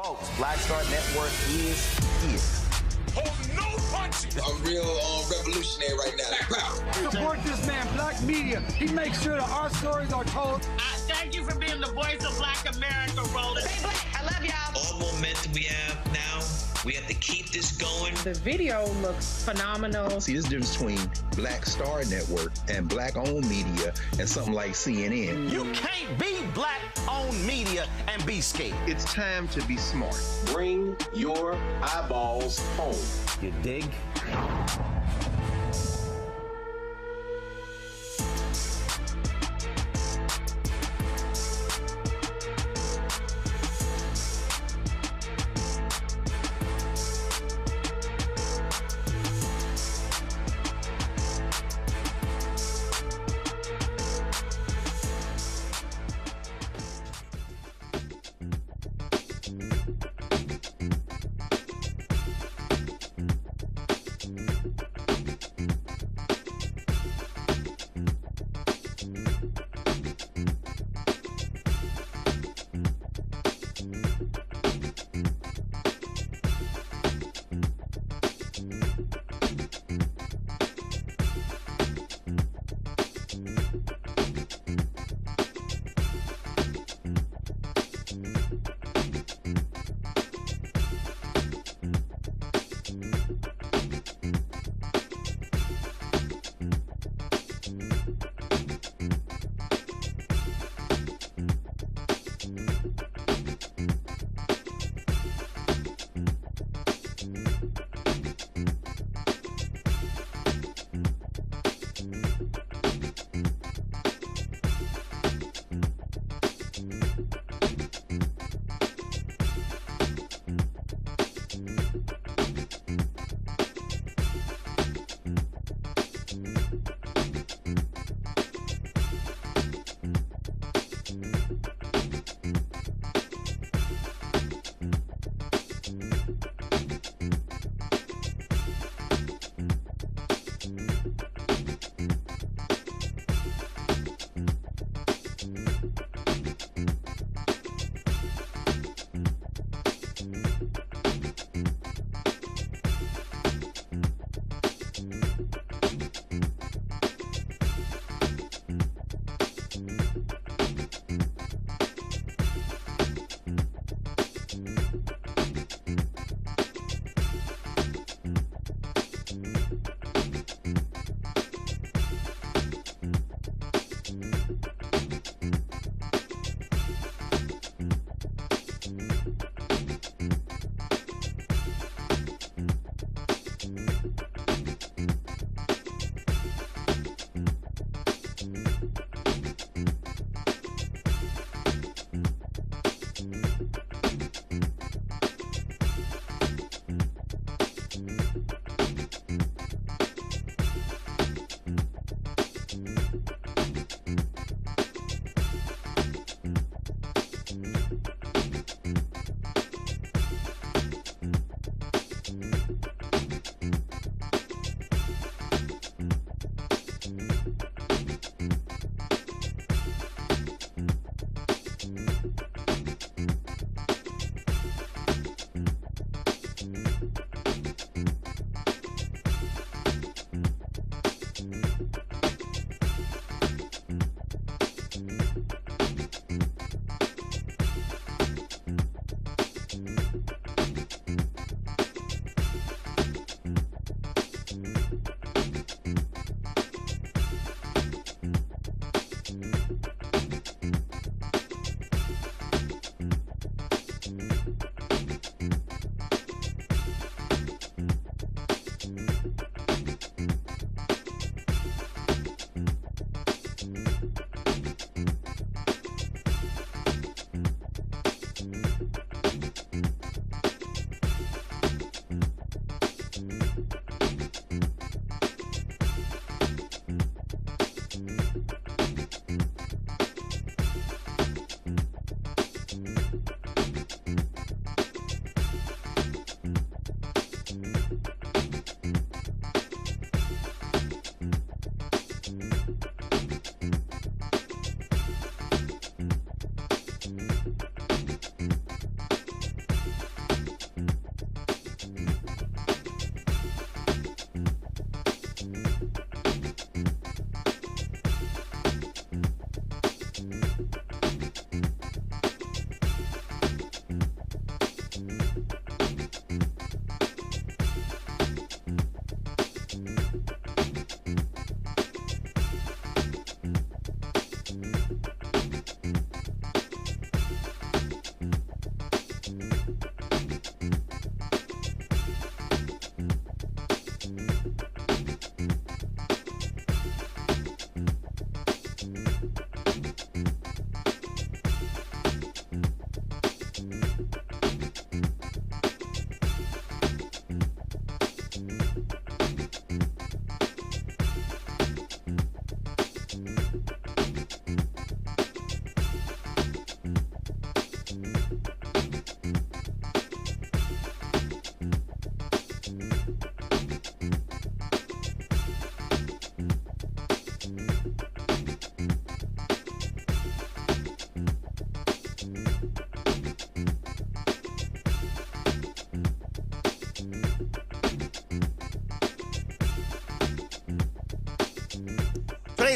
Folks, Black Star Network is here. Oh, no punches! I'm real revolutionary right now. Support this man, Black Media. He makes sure that our stories are told. Thank you for being the voice of Black America, Roland. Stay black. I love y'all. All momentum we have now, we have to keep this going. The video looks phenomenal. See, there's a difference between Black Star Network and Black-owned media and something like CNN. You can't be Black-owned media and be scared. It's time to be smart. Bring your eyeballs home. You dig?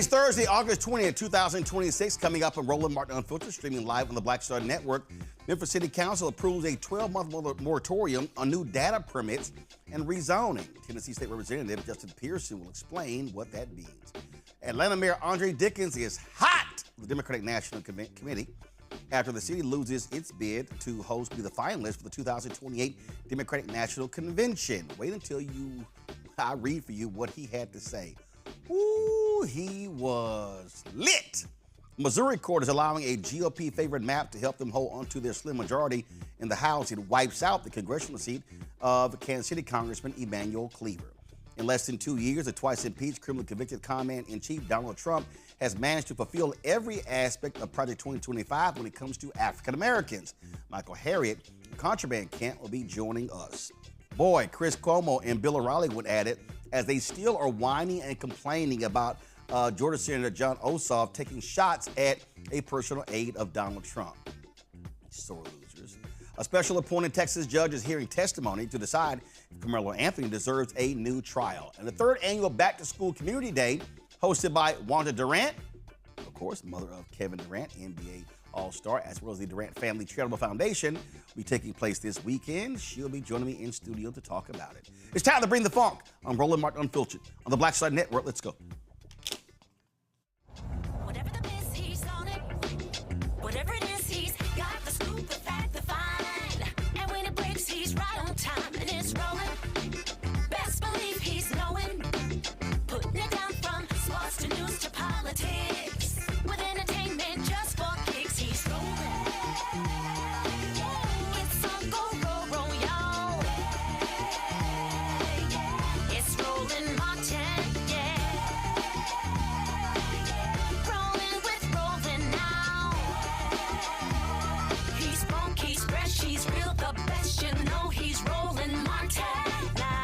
Today's Thursday, August 20th, 2026. Coming up on Roland Martin Unfiltered, streaming live on the Black Star Network. Memphis City Council approves a 12-month moratorium on new data permits and rezoning. Tennessee State Representative Justin Pearson will explain what that means. Atlanta Mayor Andre Dickens is hot with the Democratic National Committee after the city loses its bid to be the finalist for the 2028 Democratic National Convention. Wait until I read for you what he had to say. Ooh, he was lit. Missouri court is allowing a GOP-favored map to help them hold onto their slim majority in the House. It wipes out the congressional seat of Kansas City Congressman Emanuel Cleaver. In less than 2 years, the twice-impeached, criminally convicted Commander-in-Chief Donald Trump has managed to fulfill every aspect of Project 2025 when it comes to African Americans. Michael Harriott, contraband Kent, will be joining us. Boy, Chris Cuomo and Bill O'Reilly would add it, as they still are whining and complaining about Georgia Senator John Ossoff taking shots at a personal aide of Donald Trump. Sore losers. A special appointed Texas judge is hearing testimony to decide if Karmelo Anthony deserves a new trial. And the third annual Back to School Community Day, hosted by Wanda Durant, of course, mother of Kevin Durant, NBA All-Star, as well as the Durant Family Charitable Foundation, will be taking place this weekend. She'll be joining me in studio to talk about it. It's time to bring the funk. I'm Roland Martin Unfiltered on the Black Star Network. Let's go. Whatever the biz, he's on it. Whatever it is, he's got the scoop, the fact, the fine. And when it breaks, he's right on time and it's rolling. Best believe he's knowing. Putting it down from sports to news to politics. With entertainment just for kicks, he's rolling. It's on go, roll, y'all. It's Roland Martin, yeah. Rolling with Roland now. He's funk, he's fresh, he's real, the best, you know he's Roland Martin now.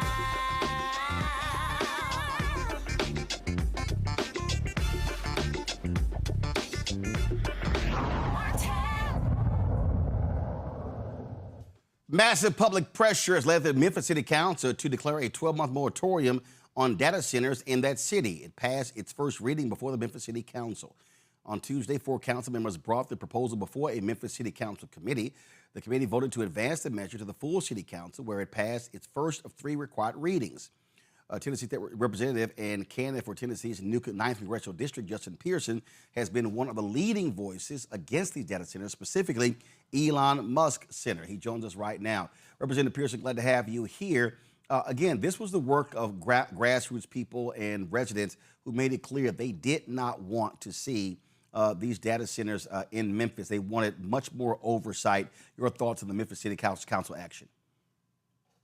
Massive public pressure has led the Memphis City Council to declare a 12-month moratorium on data centers in that city. It passed its first reading before the Memphis City Council. On Tuesday, 4 council members brought the proposal before a Memphis City Council committee. The committee voted to advance the measure to the full City Council, where it passed its first of 3 required readings. Tennessee State Representative and candidate for Tennessee's 9th Congressional District, Justin Pearson, has been one of the leading voices against these data centers, specifically Elon Musk Center. He joins us right now. Representative Pearson, glad to have you here. Again, this was the work of grassroots people and residents who made it clear they did not want to see these data centers in Memphis. They wanted much more oversight. Your thoughts on the Memphis City Council action?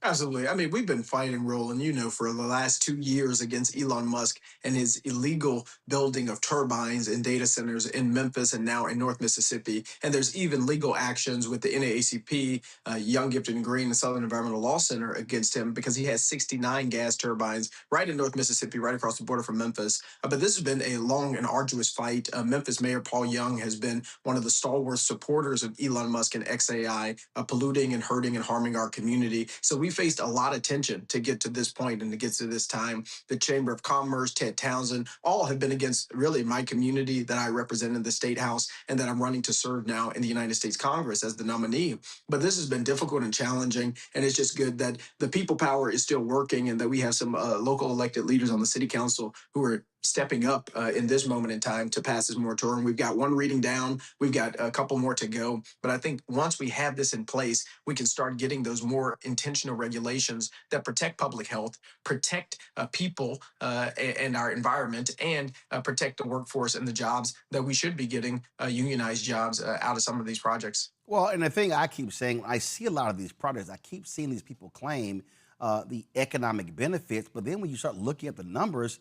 Absolutely. I mean, we've been fighting, Roland, for the last 2 years against Elon Musk and his illegal building of turbines and data centers in Memphis and now in North Mississippi. And there's even legal actions with the NAACP, Young, Gifted, and Green, and Southern Environmental Law Center against him because he has 69 gas turbines right in North Mississippi, right across the border from Memphis. But this has been a long and arduous fight. Memphis Mayor Paul Young has been one of the stalwart supporters of Elon Musk and XAI, polluting and hurting and harming our community. So we faced a lot of tension to get to this point and to get to this time. The Chamber of Commerce, Ted Townsend, all have been against really my community that I represent in the State House and that I'm running to serve now in the United States Congress as the nominee. But this has been difficult and challenging, and it's just good that the people power is still working and that we have some local elected leaders on the City Council who are stepping up in this moment in time to pass this moratorium. We've got 1 reading down. We've got a couple more to go. But I think once we have this in place, we can start getting those more intentional regulations that protect public health, protect people and our environment, and protect the workforce and the jobs that we should be getting, unionized jobs out of some of these projects. Well, and the thing I keep saying, when I see a lot of these projects, I keep seeing these people claim the economic benefits, but then when you start looking at the numbers,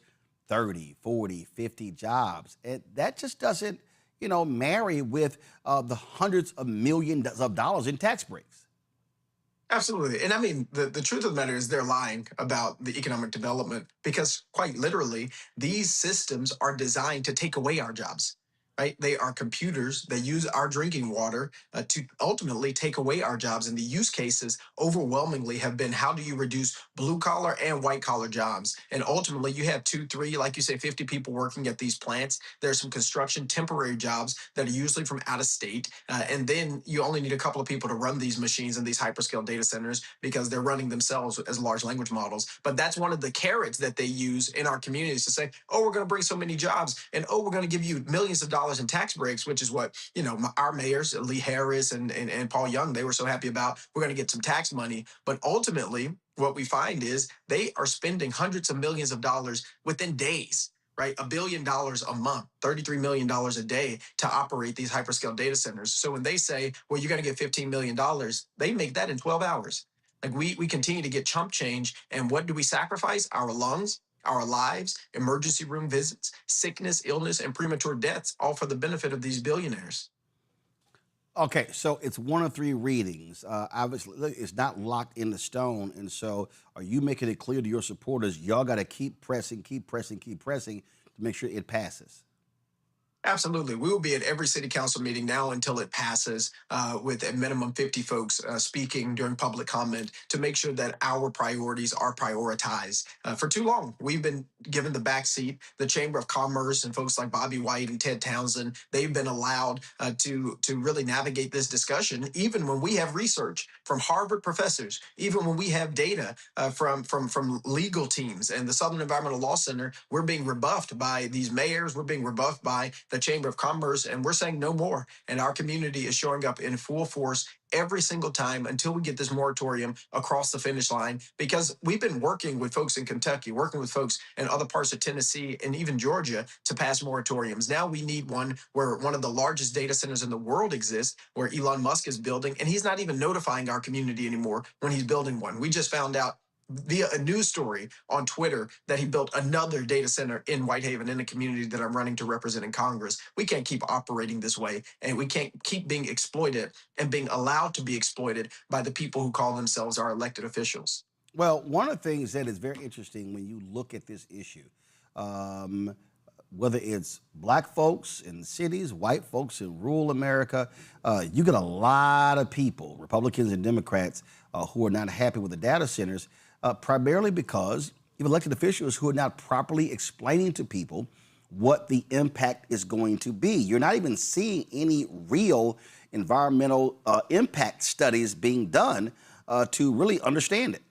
30, 40, 50 jobs. And that just doesn't, marry with the hundreds of millions of dollars in tax breaks. Absolutely. And I mean, the truth of the matter is they're lying about the economic development because quite literally, these systems are designed to take away our jobs. right? They are computers that use our drinking water to ultimately take away our jobs. And the use cases overwhelmingly have been, how do you reduce blue collar and white collar jobs? And ultimately you have 2, 3, like you say, 50 people working at these plants. There's some construction temporary jobs that are usually from out of state. And then you only need a couple of people to run these machines in these hyperscale data centers because they're running themselves as large language models. But that's one of the carrots that they use in our communities to say, oh, we're going to bring so many jobs, and oh, we're going to give you millions of dollars in tax breaks, which is what, our mayors, Lee Harris and Paul Young, they were so happy about. We're going to get some tax money. But ultimately, what we find is they are spending hundreds of millions of dollars within days, right? $1 billion a month, $33 million a day to operate these hyperscale data centers. So when they say, well, you're going to get $15 million, they make that in 12 hours. Like we continue to get chump change. And what do we sacrifice? Our lungs, our lives, emergency room visits, sickness, illness, and premature deaths, all for the benefit of these billionaires. Okay, so it's one of 3 readings. Obviously, it's not locked in the stone. And so are you making it clear to your supporters, y'all got to keep pressing to make sure it passes? Absolutely. We will be at every city council meeting now until it passes, with a minimum 50 folks speaking during public comment to make sure that our priorities are prioritized. For too long, we've been given the backseat. The Chamber of Commerce and folks like Bobby White and Ted Townsend, they've been allowed to really navigate this discussion, even when we have research from Harvard professors, even when we have data from legal teams and the Southern Environmental Law Center. We're being rebuffed by these mayors. We're being rebuffed by the Chamber of Commerce, and we're saying no more. And our community is showing up in full force every single time until we get this moratorium across the finish line, because we've been working with folks in Kentucky, working with folks in other parts of Tennessee and even Georgia to pass moratoriums. Now we need one where one of the largest data centers in the world exists, where Elon Musk is building, and he's not even notifying our community anymore when he's building one. We just found out via a news story on Twitter that he built another data center in Whitehaven, in a community that I'm running to represent in Congress. We can't keep operating this way, and we can't keep being exploited and being allowed to be exploited by the people who call themselves our elected officials. Well, one of the things that is very interesting when you look at this issue, whether it's black folks in cities, white folks in rural America, you get a lot of people, Republicans and Democrats, who are not happy with the data centers, primarily because you have elected officials who are not properly explaining to people what the impact is going to be. You're not even seeing any real environmental impact studies being done to really understand it.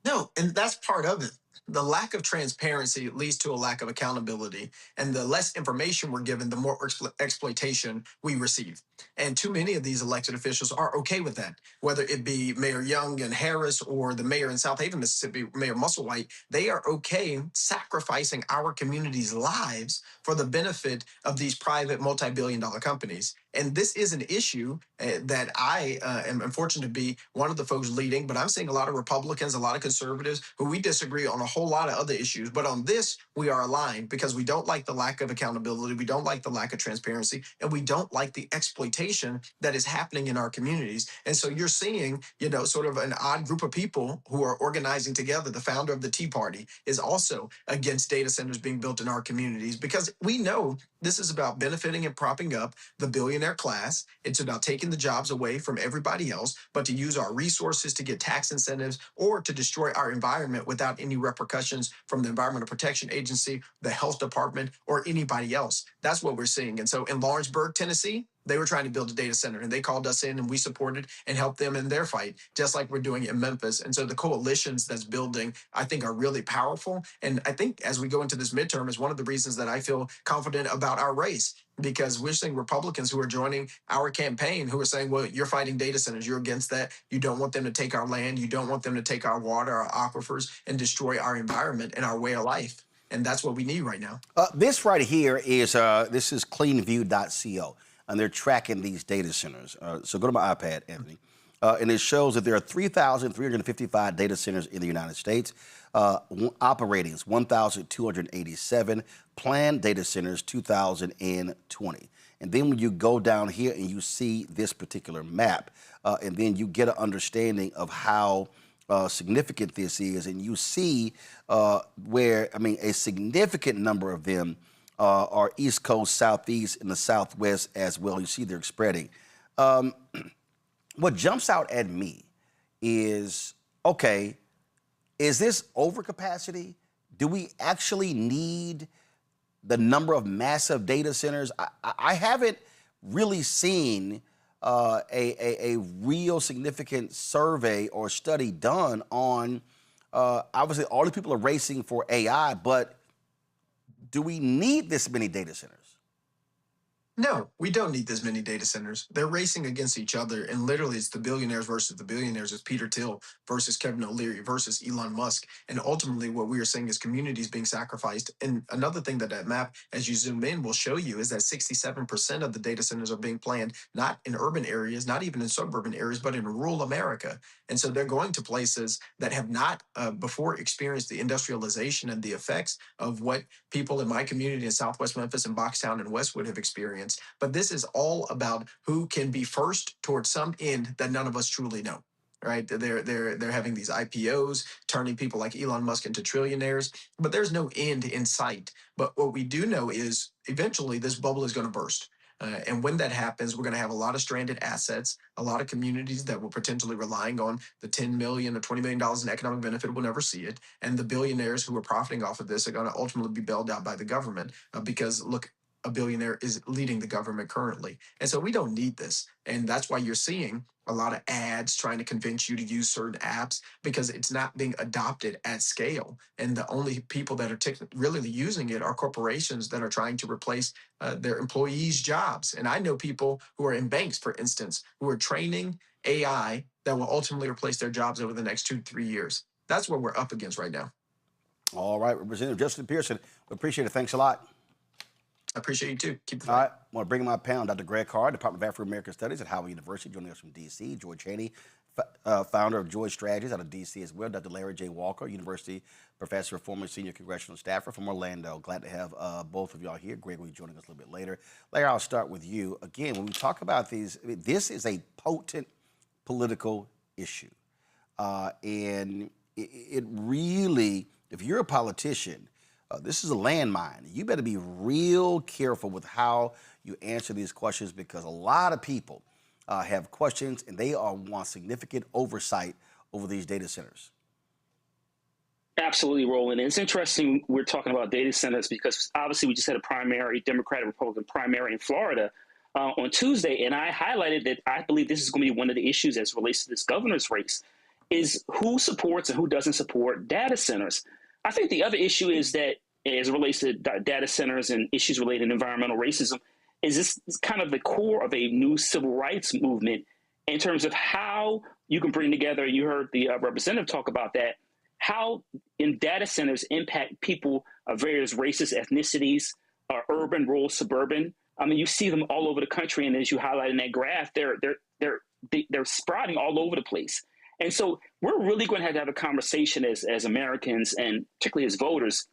No, and that's part of it. The lack of transparency leads to a lack of accountability, and the less information we're given, the more exploitation we receive. And too many of these elected officials are okay with that, whether it be Mayor Young and Harris or the mayor in South Haven, Mississippi, Mayor Musselwhite. They are okay sacrificing our community's lives for the benefit of these private multi-billion-dollar companies. And this is an issue that I am fortunate to be one of the folks leading, but I'm seeing a lot of Republicans, a lot of conservatives who we disagree on a whole lot of other issues. But on this, we are aligned because we don't like the lack of accountability, we don't like the lack of transparency, and we don't like the exploitation that is happening in our communities. And so you're seeing, sort of an odd group of people who are organizing together. The founder of the Tea Party is also against data centers being built in our communities, because we know this is about benefiting and propping up the billionaire class. It's about taking the jobs away from everybody else, but to use our resources to get tax incentives or to destroy our environment without any repercussions from the Environmental Protection Agency, the health department, or anybody else. That's what we're seeing. And so in Lawrenceburg, Tennessee, they were trying to build a data center, and they called us in, and we supported and helped them in their fight, just like we're doing in Memphis. And so the coalitions that's building, I think, are really powerful. And I think as we go into this midterm is one of the reasons that I feel confident about our race, because we're seeing Republicans who are joining our campaign who are saying, well, you're fighting data centers. You're against that. You don't want them to take our land. You don't want them to take our water, our aquifers, and destroy our environment and our way of life. And that's what we need right now. This right here is, this is cleanview.co. And they're tracking these data centers. So go to my iPad, Anthony. And it shows that there are 3,355 data centers in the United States. Operating is 1,287. Planned data centers, 2,020. And then when you go down here and you see this particular map, and then you get an understanding of how significant this is, and you see where, a significant number of them are East Coast, Southeast, and the Southwest as well. You see they're spreading. What jumps out at me is, okay, is this overcapacity? Do we actually need the number of massive data centers? I haven't really seen a real significant survey or study done on, obviously all the people are racing for AI, but do we need this many data centers? No, we don't need this many data centers. They're racing against each other, and literally it's the billionaires versus the billionaires. It's Peter Thiel versus Kevin O'Leary versus Elon Musk. And ultimately what we are seeing is communities being sacrificed. And another thing that map, as you zoom in, will show you is that 67% of the data centers are being planned, not in urban areas, not even in suburban areas, but in rural America. And so they're going to places that have not before experienced the industrialization and the effects of what people in my community in Southwest Memphis and Boxtown and Westwood have experienced. But this is all about who can be first towards some end that none of us truly know. Right? They're having these IPOs, turning people like Elon Musk into trillionaires, but there's no end in sight. But what we do know is eventually this bubble is going to burst. And when that happens, we're going to have a lot of stranded assets, a lot of communities that were potentially relying on the $10 million or $20 million in economic benefit will never see it. And the billionaires who are profiting off of this are going to ultimately be bailed out by the government because, look, a billionaire is leading the government currently. And so we don't need this. And that's why you're seeing a lot of ads trying to convince you to use certain apps because it's not being adopted at scale. And the only people that are really using it are corporations that are trying to replace their employees' jobs. And I know people who are in banks, for instance, who are training AI that will ultimately replace their jobs over the next 2 to 3 years. That's what we're up against right now. All right, Representative Justin Pearson, we appreciate it. Thanks a lot. I appreciate you too. Keep the fight. All right, I want to bring in my panel, Dr. Greg Carr, Department of Afro-American Studies at Howard University, joining us from D.C. George Haney, founder of George Strategies out of D.C. as well. Dr. Larry J. Walker, University Professor, former Senior Congressional Staffer from Orlando. Glad to have both of y'all here. Greg will be joining us a little bit later. Larry, I'll start with you. Again, when we talk about these, this is a potent political issue. And it really, if you're a politician, this is a landmine. You better be real careful with how you answer these questions because a lot of people have questions and they want significant oversight over these data centers. Absolutely, Roland. And it's interesting we're talking about data centers because obviously we just had a primary, Democratic-Republican primary in Florida on Tuesday, and I highlighted that I believe this is going to be one of the issues as it relates to this governor's race, is who supports and who doesn't support data centers. I think the other issue is that as it relates to data centers and issues related to environmental racism, is this kind of the core of a new civil rights movement in terms of how you can bring together, you heard the representative talk about that, how in data centers impact people of various races, ethnicities, urban, rural, suburban. I mean, you see them all over the country, and as you highlight in that graph, they're sprouting all over the place. And so we're really going to have a conversation as Americans and particularly as voters.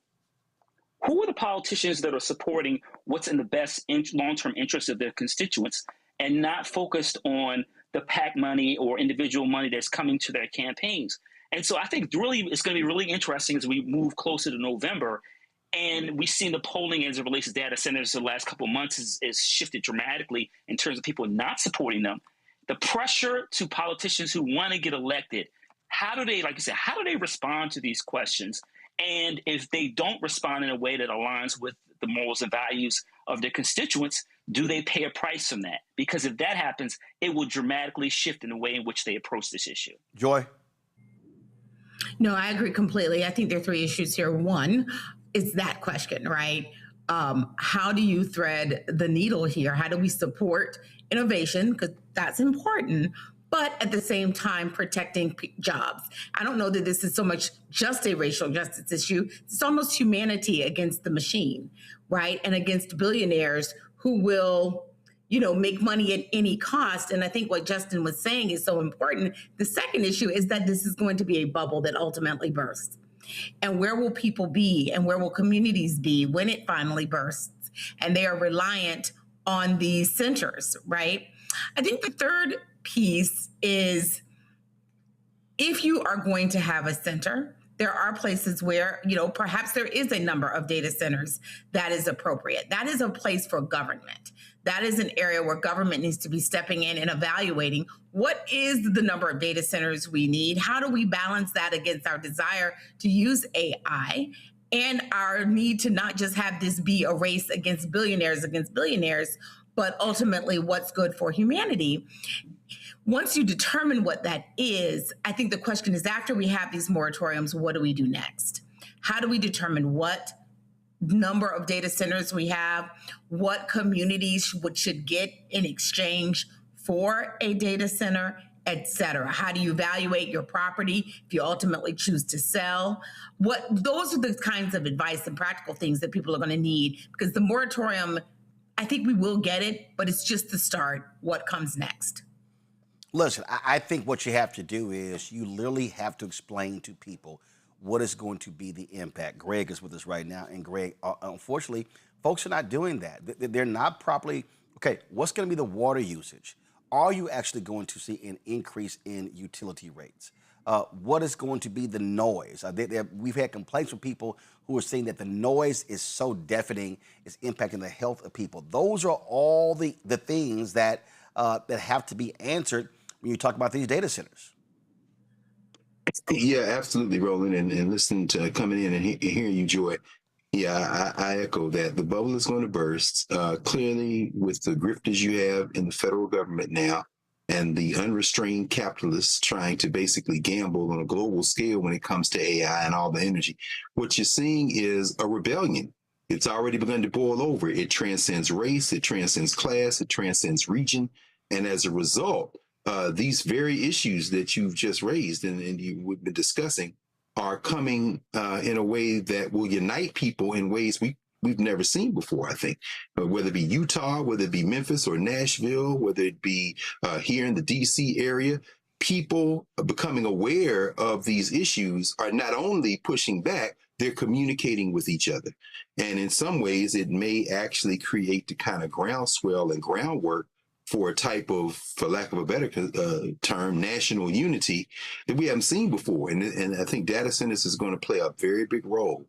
Who are the politicians that are supporting what's in the best long-term interest of their constituents and not focused on the PAC money or individual money that's coming to their campaigns? And so I think really it's going to be really interesting as we move closer to November. And we've seen the polling as it relates to data centers the last couple of months is shifted dramatically in terms of people not supporting them. The pressure to politicians who want to get elected, how do they, like I said, how do they respond to these questions? And if they don't respond in a way that aligns with the morals and values of their constituents, do they pay a price from that? Because if that happens, it will dramatically shift in the way in which they approach this issue. Joy? No, I agree completely. I think there are three issues here. One is that question, right? How do you thread the needle here? How do we support innovation? Because that's important. But at the same time, protecting jobs. I don't know that this is so much just a racial justice issue. It's almost humanity against the machine, right? And against billionaires who will, make money at any cost. And I think what Justin was saying is so important. The second issue is that this is going to be a bubble that ultimately bursts. And where will people be and where will communities be when it finally bursts? And they are reliant on these centers, right? I think the third piece is if you are going to have a center there are places where, perhaps there is a number of data centers that is appropriate. That is a place for government. That is an area where government needs to be stepping in and evaluating what is the number of data centers we need? How do we balance that against our desire to use AI and our need to not just have this be a race against billionaires, but ultimately what's good for humanity? Once you determine what that is, I think the question is, after we have these moratoriums, what do we do next? How do we determine what number of data centers we have, what communities should get in exchange for a data center, et cetera? How do you evaluate your property if you ultimately choose to sell? Those are the kinds of advice and practical things that people are going to need, because the moratorium, I think we will get it, but it's just the start. What comes next? Listen, I think what you have to do is you literally have to explain to people what is going to be the impact. Greg is with us right now, and Greg, unfortunately, folks are not doing that. They're not properly, okay, what's going to be the water usage? Are you actually going to see an increase in utility rates? What is going to be the noise? We've had complaints from people who are saying that the noise is so deafening, it's impacting the health of people. Those are all the things that have to be answered when you talk about these data centers. Yeah, absolutely, Roland, and listening to coming in and hearing you, Joy. Yeah, I echo that. The bubble is going to burst. Clearly, with the grifters you have in the federal government now and the unrestrained capitalists trying to basically gamble on a global scale when it comes to AI and all the energy, what you're seeing is a rebellion. It's already begun to boil over. It transcends race, it transcends class, it transcends region. And as a result, these very issues that you've just raised and we've been discussing are coming in a way that will unite people in ways we've never seen before, I think. Whether it be Utah, whether it be Memphis or Nashville, whether it be here in the DC area, people becoming aware of these issues are not only pushing back, they're communicating with each other. And in some ways, it may actually create the kind of groundswell and groundwork for a type of, for lack of a better term, national unity that we haven't seen before. And I think data centers is going to play a very big role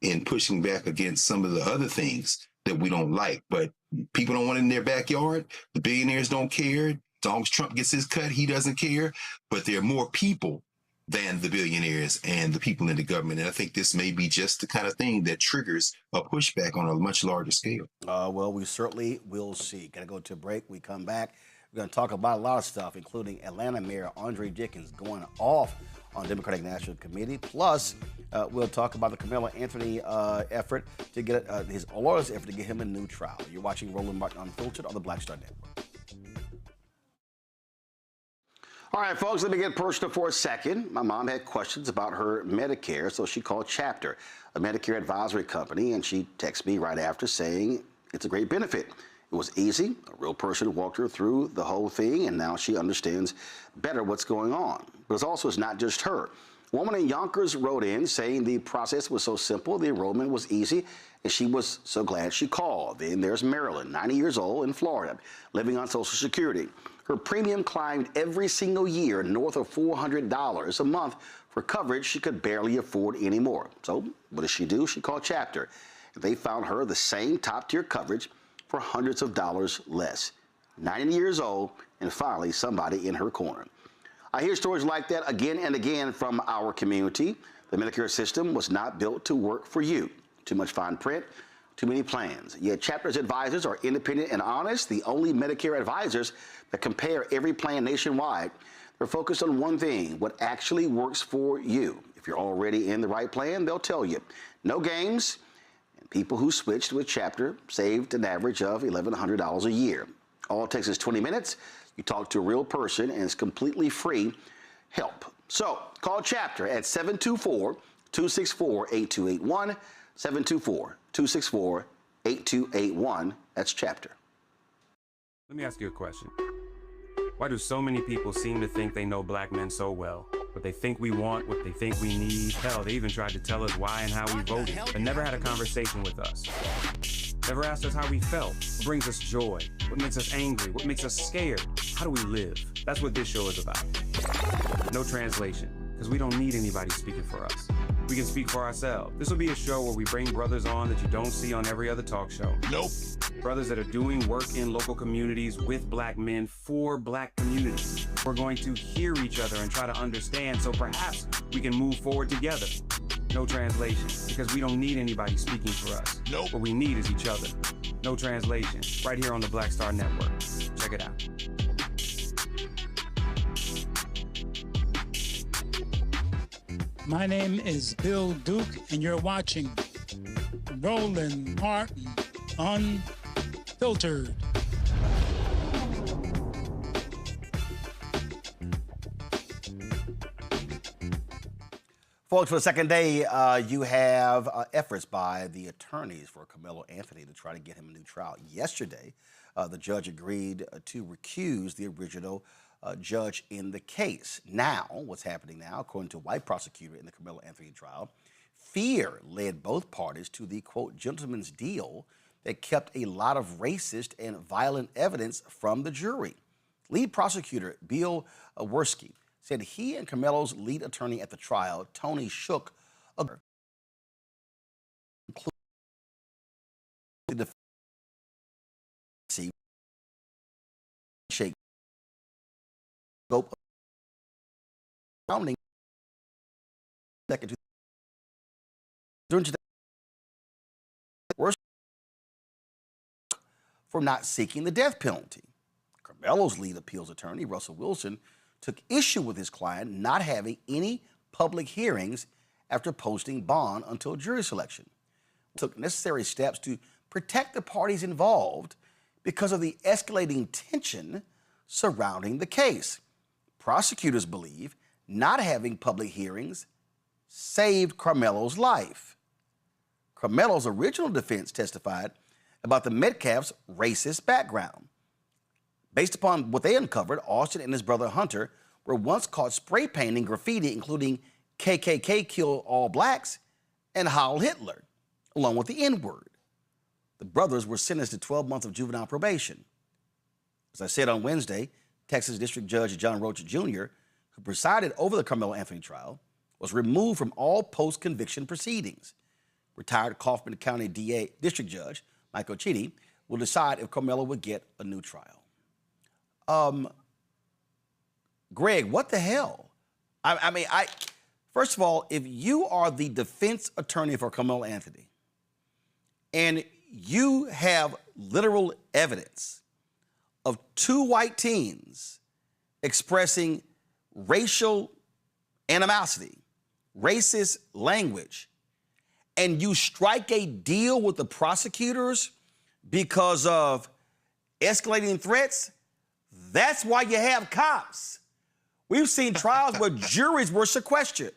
in pushing back against some of the other things that we don't like. But people don't want it in their backyard. The billionaires don't care. As long as Trump gets his cut, he doesn't care. But there are more people than the billionaires and the people in the government. And I think this may be just the kind of thing that triggers a pushback on a much larger scale. Well, we certainly will see. Got to go to a break. We come back. We're going to talk about a lot of stuff, including Atlanta Mayor Andre Dickens going off on Democratic National Committee. Plus, we'll talk about the Karmelo Anthony effort to get his lawyer's effort to get him a new trial. You're watching Roland Martin Unfiltered on the Black Star Network. All right, folks, let me get personal for a second. My mom had questions about her Medicare, so she called Chapter, a Medicare advisory company, and she texted me right after saying it's a great benefit. It was easy. A real person walked her through the whole thing, and now she understands better what's going on. But it's not just her. A woman in Yonkers wrote in saying the process was so simple, the enrollment was easy, and she was so glad she called. Then there's Marilyn, 90 years old, in Florida, living on Social Security. Her premium climbed every single year north of $400 a month for coverage she could barely afford anymore. So what does she do? She called Chapter. They found her the same top-tier coverage for hundreds of dollars less. 90 years old, and finally somebody in her corner. I hear stories like that again and again from our community. The Medicare system was not built to work for you. Too much fine print, too many plans. Yet Chapter's advisors are independent and honest, the only Medicare advisors that compare every plan nationwide. They're focused on one thing, what actually works for you. If you're already in the right plan, they'll tell you. No games. And people who switched with Chapter saved an average of $1,100 a year. All it takes is 20 minutes. You talk to a real person, and it's completely free help. So call Chapter at 724-264-8281, 724-264-8281. That's Chapter. Let me ask you a question. Why do so many people seem to think they know black men so well? What they think we want, what they think we need. Hell, they even tried to tell us why and how we voted, but never had a conversation with us. Never asked us how we felt, what brings us joy, what makes us angry, what makes us scared. How do we live? That's what this show is about. No translation, because we don't need anybody speaking for us. we can speak for ourselves. This will be a show where we bring brothers on that you don't see on every other talk show. Nope. Brothers that are doing work in local communities with black men for black communities. We're going to hear each other and try to understand so perhaps we can move forward together. No translation, because we don't need anybody speaking for us. Nope. What we need is each other. No translation, right here on the Black Star Network. Check it out. My name is Bill Duke, and you're watching Roland Martin Unfiltered. Folks, for the second day, you have efforts by the attorneys for Karmelo Anthony to try to get him a new trial. Yesterday, the judge agreed to recuse the original judge in the case. Now, what's happening now, according to a white prosecutor in the Karmelo Anthony trial, fear led both parties to the, quote, gentleman's deal that kept a lot of racist and violent evidence from the jury. Lead prosecutor Bill Worski said he and Karmelo's lead attorney at the trial, Tony Shook, included the scope of founding for not seeking the death penalty. Karmelo's lead appeals attorney, Russell Wilson, took issue with his client not having any public hearings after posting bond until jury selection. Took necessary steps to protect the parties involved because of the escalating tension surrounding the case. Prosecutors believe not having public hearings saved Karmelo's life. Karmelo's original defense testified about the Metcalf's racist background. Based upon what they uncovered, Austin and his brother Hunter were once caught spray painting graffiti, including KKK kill all blacks and Heil Hitler, along with the N-word. The brothers were sentenced to 12 months of juvenile probation. As I said on Wednesday, Texas District Judge John Roach Jr., who presided over the Karmelo Anthony trial, was removed from all post-conviction proceedings. Retired Kaufman County District Judge Michael Chitty will decide if Karmelo would get a new trial. Greg, what the hell? First of all, if you are the defense attorney for Karmelo Anthony and you have literal evidence of two white teens expressing racial animosity, racist language, and you strike a deal with the prosecutors because of escalating threats, that's why you have cops. We've seen trials where juries were sequestered.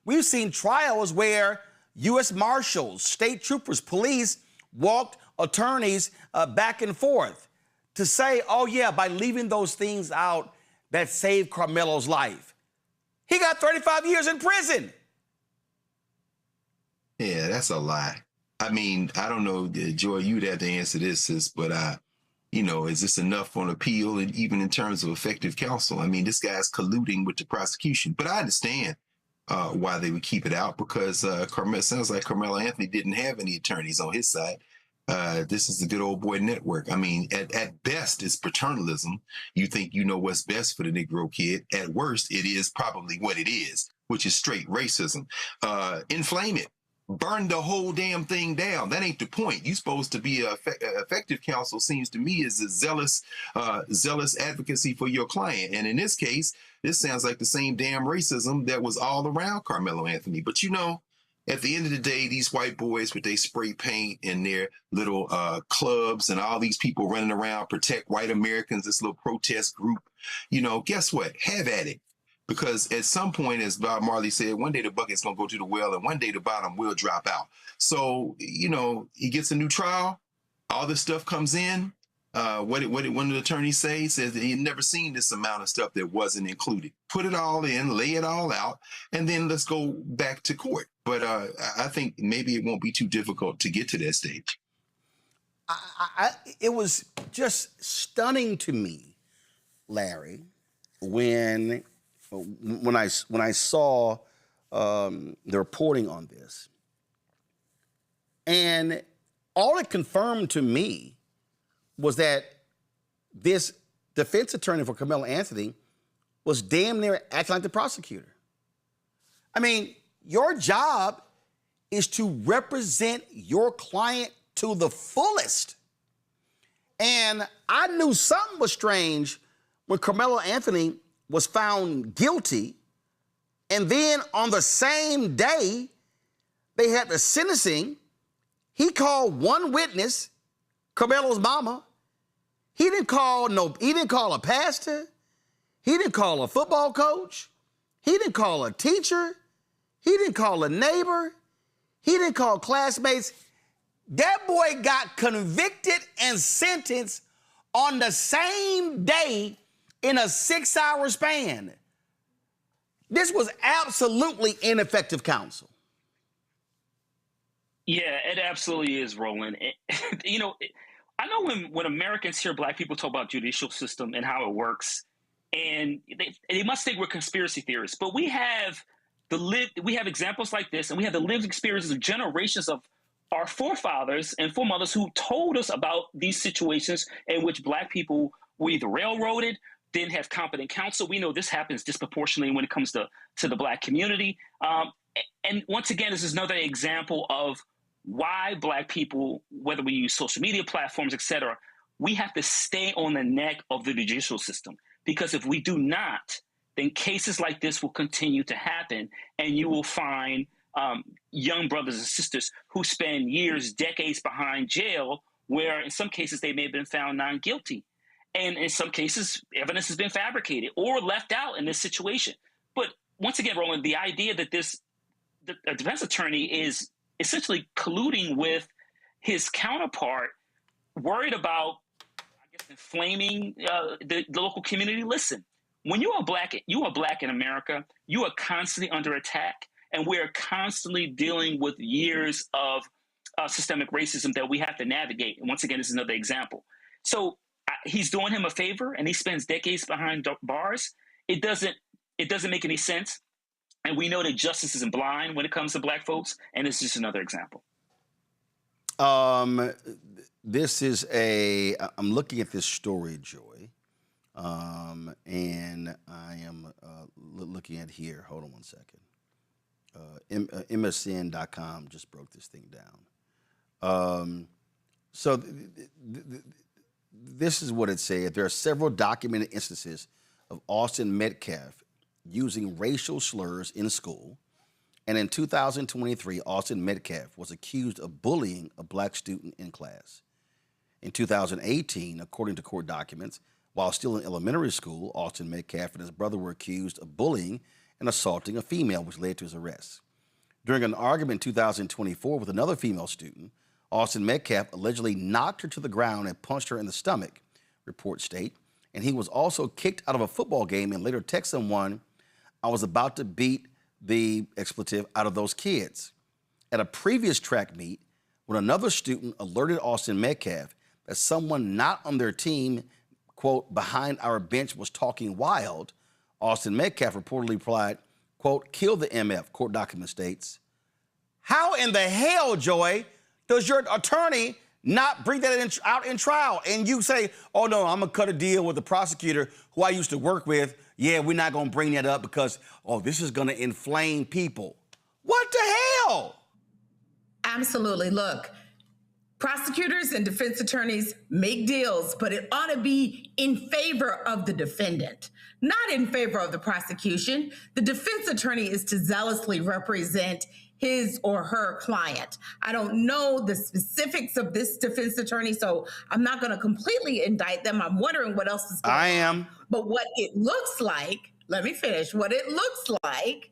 We've seen trials where U.S. Marshals, state troopers, police walked attorneys back and forth to say, oh, yeah, by leaving those things out, that saved Karmelo's life. He got 35 years in prison. Yeah, that's a lie. I mean, I don't know, Joy, you'd have to answer this, sis, but, is this enough on appeal and even in terms of effective counsel? I mean, this guy's colluding with the prosecution, but I understand why they would keep it out because it sounds like Karmelo Anthony didn't have any attorneys on his side. This is the good old boy network. I mean, at best, it's paternalism. You think you know what's best for the Negro kid. At worst, it is probably what it is, which is straight racism. Inflame it. Burn the whole damn thing down. That ain't the point. You're supposed to be effective counsel, seems to me, is a zealous advocacy for your client. And in this case, this sounds like the same damn racism that was all around Karmelo Anthony. But at the end of the day, these white boys with their spray paint and their little clubs and all these people running around, protect white Americans, this little protest group, guess what? Have at it. Because at some point, as Bob Marley said, one day the bucket's going to go to the well and one day the bottom will drop out. So, he gets a new trial. All this stuff comes in. What did one of the attorneys say? He says that he had never seen this amount of stuff that wasn't included. Put it all in, lay it all out, and then let's go back to court. But I think maybe it won't be too difficult to get to that stage. It was just stunning to me, Larry, when I saw the reporting on this. And all it confirmed to me was that this defense attorney for Karmelo Anthony was damn near acting like the prosecutor. I mean, your job is to represent your client to the fullest. And I knew something was strange when Karmelo Anthony was found guilty, and then on the same day they had the sentencing, he called one witness, Karmelo's mama. He didn't call a pastor. He didn't call a football coach. He didn't call a teacher. He didn't call a neighbor. He didn't call classmates. That boy got convicted and sentenced on the same day in a 6-hour span. This was absolutely ineffective counsel. Yeah, it absolutely is, Roland. I know when Americans hear Black people talk about judicial system and how it works, and they must think we're conspiracy theorists. But we have examples like this, and we have the lived experiences of generations of our forefathers and foremothers who told us about these situations in which Black people were either railroaded, didn't have competent counsel. We know this happens disproportionately when it comes to the Black community. And once again, this is another example of why Black people, whether we use social media platforms, et cetera, we have to stay on the neck of the judicial system. Because if we do not, then cases like this will continue to happen, and you will find young brothers and sisters who spend years, decades behind jail, where in some cases they may have been found non-guilty. And in some cases, evidence has been fabricated or left out in this situation. But once again, Roland, the idea that a defense attorney is essentially colluding with his counterpart, worried about, inflaming the local community. Listen, when you are Black in America, you are constantly under attack, and we're constantly dealing with years of systemic racism that we have to navigate. And once again, this is another example. So he's doing him a favor, and he spends decades behind bars. It doesn't make any sense. And we know that justice isn't blind when it comes to Black folks, and it's just another example. This is I'm looking at this story, Joy, and I am looking at here. Hold on one second. MSN.com just broke this thing down. So this is what it said. There are several documented instances of Austin Metcalf using racial slurs in school. And in 2023, Austin Metcalf was accused of bullying a Black student in class. In 2018, according to court documents, while still in elementary school, Austin Metcalf and his brother were accused of bullying and assaulting a female, which led to his arrest. During an argument in 2024 with another female student, Austin Metcalf allegedly knocked her to the ground and punched her in the stomach, reports state. And he was also kicked out of a football game and later texted someone, "I was about to beat the expletive out of those kids." At a previous track meet, when another student alerted Austin Metcalf that someone not on their team, quote, "behind our bench was talking wild," Austin Metcalf reportedly replied, quote, "kill the MF," court document states. How in the hell, Joy, does your attorney not bring that out in trial? And you say, "Oh, no, I'm going to cut a deal with the prosecutor who I used to work with. Yeah, we're not going to bring that up because, this is going to inflame people." What the hell? Absolutely. Look, prosecutors and defense attorneys make deals, but it ought to be in favor of the defendant, not in favor of the prosecution. The defense attorney is to zealously represent his or her client. I don't know the specifics of this defense attorney, so I'm not going to completely indict them. I'm wondering what else is going on. I am. But what it looks like, let me finish. What it looks like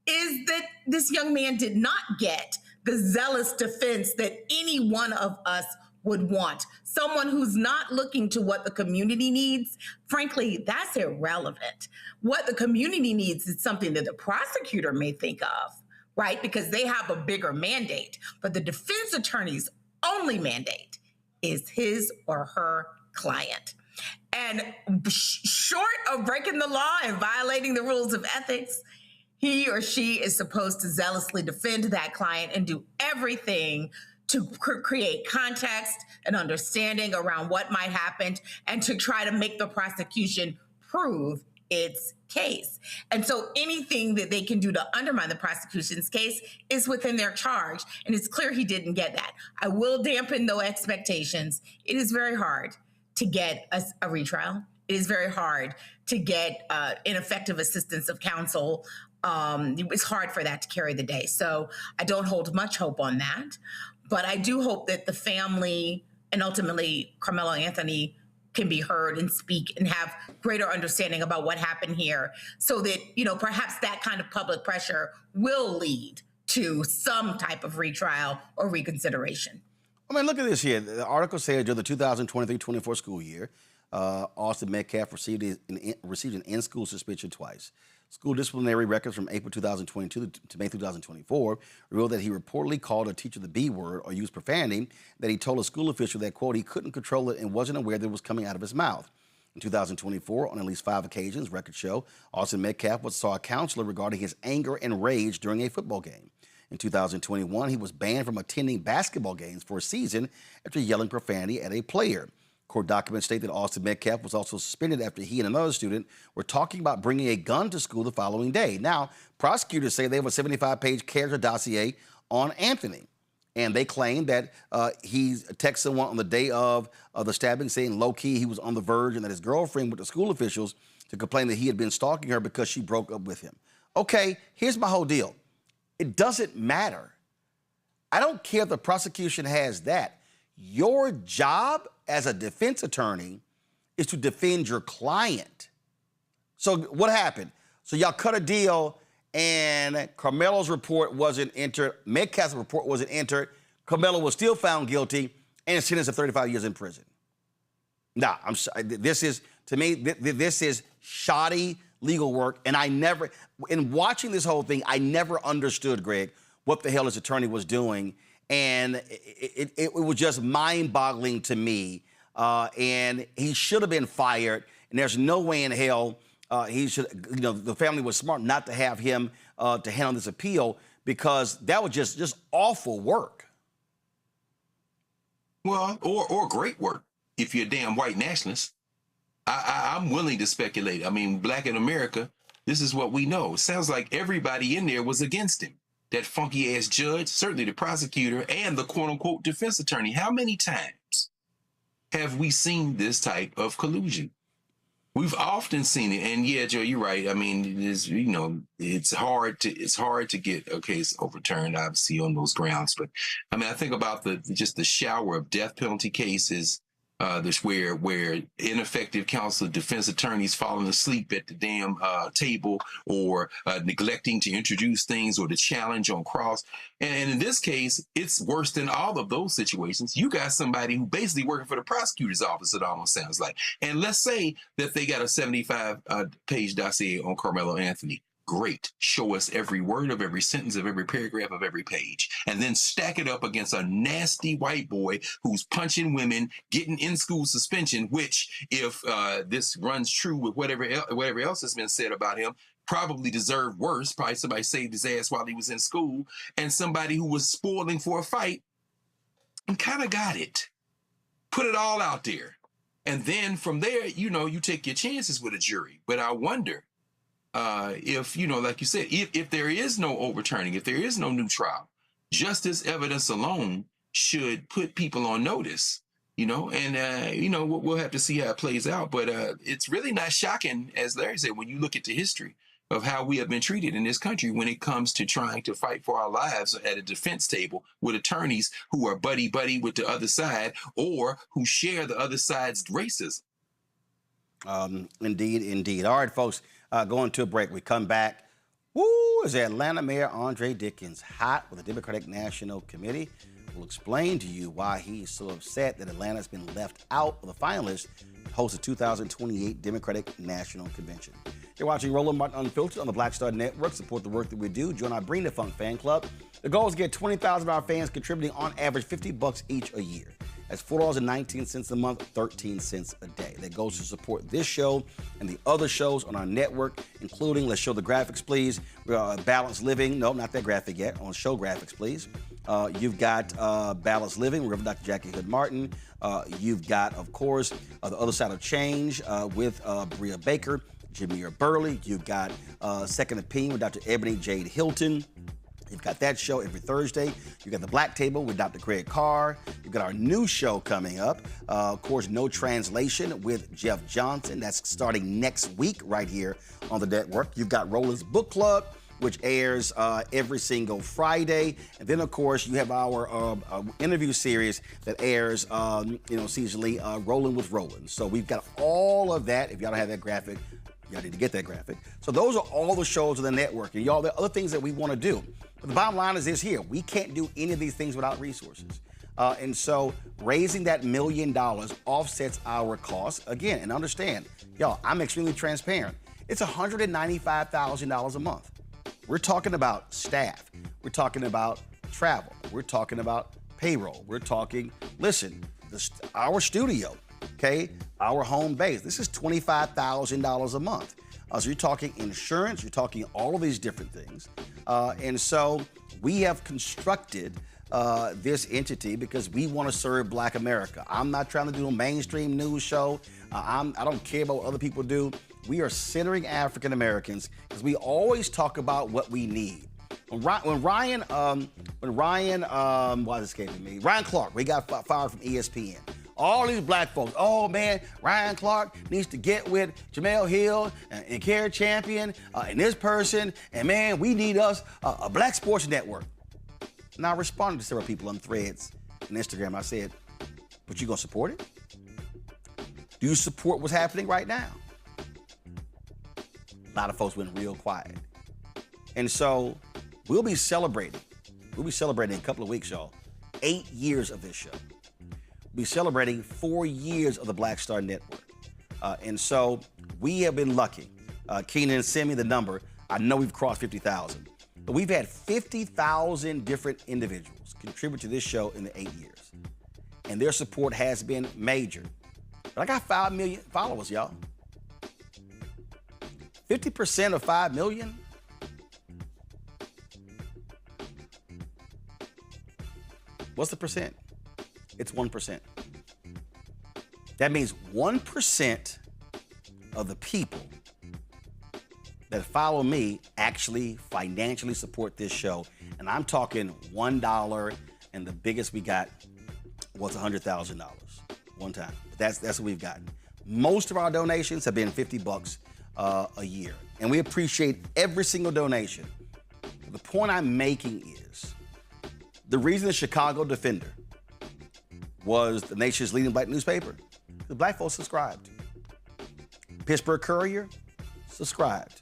is that this young man did not get the zealous defense that any one of us would want. Someone who's not looking to what the community needs. Frankly, that's irrelevant. What the community needs is something that the prosecutor may think of, right? Because they have a bigger mandate. But the defense attorney's only mandate is his or her client. And short of breaking the law and violating the rules of ethics, he or she is supposed to zealously defend that client and do everything to create context and understanding around what might happen and to try to make the prosecution prove its case. And so anything that they can do to undermine the prosecution's case is within their charge. And it's clear he didn't get that. I will dampen those expectations. It is very hard to get a retrial. It is very hard to get ineffective assistance of counsel. It's hard for that to carry the day. So I don't hold much hope on that. But I do hope that the family and ultimately Karmelo Anthony can be heard and speak and have greater understanding about what happened here so that, perhaps that kind of public pressure will lead to some type of retrial or reconsideration. I mean, look at this here. The article says during the 2023-24 school year, Austin Metcalf received an in-school suspension twice. School disciplinary records from April 2022 to May 2024 revealed that he reportedly called a teacher the B word or used profanity, that he told a school official that, quote, he couldn't control it and wasn't aware that it was coming out of his mouth. In 2024, on at least 5 occasions, records show, Austin Metcalf saw a counselor regarding his anger and rage during a football game. In 2021, he was banned from attending basketball games for a season after yelling profanity at a player. Court documents state that Austin Metcalf was also suspended after he and another student were talking about bringing a gun to school the following day. Now, prosecutors say they have a 75-page character dossier on Anthony, and they claim that he texted someone on the day of the stabbing saying low-key he was on the verge and that his girlfriend went to school officials to complain that he had been stalking her because she broke up with him. Okay, here's my whole deal. It doesn't matter. I don't care if the prosecution has that. Your job as a defense attorney is to defend your client. So what happened? So y'all cut a deal and Karmelo's report wasn't entered, Metcalf's report wasn't entered, Karmelo was still found guilty and sentenced to 35 years in prison. Nah, I'm sorry. This is, to me, this is shoddy legal work, and in watching this whole thing, I never understood, Greg, what the hell his attorney was doing. And it was just mind-boggling to me. And he should have been fired. And there's no way in hell he should, the family was smart not to have him to handle this appeal because that was just awful work. Well, or great work if you're a damn white nationalist. I'm willing to speculate. I mean, black in America, this is what we know. It sounds like everybody in there was against him. That funky-ass judge, certainly the prosecutor, and the quote-unquote defense attorney. How many times have we seen this type of collusion? We've often seen it, and yeah, Joe, you're right. I mean, it's hard to get a case overturned, obviously, on those grounds. But I mean, I think about just the shower of death penalty cases. Where ineffective counsel defense attorneys falling asleep at the damn table or neglecting to introduce things or to challenge on cross. And in this case, it's worse than all of those situations. You got somebody who basically working for the prosecutor's office, it almost sounds like. And let's say that they got a 75-page dossier on Karmelo Anthony. Great. Show us every word of every sentence of every paragraph of every page. And then stack it up against a nasty white boy who's punching women, getting in-school suspension, which, if this runs true with whatever else has been said about him, probably deserved worse. Probably somebody saved his ass while he was in school. And somebody who was spoiling for a fight and kind of got it. Put it all out there. And then from there, you take your chances with a jury. But I wonder, if, like you said, if there is no overturning, if there is no new trial, just this evidence alone should put people on notice, and, we'll have to see how it plays out. But it's really not shocking, as Larry said, when you look at the history of how we have been treated in this country when it comes to trying to fight for our lives at a defense table with attorneys who are buddy-buddy with the other side or who share the other side's racism. Indeed. All right, folks. Going to a break. We come back. Woo! Is Atlanta Mayor Andre Dickens hot with the Democratic National Committee? We'll explain to you why he's so upset that Atlanta's been left out of the finalists to host the 2028 Democratic National Convention. You're watching Roland Martin Unfiltered on the Black Star Network. Support the work that we do. Join our Bring the Funk fan club. The goal is to get 20,000 of our fans contributing on average $50 each a year. That's $4.19 a month, 13 cents a day. that goes to support this show and the other shows on our network, including, let's show the graphics, please. Balanced Living. No, not that graphic yet. On show graphics, please. You've got Balanced Living, Reverend Dr. Jackie Hood Martin. You've got, of course, The Other Side of Change with Bria Baker, Jameer Burley. You've got Second Opinion with Dr. Ebony Jade Hilton. You've got that show every Thursday. You've got The Black Table with Dr. Craig Carr. You've got our new show coming up. Of course, No Translation with Jeff Johnson. That's starting next week right here on the network. You've got Roland's Book Club, which airs every single Friday. And then, of course, you have our interview series that airs, seasonally, Roland with Roland. So we've got all of that. If y'all don't have that graphic, y'all need to get that graphic. So those are all the shows of the network. And y'all, there are other things that we want to do. But the bottom line is this here. We can't do any of these things without resources. And so raising that $1 million offsets our costs. Again, and understand, y'all, I'm extremely transparent. It's $195,000 a month. We're talking about staff. We're talking about travel. We're talking about payroll. We're talking, listen, our studio, okay, our home base. This is $25,000 a month. So you're talking insurance, you're talking all of these different things. And so we have constructed this entity because we want to serve Black America. I'm not trying to do a mainstream news show. I don't care about what other people do. We are centering African Americans because we always talk about what we need. When Ryan Clark, we got fired from ESPN. All these Black folks, oh man, Ryan Clark needs to get with Jamel Hill and Care Champion and this person, and man, we need us a Black sports network. And I responded to several people on Threads and Instagram. I said, but you gonna support it? Do you support what's happening right now? A lot of folks went real quiet. And so we'll be celebrating in a couple of weeks, y'all, 8 years of this show. We'll be celebrating 4 years of the Black Star Network. And so we have been lucky. Keenan, send me the number. I know we've crossed 50,000. But we've had 50,000 different individuals contribute to this show in the 8 years. And their support has been major. But I got 5 million followers, y'all. 50% of 5 million? What's the percent? It's 1%. That means 1% of the people that follow me actually financially support this show. And I'm talking $1, and the biggest we got was $100,000 one time. But that's what we've gotten. Most of our donations have been $50 a year. And we appreciate every single donation. The point I'm making is the reason the Chicago Defender was the nation's leading Black newspaper, the Black folks subscribed. Pittsburgh Courier subscribed.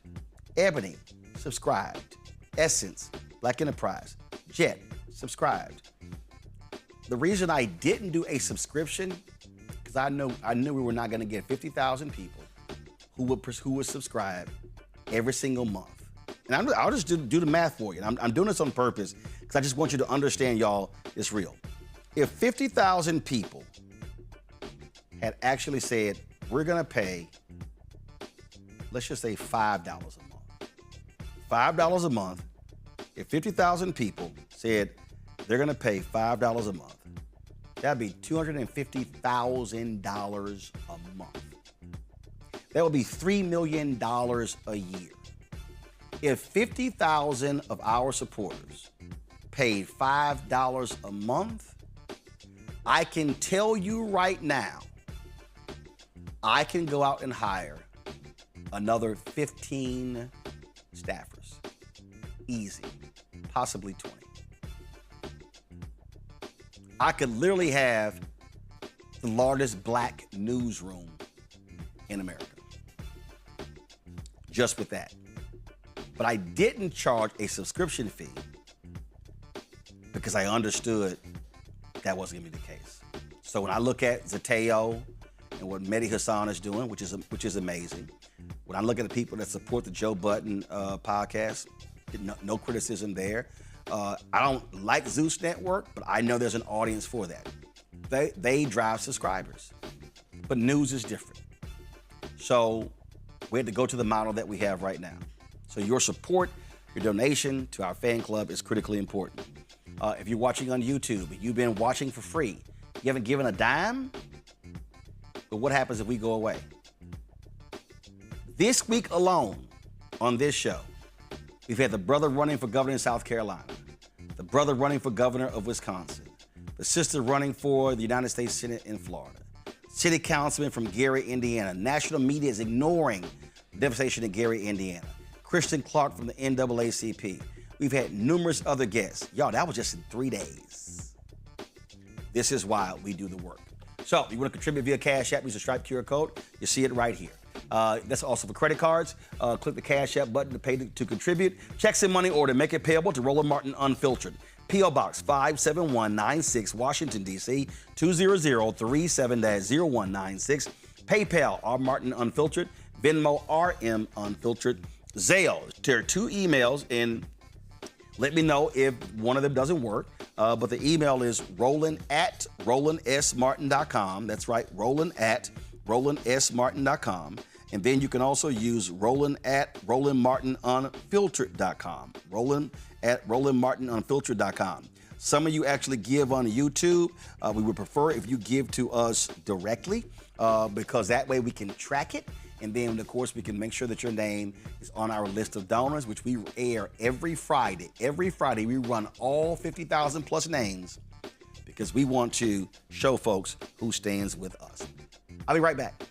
Ebony subscribed. Essence, Black Enterprise, Jet subscribed. The reason I didn't do a subscription, because I knew we were not going to get 50,000 people who would subscribe every single month. And I'll just do the math for you. And I'm doing this on purpose because I just want you to understand, y'all, it's real. If 50,000 people had actually said, we're going to pay, let's just say $5 a month. $5 a month. If 50,000 people said they're going to pay $5 a month, that'd be $250,000 a month. That would be $3 million a year. If 50,000 of our supporters paid $5 a month, I can tell you right now, I can go out and hire another 15 staffers. Easy. Possibly 20. I could literally have the largest Black newsroom in America. Just with that. But I didn't charge a subscription fee because I understood that wasn't gonna be the case. So when I look at Zateo and what Mehdi Hassan is doing, which is amazing. When I look at the people that support the Joe Budden podcast, no criticism there. I don't like Zeus Network, but I know there's an audience for that. They drive subscribers. But news is different. So we had to go to the model that we have right now. So your support, your donation to our fan club is critically important. If you're watching on YouTube, you've been watching for free, you haven't given a dime, but what happens if we go away? This week alone on this show, we've had the brother running for governor in South Carolina, the brother running for governor of Wisconsin, the sister running for the United States Senate in Florida, city councilman from Gary, Indiana. National media is ignoring devastation in Gary, Indiana. Christian Clark from the NAACP. We've had numerous other guests. Y'all, that was just in 3 days. This is why we do the work. So, you want to contribute via Cash App, use the Stripe QR code. You see it right here. That's also for credit cards. Click the Cash App button to pay to contribute. Checks and money order. Make it payable to Roland Martin Unfiltered. P.O. Box 57196, Washington, D.C. 20037-0196. PayPal, R. Martin Unfiltered. Venmo, RM Unfiltered. Zelle. There are 2 emails, and let me know if one of them doesn't work. But the email is roland@rolandsmartin.com. That's right, roland@rolandsmartin.com. And then you can also use roland@rolandmartinunfiltered.com. roland@rolandmartinunfiltered.com. Some of you actually give on YouTube. We would prefer if you give to us directly because that way we can track it. And then, of course, we can make sure that your name is on our list of donors, which we air every Friday. Every Friday, we run all 50,000 plus names because we want to show folks who stands with us. I'll be right back.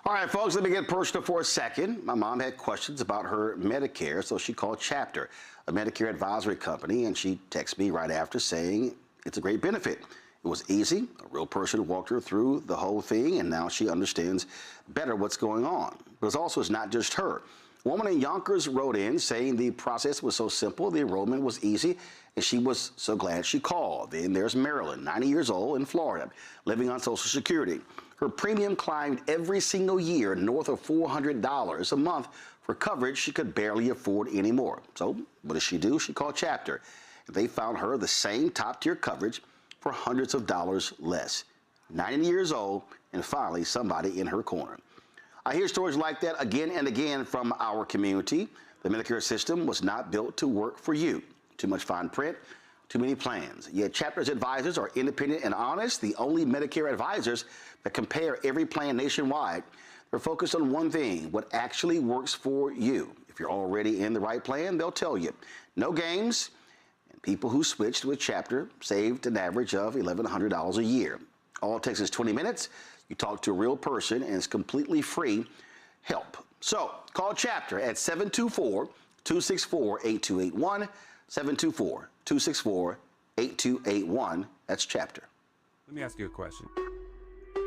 All right, folks, let me get personal for a second. My mom had questions about her Medicare, so she called Chapter, a Medicare advisory company, and she texted me right after saying it's a great benefit. It was easy. A real person walked her through the whole thing, and now she understands better what's going on. But it's not just her. A woman in Yonkers wrote in saying the process was so simple, the enrollment was easy, and she was so glad she called. Then there's Marilyn, 90 years old, in Florida, living on Social Security. Her premium climbed every single year north of $400 a month for coverage she could barely afford anymore. So what does she do? She called Chapter. They found her the same top-tier coverage for hundreds of dollars less. 90 years old, and finally somebody in her corner. I hear stories like that again and again from our community. The Medicare system was not built to work for you. Too much fine print, too many plans. Yet Chapter's advisors are independent and honest, the only Medicare advisors that compare every plan nationwide. They're focused on one thing, what actually works for you. If you're already in the right plan, they'll tell you. No games. People who switched with Chapter saved an average of $1,100 a year. All it takes is 20 minutes. You talk to a real person, and it's completely free help. So call Chapter at 724-264-8281, 724-264-8281. That's Chapter. Let me ask you a question.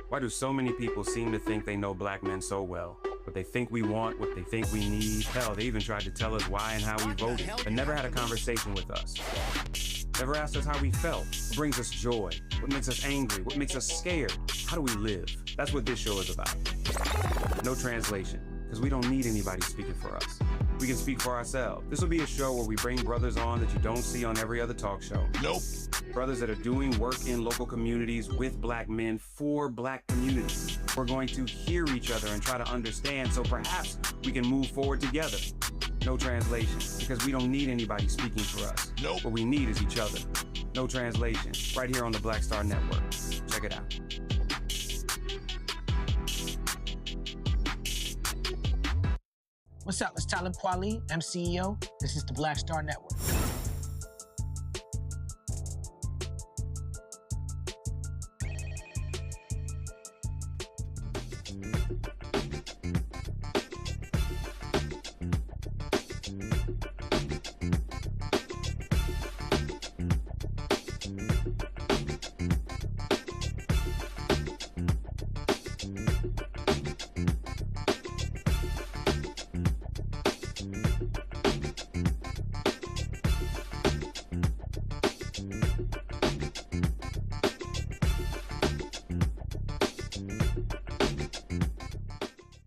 Why do so many people seem to think they know black men so well? What they think we want, what they think we need. Hell, they even tried to tell us why and how we voted, but never had a conversation with us. Never asked us how we felt, what brings us joy, what makes us angry, what makes us scared. How do we live? That's what this show is about. No translation, because we don't need anybody speaking for us. We can speak for ourselves. This will be a show where we bring brothers on that you don't see on every other talk show. Nope. Brothers that are doing work in local communities with black men for black communities. We're going to hear each other and try to understand so perhaps we can move forward together. No translation, because we don't need anybody speaking for us. Nope. What we need is each other. No translation, right here on the Black Star Network. Check it out. What's up? It's Talib Kweli. I'm CEO. This is the Black Star Network.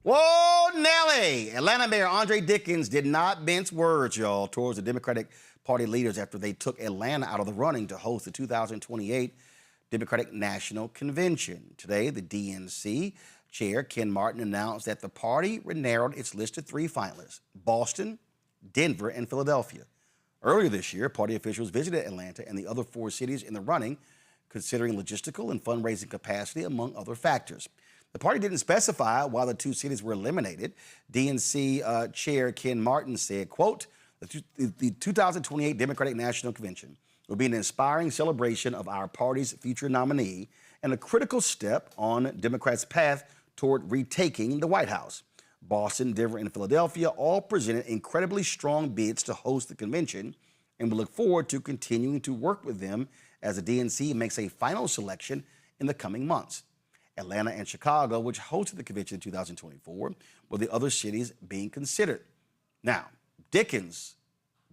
Whoa, Nelly! Atlanta Mayor Andre Dickens did not mince words, y'all, towards the Democratic Party leaders after they took Atlanta out of the running to host the 2028 Democratic National Convention. Today, the DNC chair, Ken Martin, announced that the party narrowed its list to 3 finalists: Boston, Denver, and Philadelphia. Earlier this year, party officials visited Atlanta and the other 4 cities in the running, considering logistical and fundraising capacity, among other factors. The party didn't specify why the 2 cities were eliminated. DNC Chair Ken Martin said, quote, the 2028 Democratic National Convention will be an inspiring celebration of our party's future nominee and a critical step on Democrats' path toward retaking the White House. Boston, Denver, and Philadelphia all presented incredibly strong bids to host the convention, and we look forward to continuing to work with them as the DNC makes a final selection in the coming months. Atlanta and Chicago, which hosted the convention in 2024, were the other cities being considered. Now, Dickens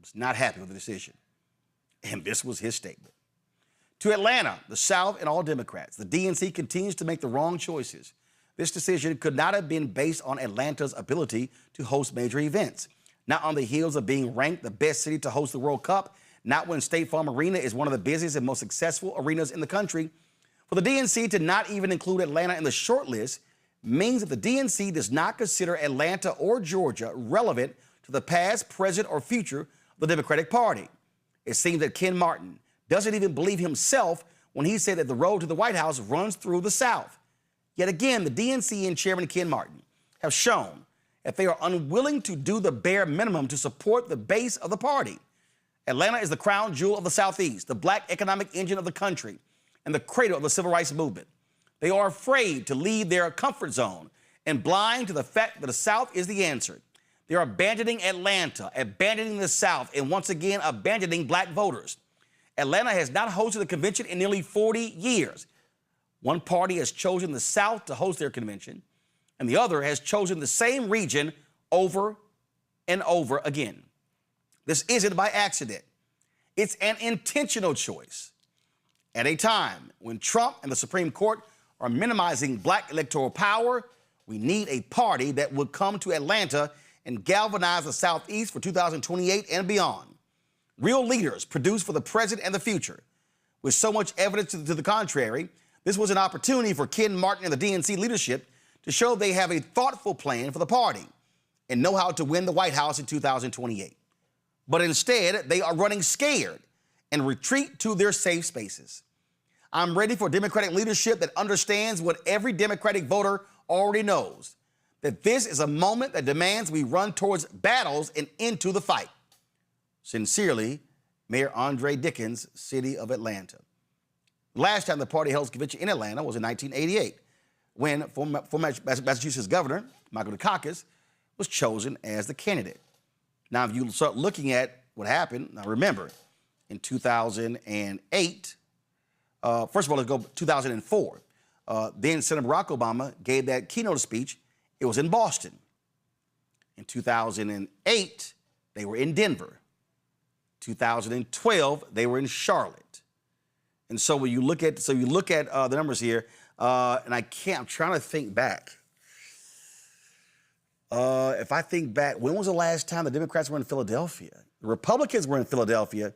was not happy with the decision, and this was his statement. To Atlanta, the South, and all Democrats, the DNC continues to make the wrong choices. This decision could not have been based on Atlanta's ability to host major events, not on the heels of being ranked the best city to host the World Cup, not when State Farm Arena is one of the busiest and most successful arenas in the country. For the DNC to not even include Atlanta in the short list means that the DNC does not consider Atlanta or Georgia relevant to the past, present, or future of the Democratic Party. It seems that Ken Martin doesn't even believe himself when he said that the road to the White House runs through the South. Yet again, the DNC and Chairman Ken Martin have shown that they are unwilling to do the bare minimum to support the base of the party. Atlanta is the crown jewel of the Southeast, the black economic engine of the country, and the cradle of the civil rights movement. They are afraid to leave their comfort zone and blind to the fact that the South is the answer. They are abandoning Atlanta, abandoning the South, and once again abandoning black voters. Atlanta has not hosted a convention in nearly 40 years. One party has chosen the South to host their convention, and the other has chosen the same region over and over again. This isn't by accident. It's an intentional choice. At a time when Trump and the Supreme Court are minimizing black electoral power, we need a party that will come to Atlanta and galvanize the Southeast for 2028 and beyond. Real leaders produced for the present and the future. With so much evidence to the contrary, this was an opportunity for Ken Martin and the DNC leadership to show they have a thoughtful plan for the party and know how to win the White House in 2028. But instead, they are running scared and retreat to their safe spaces. I'm ready for Democratic leadership that understands what every Democratic voter already knows, that this is a moment that demands we run towards battles and into the fight. Sincerely, Mayor Andre Dickens, City of Atlanta. The last time the party held its convention in Atlanta was in 1988, when former Massachusetts Governor Michael Dukakis was chosen as the candidate. Now, if you start looking at what happened, now remember, in 2008, first of all, let's go 2004. Then Senator Barack Obama gave that keynote speech. It was in Boston. In 2008, they were in Denver. 2012, they were in Charlotte. And so when you look at, the numbers here, and I'm trying to think back. If I think back, when was the last time the Democrats were in Philadelphia? The Republicans were in Philadelphia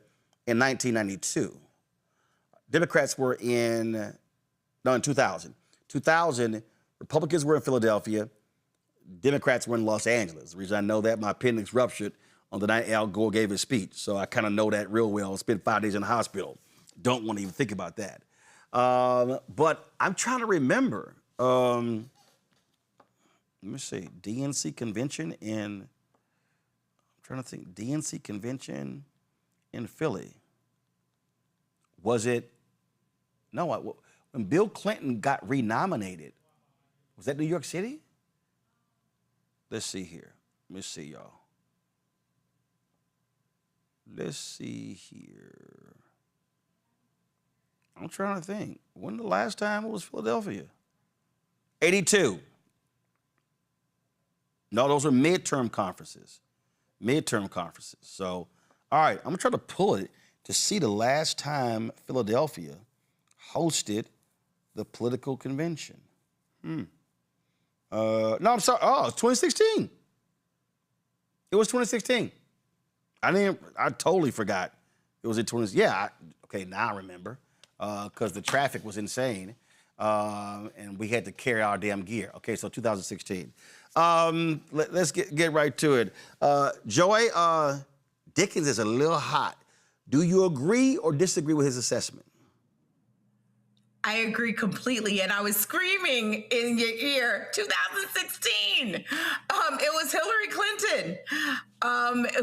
in 1992. Democrats were in 2000. 2000, Republicans were in Philadelphia. Democrats were in Los Angeles. The reason I know that, my appendix ruptured on the night Al Gore gave his speech. So I kind of know that real well. Spent 5 days in the hospital. Don't want to even think about that. But I'm trying to remember. Let me see, DNC convention I'm trying to think, DNC convention in Philly. Was it, no, when Bill Clinton got renominated, was that New York City? Let's see here. Let me see, y'all. Let's see here. I'm trying to think. When the last time it was Philadelphia? 82. No, those are midterm conferences. Midterm conferences. So, all right, I'm going to try to pull it to see the last time Philadelphia hosted the political convention. No, I'm sorry. Oh, it's 2016. It was 2016. I totally forgot. It was in 20. Yeah, okay, now I remember. because the traffic was insane, and we had to carry our damn gear. Okay, so 2016. Let's get right to it. Joy, Dickens is a little hot. Do you agree or disagree with his assessment? I agree completely, and I was screaming in your ear, 2016. It was Hillary Clinton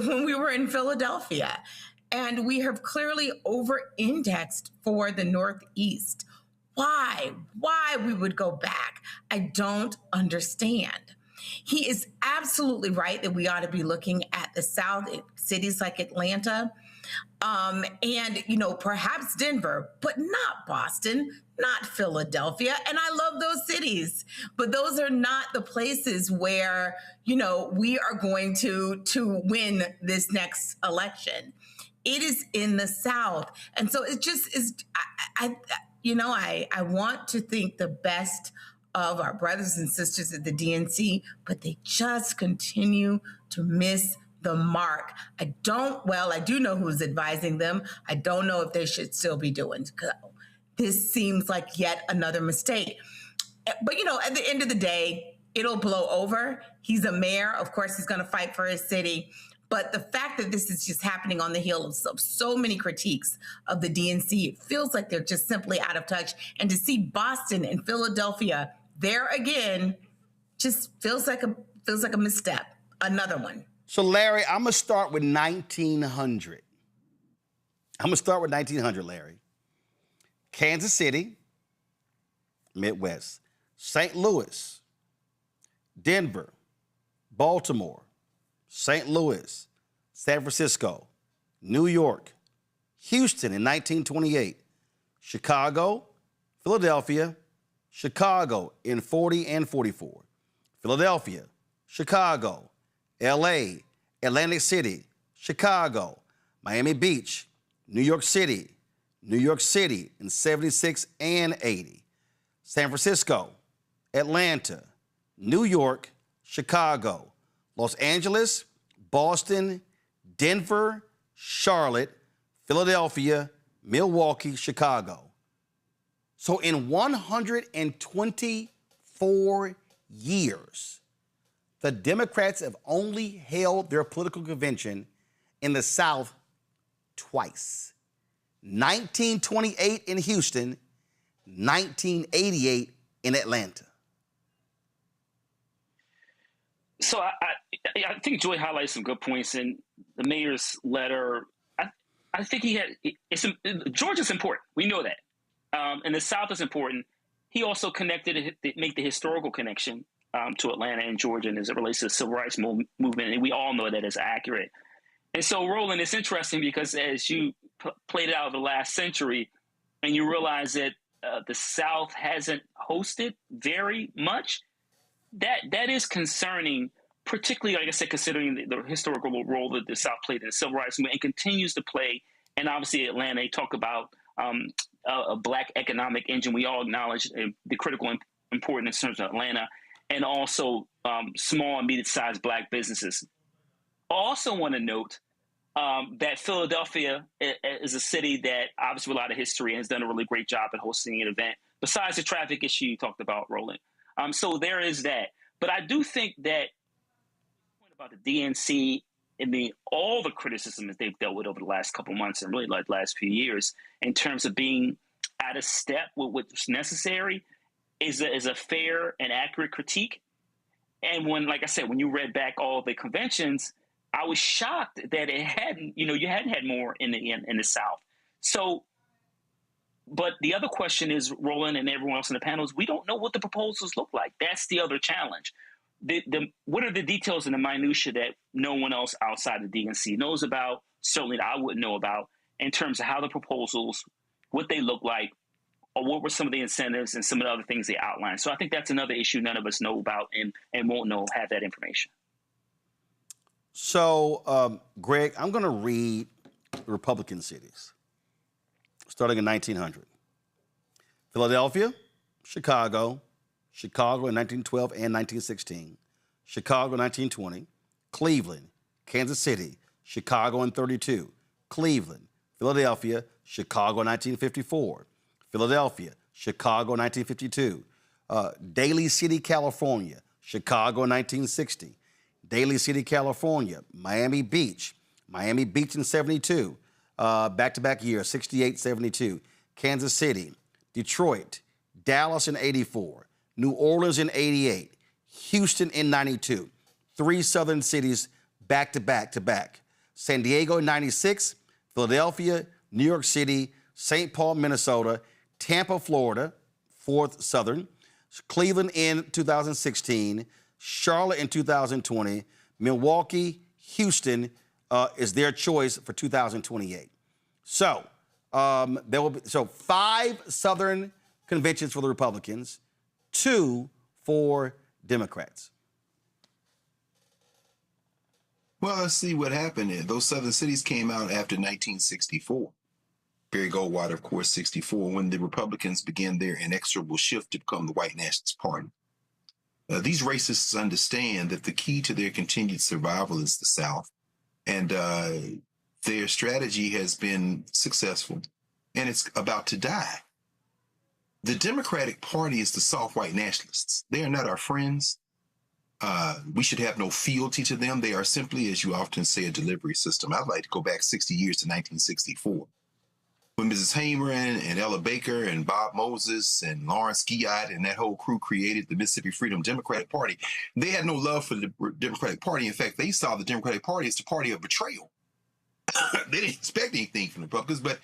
when we were in Philadelphia, and we have clearly over-indexed for the Northeast. Why we would go back, I don't understand. He is absolutely right that we ought to be looking at the South, cities like Atlanta, and, perhaps Denver, but not Boston, not Philadelphia. And I love those cities, but those are not the places where, we are going to win this next election. It is in the South. And so it just is, I want to think the best of our brothers and sisters at the DNC, but they just continue to miss the mark. I do know who's advising them. I don't know if they should still be doing so. This seems like yet another mistake. But, at the end of the day, it'll blow over. He's a mayor. Of course, he's going to fight for his city. But the fact that this is just happening on the heels of so many critiques of the DNC, it feels like they're just simply out of touch. And to see Boston and Philadelphia there again just feels like a misstep. Another one. So, Larry, I'm going to start with 1900. Larry. Kansas City, Midwest. St. Louis, Denver, Baltimore, St. Louis, San Francisco, New York, Houston in 1928, Chicago, Philadelphia, Chicago in 40 and 44, Philadelphia, Chicago, L.A., Atlantic City, Chicago, Miami Beach, New York City in 76 and 80, San Francisco, Atlanta, New York, Chicago, Los Angeles, Boston, Denver, Charlotte, Philadelphia, Milwaukee, Chicago. So in 124 years, the Democrats have only held their political convention in the South twice. 1928 in Houston, 1988 in Atlanta. So I think Joy highlights some good points in the mayor's letter. I think Georgia's important. We know that. And the South is important. He also make the historical connection to Atlanta and Georgia and as it relates to the civil rights movement. And we all know that is accurate. And so, Roland, it's interesting because as you played it out of the last century and you realize that the South hasn't hosted very much, that is concerning, particularly, like I said, considering the historical role that the South played in the civil rights movement and continues to play. And obviously Atlanta, they talk about a Black economic engine. We all acknowledge the critical importance in terms of Atlanta and also small and medium-sized Black businesses. I also want to note that Philadelphia is a city that obviously with a lot of history and has done a really great job at hosting an event, besides the traffic issue you talked about, Roland. So there is that. But I do think that about the DNC and all the criticism that they've dealt with over the last couple months and really like the last few years in terms of being out of step with what's necessary is a fair and accurate critique. And when, like I said, when you read back all the conventions, I was shocked that you hadn't had more in the South. So, but the other question is, Roland and everyone else in the panels, we don't know what the proposals look like. That's the other challenge. What are the details and the minutia that no one else outside the DNC knows about, certainly that I wouldn't know about, in terms of how the proposals, what they look like, or what were some of the incentives and some of the other things they outlined. So I think that's another issue none of us know about and won't have that information. So, Greg, I'm going to read the Republican cities, starting in 1900. Philadelphia, Chicago in 1912 and 1916, Chicago in 1920, Cleveland, Kansas City, Chicago in 32, Cleveland, Philadelphia, Chicago in 1954, Philadelphia, Chicago 1952, Daly City, California, Chicago 1960, Daly City, California, Miami Beach in 72, back-to-back years, 68, 72, Kansas City, Detroit, Dallas in 84, New Orleans in 88, Houston in 92, 3 southern cities back-to-back. San Diego in 96, Philadelphia, New York City, St. Paul, Minnesota, Tampa, Florida, 4th Southern, Cleveland in 2016, Charlotte in 2020, Milwaukee, Houston is their choice for 2028. So there will be 5 Southern conventions for the Republicans, 2 for Democrats. Well, let's see what happened. Those southern cities came out after 1964. Barry Goldwater, of course, 64, when the Republicans began their inexorable shift to become the white nationalist party. These racists understand that the key to their continued survival is the South, and their strategy has been successful, and it's about to die. The Democratic Party is the soft white nationalists. They are not our friends. We should have no fealty to them. They are simply, as you often say, a delivery system. I'd like to go back 60 years to 1964. When Mrs. Hamer and Ella Baker and Bob Moses and Lawrence Guillot and that whole crew created the Mississippi Freedom Democratic Party, they had no love for the Democratic Party. In fact, they saw the Democratic Party as the party of betrayal. They didn't expect anything from the Republicans, but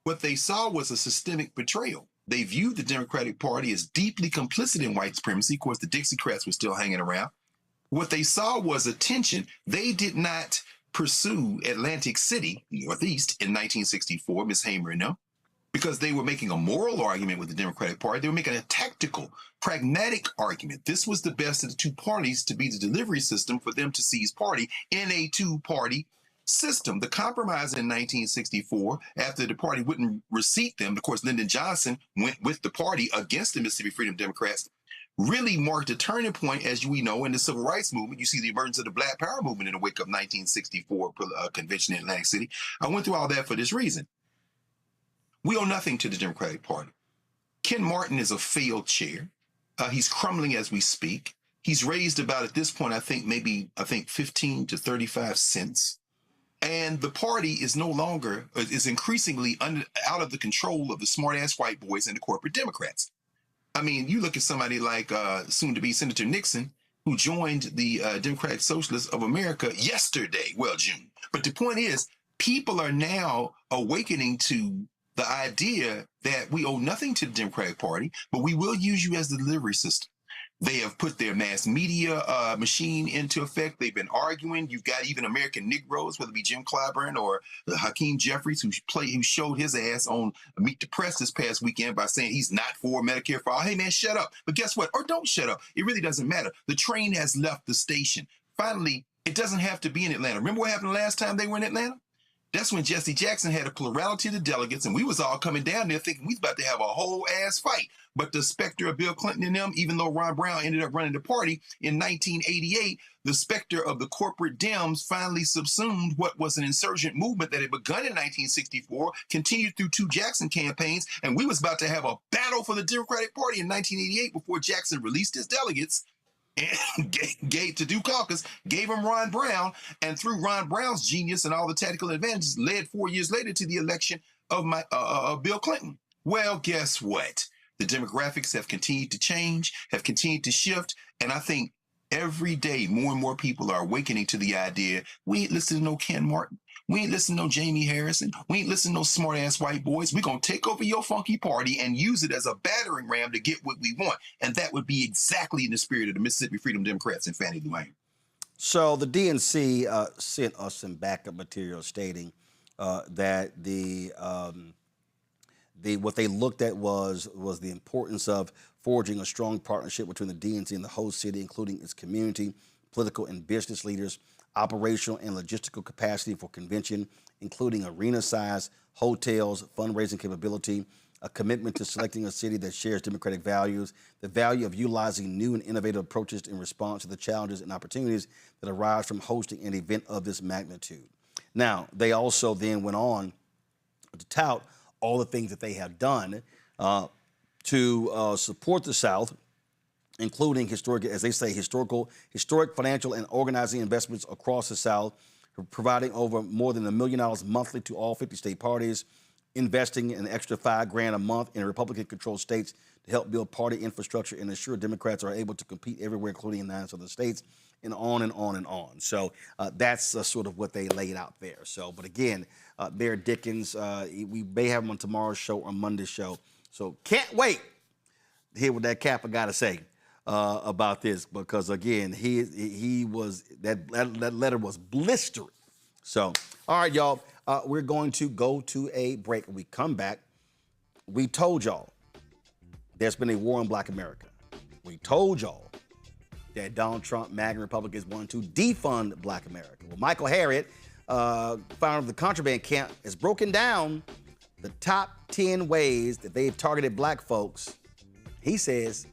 what they saw was a systemic betrayal. They viewed the Democratic Party as deeply complicit in white supremacy. Of course, the Dixiecrats were still hanging around. What they saw was a tension. They did not pursue Atlantic City, Northeast, in 1964, Ms. Hamer and them, because they were making a moral argument with the Democratic Party. They were making a tactical, pragmatic argument. This was the best of the two parties to be the delivery system for them to seize party in a two-party system. The compromise in 1964, after the party wouldn't reseat them, of course, Lyndon Johnson went with the party against the Mississippi Freedom Democrats, really marked a turning point, as we know, in the civil rights movement. You see the emergence of the Black Power movement in the wake of 1964 convention in Atlantic City. I went through all that for this reason. We owe nothing to the Democratic Party. Ken Martin is a failed chair. He's crumbling as we speak. He's raised about, at this point, I think 15 to 35 cents. And the party is no longer, is increasingly out of the control of the smart-ass white boys and the corporate Democrats. I mean, you look at somebody like soon-to-be Senator Nixon, who joined the Democratic Socialists of America yesterday, June. But the point is, people are now awakening to the idea that we owe nothing to the Democratic Party, but we will use you as the delivery system. They have put their mass media machine into effect. They've been arguing. You've got even American Negroes, whether it be Jim Clyburn or Hakeem Jeffries, who showed his ass on Meet the Press this past weekend by saying he's not for Medicare for all. Hey, man, shut up. But guess what? Or don't shut up. It really doesn't matter. The train has left the station. Finally, it doesn't have to be in Atlanta. Remember what happened the last time they were in Atlanta? That's when Jesse Jackson had a plurality of the delegates, and we was all coming down there thinking we was about to have a whole ass fight. But the specter of Bill Clinton and them, even though Ron Brown ended up running the party in 1988, the specter of the corporate Dems finally subsumed what was an insurgent movement that had begun in 1964, continued through 2 Jackson campaigns, and we was about to have a battle for the Democratic Party in 1988 before Jackson released his delegates and gave to do caucus, gave him Ron Brown, and through Ron Brown's genius and all the tactical advantages, led 4 years later to the election of Bill Clinton. Well, guess what? The demographics have continued to change, have continued to shift, and I think every day more and more people are awakening to the idea, we ain't listening to no Ken Martin, we ain't listening to no Jamie Harrison, we ain't listening to no smart-ass white boys. We're going to take over your funky party and use it as a battering ram to get what we want, and that would be exactly in the spirit of the Mississippi Freedom Democrats and Fannie Lou Hamer. So the DNC sent us some backup material stating that what they looked at was the importance of forging a strong partnership between the DNC and the host city, including its community, political and business leaders, operational and logistical capacity for convention, including arena size, hotels, fundraising capability, a commitment to selecting a city that shares democratic values, the value of utilizing new and innovative approaches in response to the challenges and opportunities that arise from hosting an event of this magnitude. Now, they also then went on to tout all the things that they have done to support the South, including historic, as they say, historic financial and organizing investments across the South, providing over more than $1 million monthly to all 50 state parties, investing an extra $5,000 a month in Republican-controlled states to help build party infrastructure and ensure Democrats are able to compete everywhere, including in 9 southern states, and on and on and on. So that's sort of what they laid out there. So, but again, Mayor Dickens, we may have him on tomorrow's show or Monday's show. So can't wait to hear what that Kappa got to say about this, because again, he was that letter was blistering. So, all right, y'all, we're going to go to a break. When we come back, we told y'all there's been a war on Black America. We told y'all that Donald Trump, MAGA Republicans want to defund Black America. Well, Michael Harriott, founder of the Contraband Camp, has broken down the top 10 ways that they've targeted Black folks. He says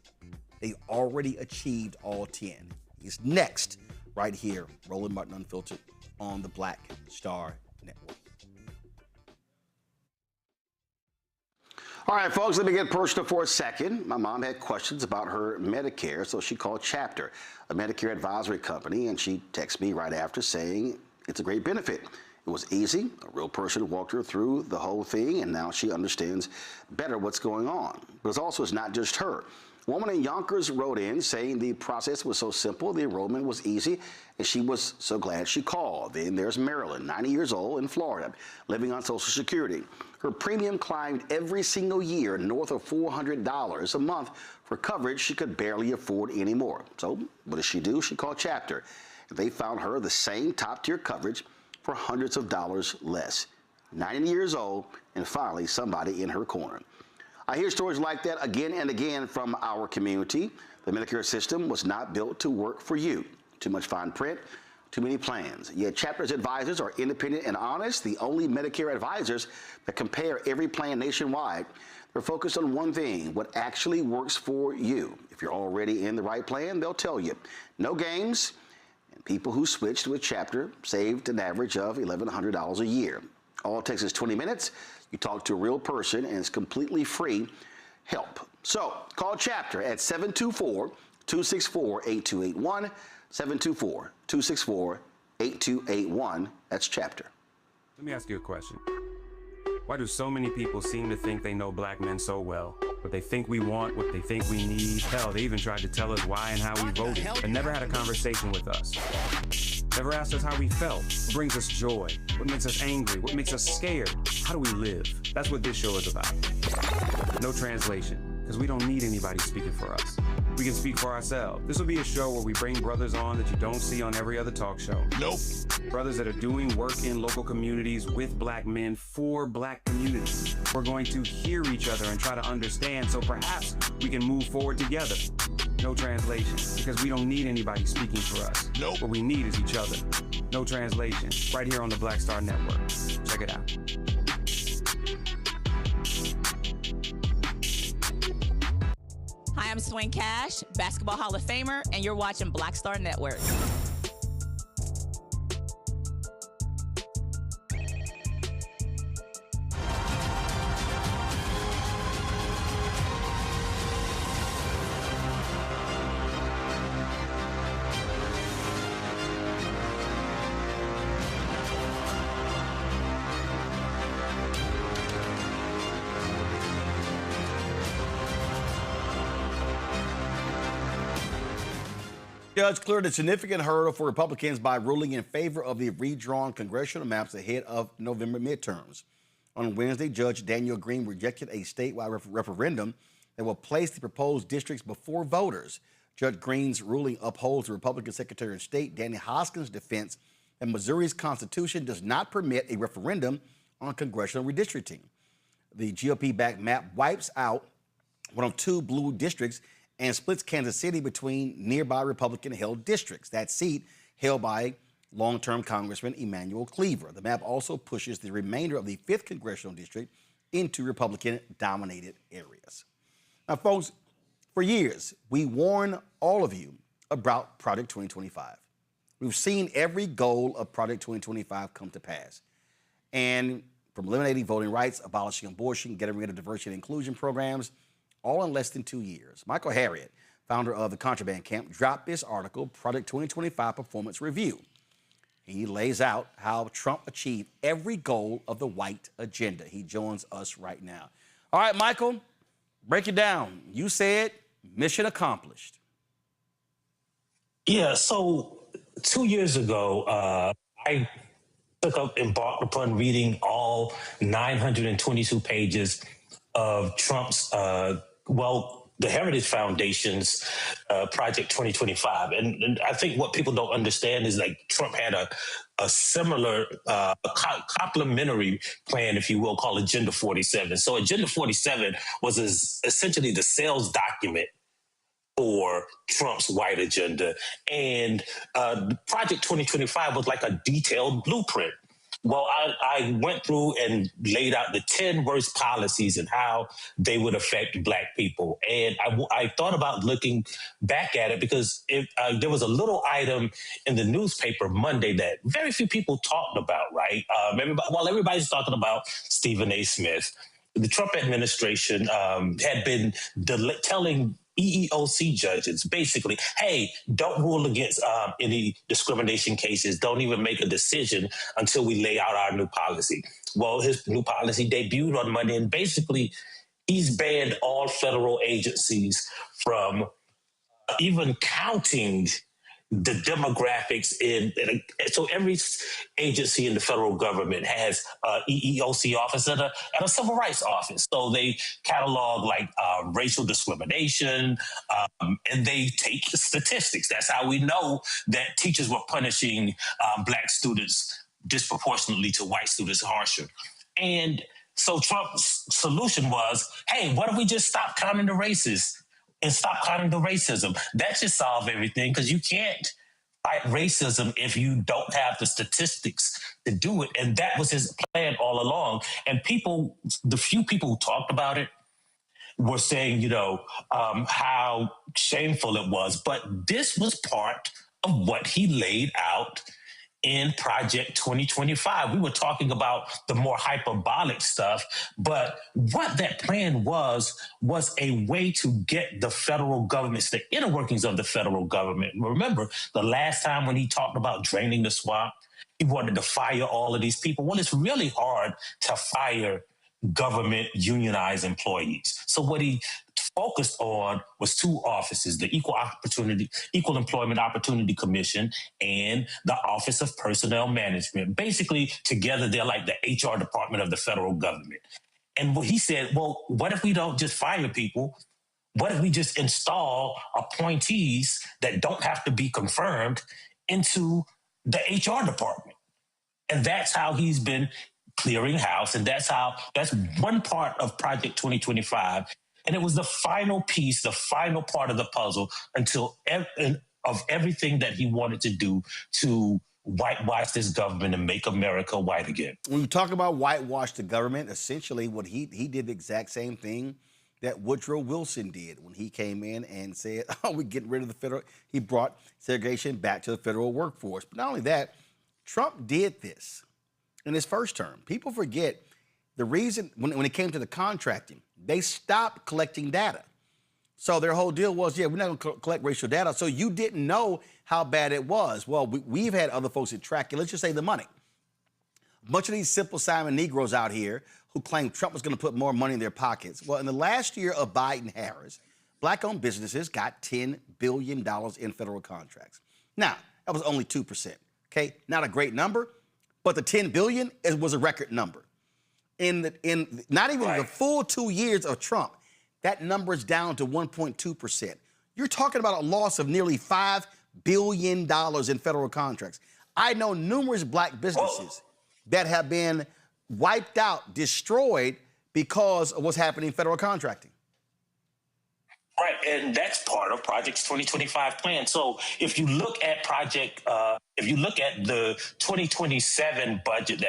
they already achieved all 10. He's next, right here, Roland Martin Unfiltered on the Black Star Network. All right, folks, let me get personal for a second. My mom had questions about her Medicare, so she called Chapter, a Medicare advisory company, and she texted me right after saying it's a great benefit. It was easy. A real person walked her through the whole thing, and now she understands better what's going on. But it's not just her. A woman in Yonkers wrote in saying the process was so simple, the enrollment was easy, and she was so glad she called. Then there's Marilyn, 90 years old, in Florida, living on Social Security. Her premium climbed every single year north of $400 a month for coverage she could barely afford anymore. So what does she do? She called Chapter. They found her the same top-tier coverage for hundreds of dollars less. 90 years old, and finally somebody in her corner. I hear stories like that again and again from our community. The Medicare system was not built to work for you. Too much fine print, too many plans. Yet Chapter's advisors are independent and honest, the only Medicare advisors that compare every plan nationwide. They're focused on one thing, what actually works for you. If you're already in the right plan, they'll tell you. No games, and people who switched with Chapter saved an average of $1,100 a year. All it takes is 20 minutes. You talk to a real person, and it's completely free help. So call Chapter at 724-264-8281, 724-264-8281. That's Chapter. Let me ask you a question. Why do so many people seem to think they know Black men so well? What they think we want, what they think we need. Hell, they even tried to tell us why and how we voted, but never had a conversation with us. Never asked us how we felt, what brings us joy, what makes us angry, what makes us scared. How do we live? That's what this show is about. No translation, because we don't need anybody speaking for us. We can speak for ourselves. This will be a show where we bring brothers on that you don't see on every other talk show. Nope. Brothers that are doing work in local communities with Black men for Black communities. We're going to hear each other and try to understand, so perhaps we can move forward together. No translation, because we don't need anybody speaking for us. Nope. What we need is each other. No translation, right here on the Black Star Network. Check it out. Hi, I'm Swing Cash, Basketball Hall of Famer, and you're watching Black Star Network. Judge cleared a significant hurdle for Republicans by ruling in favor of the redrawn congressional maps ahead of November midterms. On Wednesday, Judge Daniel Green rejected a statewide referendum that will place the proposed districts before voters. Judge Green's ruling upholds the Republican Secretary of State Danny Hoskins' defense that Missouri's Constitution does not permit a referendum on congressional redistricting. The GOP-backed map wipes out one of 2 blue districts and splits Kansas City between nearby Republican-held districts. That seat held by long-term Congressman Emanuel Cleaver. The map also pushes the remainder of the 5th congressional district into Republican-dominated areas. Now, folks, for years, we warn all of you about Project 2025. We've seen every goal of Project 2025 come to pass. And from eliminating voting rights, abolishing abortion, getting rid of diversity and inclusion programs, all in less than 2 years. Michael Harriott, founder of the Contraband Camp, dropped this article, Project 2025 Performance Review. He lays out how Trump achieved every goal of the white agenda. He joins us right now. All right, Michael, break it down. You said mission accomplished. Yeah, so 2 years ago, I embarked upon reading all 922 pages of Trump's, the Heritage Foundation's Project 2025. And I think what people don't understand is like Trump had a similar complementary plan, if you will, called Agenda 47. So Agenda 47 was essentially the sales document for Trump's white agenda. And Project 2025 was like a detailed blueprint. Well, I went through and laid out the 10 worst policies and how they would affect Black people. And I thought about looking back at it because there was a little item in the newspaper Monday that very few people talked about, right? While everybody's talking about Stephen A. Smith, the Trump administration had been telling EEOC judges, basically, hey, don't rule against any discrimination cases. Don't even make a decision until we lay out our new policy. Well, his new policy debuted on Monday, and basically he's banned all federal agencies from even counting the demographics so every agency in the federal government has an EEOC office and a civil rights office. So they catalog like racial discrimination, and they take statistics. That's how we know that teachers were punishing Black students disproportionately to white students harsher. And so Trump's solution was, hey, what if we just stop counting the races? And stop counting the racism. That should solve everything, because you can't fight racism if you don't have the statistics to do it. And that was his plan all along. And the few people who talked about it were saying, how shameful it was. But this was part of what he laid out in Project 2025. We were talking about the more hyperbolic stuff, but what that plan was a way to get the federal government, the inner workings of the federal government. Remember, the last time when he talked about draining the swamp, he wanted to fire all of these people. Well, it's really hard to fire government unionized employees. So what he focused on was two offices, the Equal Employment Opportunity Commission and the Office of Personnel Management. Basically, together, they're like the HR department of the federal government. And he said, well, what if we don't just fire people? What if we just install appointees that don't have to be confirmed into the HR department? And that's how he's been clearing house. And that's one part of Project 2025. And it was the final piece, the final part of the puzzle of everything that he wanted to do to whitewash this government and make America white again. When you talk about whitewash the government, essentially what he did the exact same thing that Woodrow Wilson did when he came in and said, we're getting rid of the federal. He brought segregation back to the federal workforce. But not only that, Trump did this in his first term. People forget the reason when it came to the contracting, they stopped collecting data. So their whole deal was, we're not going to collect racial data. So you didn't know how bad it was. Well, we've had other folks that track it. Let's just say the money. A bunch of these Simple Simon Negroes out here who claimed Trump was going to put more money in their pockets. Well, in the last year of Biden-Harris, Black-owned businesses got $10 billion in federal contracts. Now, that was only 2%. Okay, not a great number, but the $10 billion was a record number. In not even the full 2 years of Trump, that number is down to 1.2%. You're talking about a loss of nearly $5 billion in federal contracts. I know numerous Black businesses that have been wiped out, destroyed because of what's happening in federal contracting. Right, and that's part of Project's 2025 plan. So if you look at the 2027 budget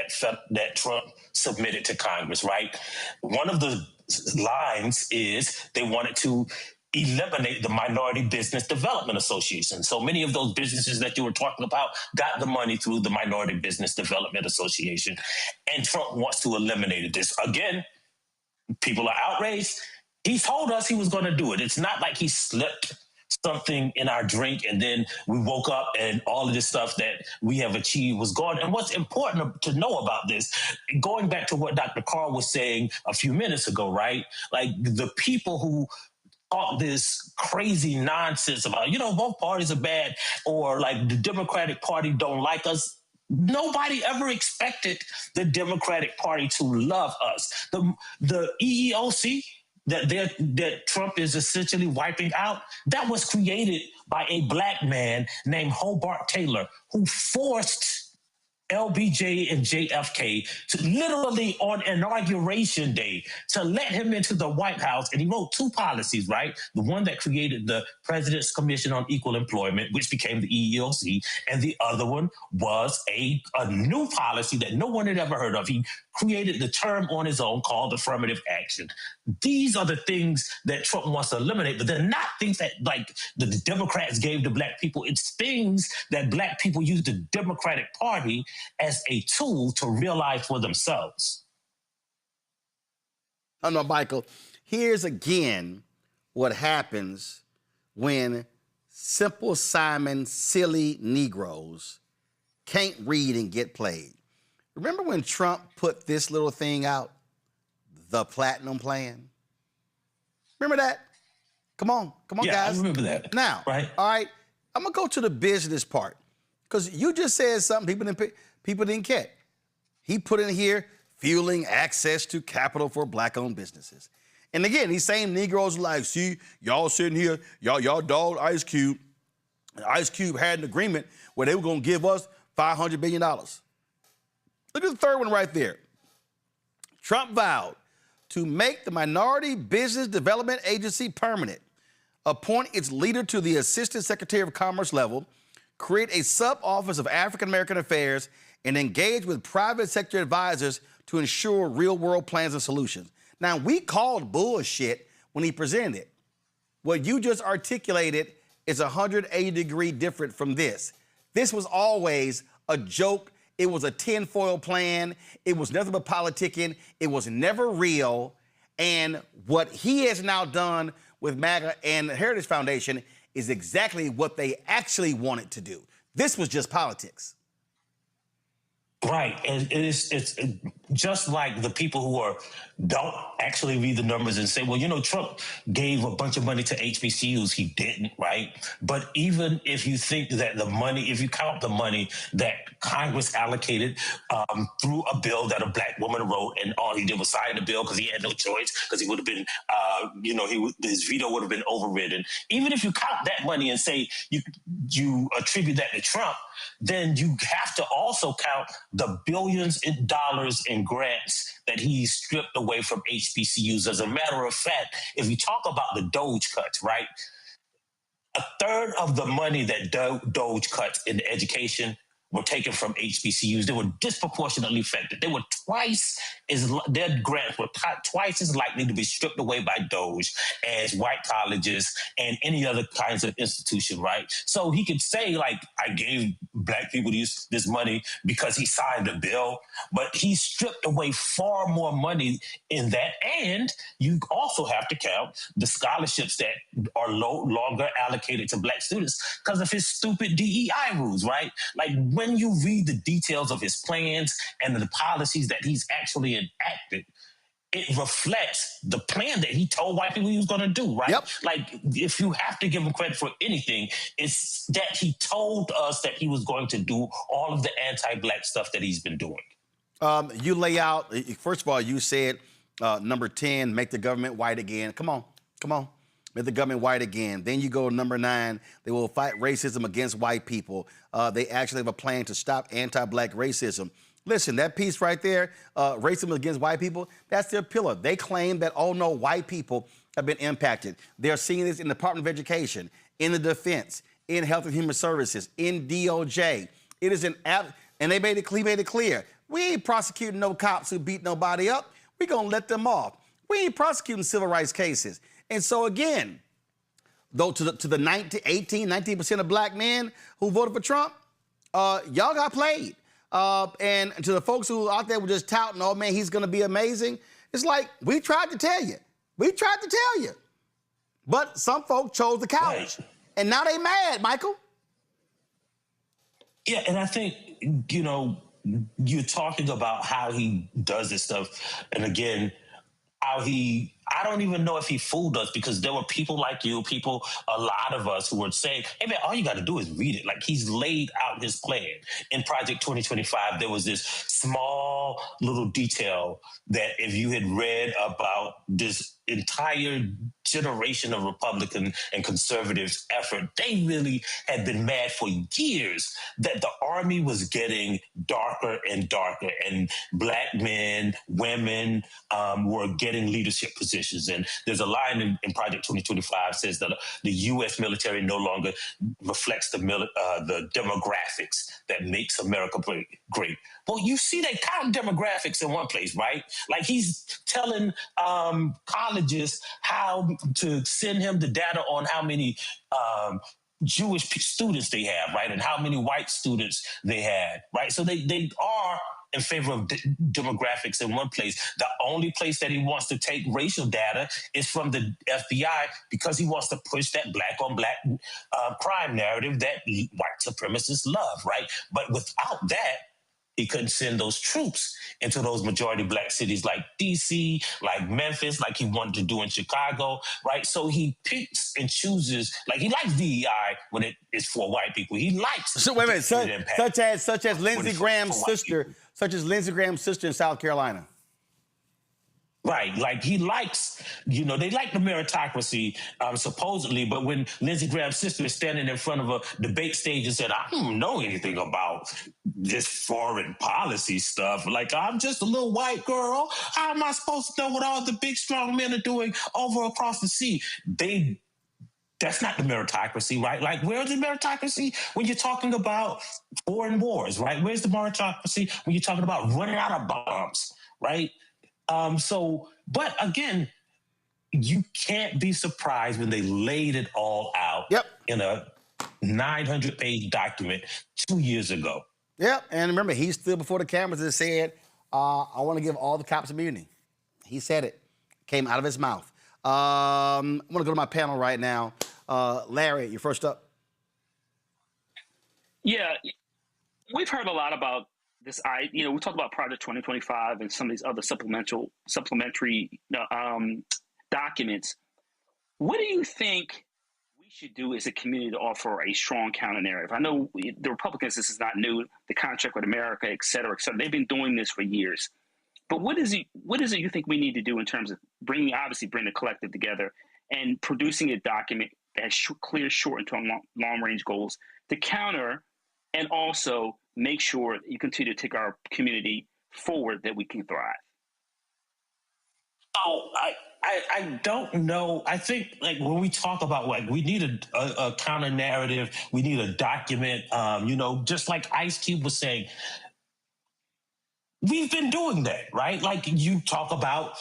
that Trump submitted to Congress, right, one of the lines is they wanted to eliminate the Minority Business Development Association. So many of those businesses that you were talking about got the money through the Minority Business Development Association, and Trump wants to eliminate this. Again, people are outraged. He told us he was going to do it. It's not like he slipped something in our drink and then we woke up and all of this stuff that we have achieved was gone. And what's important to know about this, going back to what Dr. Carr was saying a few minutes ago, right? Like the people who talk this crazy nonsense about, both parties are bad, or like the Democratic Party don't like us. Nobody ever expected the Democratic Party to love us. The EEOC that Trump is essentially wiping out, that was created by a black man named Hobart Taylor, who forced LBJ and JFK to literally on Inauguration Day to let him into the White House. And he wrote two policies, right? The one that created the President's Commission on Equal Employment, which became the EEOC. And the other one was a new policy that no one had ever heard of. He created the term on his own called affirmative action. These are the things that Trump wants to eliminate, but they're not things that like the Democrats gave to black people. It's things that black people use the Democratic Party as a tool to realize for themselves. Oh no, Michael, here's again what happens when Simple Simon silly Negroes can't read and get played. Remember when Trump put this little thing out, the Platinum Plan? Remember that? Come on, yeah, guys. I remember that. Now, right? All right, I'm gonna go to the business part because you just said something people didn't catch. He put in here fueling access to capital for black-owned businesses. And again, these same Negroes are like, see, y'all sitting here, y'all dogged Ice Cube. And Ice Cube had an agreement where they were gonna give us $500 billion. Look at the third one right there. Trump vowed to make the Minority Business Development Agency permanent, appoint its leader to the Assistant Secretary of Commerce level, create a sub-office of African-American affairs, and engage with private sector advisors to ensure real-world plans and solutions. Now, we called bullshit when he presented it. What you just articulated is 180-degree different from this. This was always a joke. It was a tinfoil plan. It was nothing but politicking. It was never real. And what he has now done with MAGA and the Heritage Foundation is exactly what they actually wanted to do. This was just politics. Right, and it's just like the people who don't actually read the numbers and say, well, Trump gave a bunch of money to HBCUs. He didn't, right? But even if you think that if you count the money that Congress allocated through a bill that a black woman wrote, and all he did was sign the bill because he had no choice, because he would have been, his veto would have been overridden. Even if you count that money and say you attribute that to Trump, then you have to also count the billions in dollars in grants that he stripped away from HBCUs. As a matter of fact, if you talk about the Doge cuts, right, a third of the money that Doge cuts in education were taken from HBCUs. They were disproportionately affected. Their grants were twice as likely to be stripped away by Doge as white colleges and any other kinds of institution, right? So he could say, like, I gave black people this money because he signed a bill, but he stripped away far more money in that. And you also have to count the scholarships that are no longer allocated to black students because of his stupid DEI rules, right? Like, when you read the details of his plans and the policies that he's actually enacted, it reflects the plan that he told white people he was going to do, right? Yep. Like, if you have to give him credit for anything, it's that he told us that he was going to do all of the anti-black stuff that he's been doing. You lay out, first of all, you said number 10, make the government white again. Come on. Make the government white again. Then you go to number 9, they will fight racism against white people. They actually have a plan to stop anti-black racism. Listen, that piece right there, racism against white people, that's their pillar. They claim that, oh no, white people have been impacted. They're seeing this in the Department of Education, in the defense, in Health and Human Services, in DOJ. It is and they made it clear. We ain't prosecuting no cops who beat nobody up. We're gonna let them off. We ain't prosecuting civil rights cases. And so again, though, to the 19% of black men who voted for Trump, y'all got played. And to the folks who out there were just touting, oh man, he's gonna be amazing. It's like, we tried to tell you. But some folks chose the couch. Right. And now they mad, Michael. Yeah, and I think, you're talking about how he does this stuff. And again, I don't even know if he fooled us, because there were people like you, a lot of us who were saying, hey man, all you got to do is read it. Like, he's laid out his plan. In Project 2025, there was this small little detail that if you had read about this entire generation of Republican and conservatives effort, they really had been mad for years that the Army was getting darker and darker, and black men, women were getting leadership positions. And there's a line in Project 2025 says that the U.S. military no longer reflects the demographics that makes America great. Well, you see, they count demographics in one place, right? Like, he's telling colleges how to send him the data on how many Jewish students they have, right? And how many white students they had, right? So they are in favor of demographics in one place. The only place that he wants to take racial data is from the FBI, because he wants to push that black on black crime narrative that white supremacists love, right? But without that, he couldn't send those troops into those majority black cities like DC, like Memphis, like he wanted to do in Chicago, right? So he picks and chooses, like, he likes DEI when it is for white people. He likes wait a minute, such as Lindsey Graham's sister, in South Carolina. Right, like he likes, they like the meritocracy, supposedly, but when Lindsey Graham's sister is standing in front of a debate stage and said, I don't know anything about this foreign policy stuff, like, I'm just a little white girl, how am I supposed to know what all the big, strong men are doing over across the sea? That's not the meritocracy, right? Like, where's the meritocracy when you're talking about foreign wars, right? Where's the meritocracy when you're talking about running out of bombs, right? But again, you can't be surprised when they laid it all out in a 900-page document 2 years ago. Yep, and remember, he stood before the cameras and said, I want to give all the cops immunity. He said it. Came out of his mouth. I'm going to go to my panel right now. Larry, you're first up. Yeah, we've heard a lot about this, we talked about Project 2025 and some of these other supplementary documents. What do you think we should do as a community to offer a strong counter narrative? I know the Republicans, this is not new, the contract with America, et cetera, they've been doing this for years. But what is it you think we need to do in terms of bring the collective together and producing a document that has clear short and long-range goals to counter and also make sure you continue to take our community forward, that we can thrive? Oh, I don't know. I think, like, when we talk about, like, we need a counter narrative, we need a document, just like Ice Cube was saying, we've been doing that, right? Like, you talk about,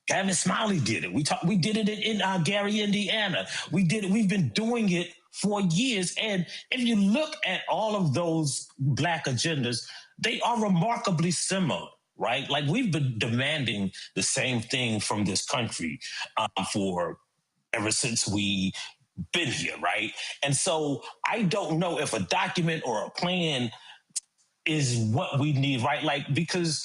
Kevin Smiley did it. We did it in Gary, Indiana. We did it. We've been doing it for years. And if you look at all of those black agendas, they are remarkably similar, right? Like, we've been demanding the same thing from this country for ever since we been here, right? And so I don't know if a document or a plan is what we need, right? Like, because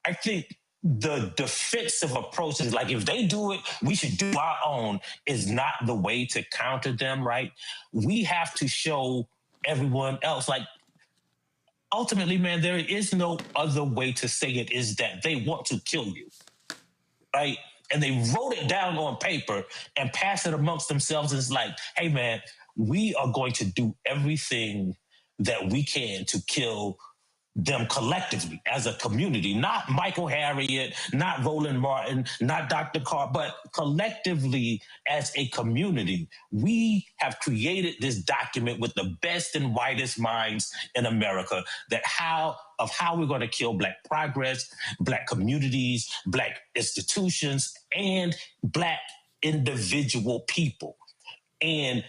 I think the defensive approach is like, if they do it, we should do our own, is not the way to counter them, right? We have to show everyone else, like, ultimately, man, there is no other way to say it, is that they want to kill you, right? And they wrote it down on paper and passed it amongst themselves. It's like, hey, man, we are going to do everything that we can to kill them collectively as a community, not Michael Harriott, not Roland Martin, not Dr. Carr, but collectively as a community. We have created this document with the best and whitest minds in America that how we're going to kill black progress, black communities, black institutions, and black individual people. And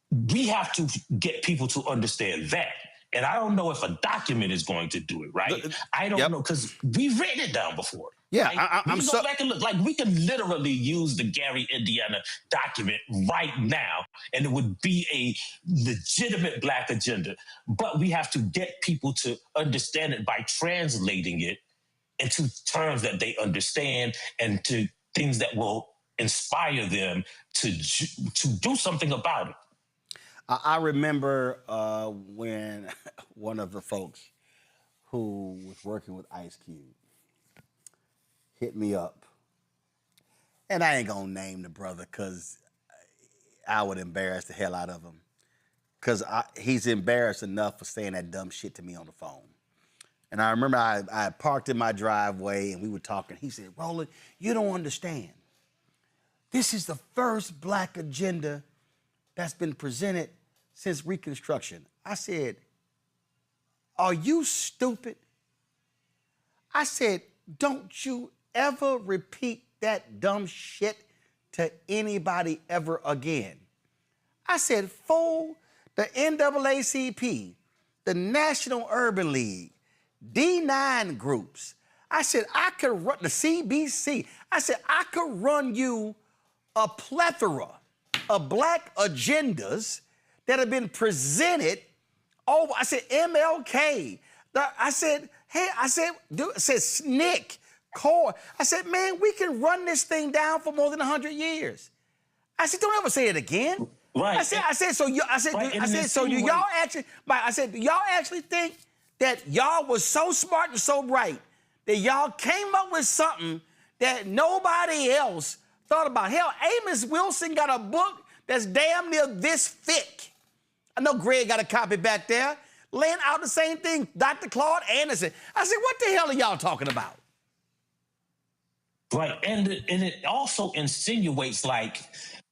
we have to get people to understand that. And I don't know if a document is going to do it, right? I don't know, because we've written it down before. Yeah, right? I'm so back and look, like we can literally use the Gary, Indiana document right now, and it would be a legitimate Black agenda. But we have to get people to understand it by translating it into terms that they understand and to things that will inspire them to do something about it. I remember when one of the folks who was working with Ice Cube hit me up. And I ain't gonna name the brother because I would embarrass the hell out of him. Because he's embarrassed enough for saying that dumb shit to me on the phone. And I remember I parked in my driveway and we were talking. He said, Roland, you don't understand. This is the first Black agenda that's been presented since Reconstruction. I said, are you stupid? I said, don't you ever repeat that dumb shit to anybody ever again. I said, fool, the NAACP, the National Urban League, D9 groups. I said, I could run the CBC. I said, I could run you a plethora of Black agendas that have been presented over. I said, MLK. I said, hey, I said, SNCC, CORE. I said, man, we can run this thing down for more than 100 years. I said, don't ever say it again. Right. I said, so y'all actually think that y'all was so smart and so bright that y'all came up with something that nobody else thought about? Hell, Amos Wilson got a book that's damn near this thick. I know Greg got a copy back there, laying out the same thing. Dr. Claude Anderson. I said, what the hell are y'all talking about? Right, and it also insinuates like,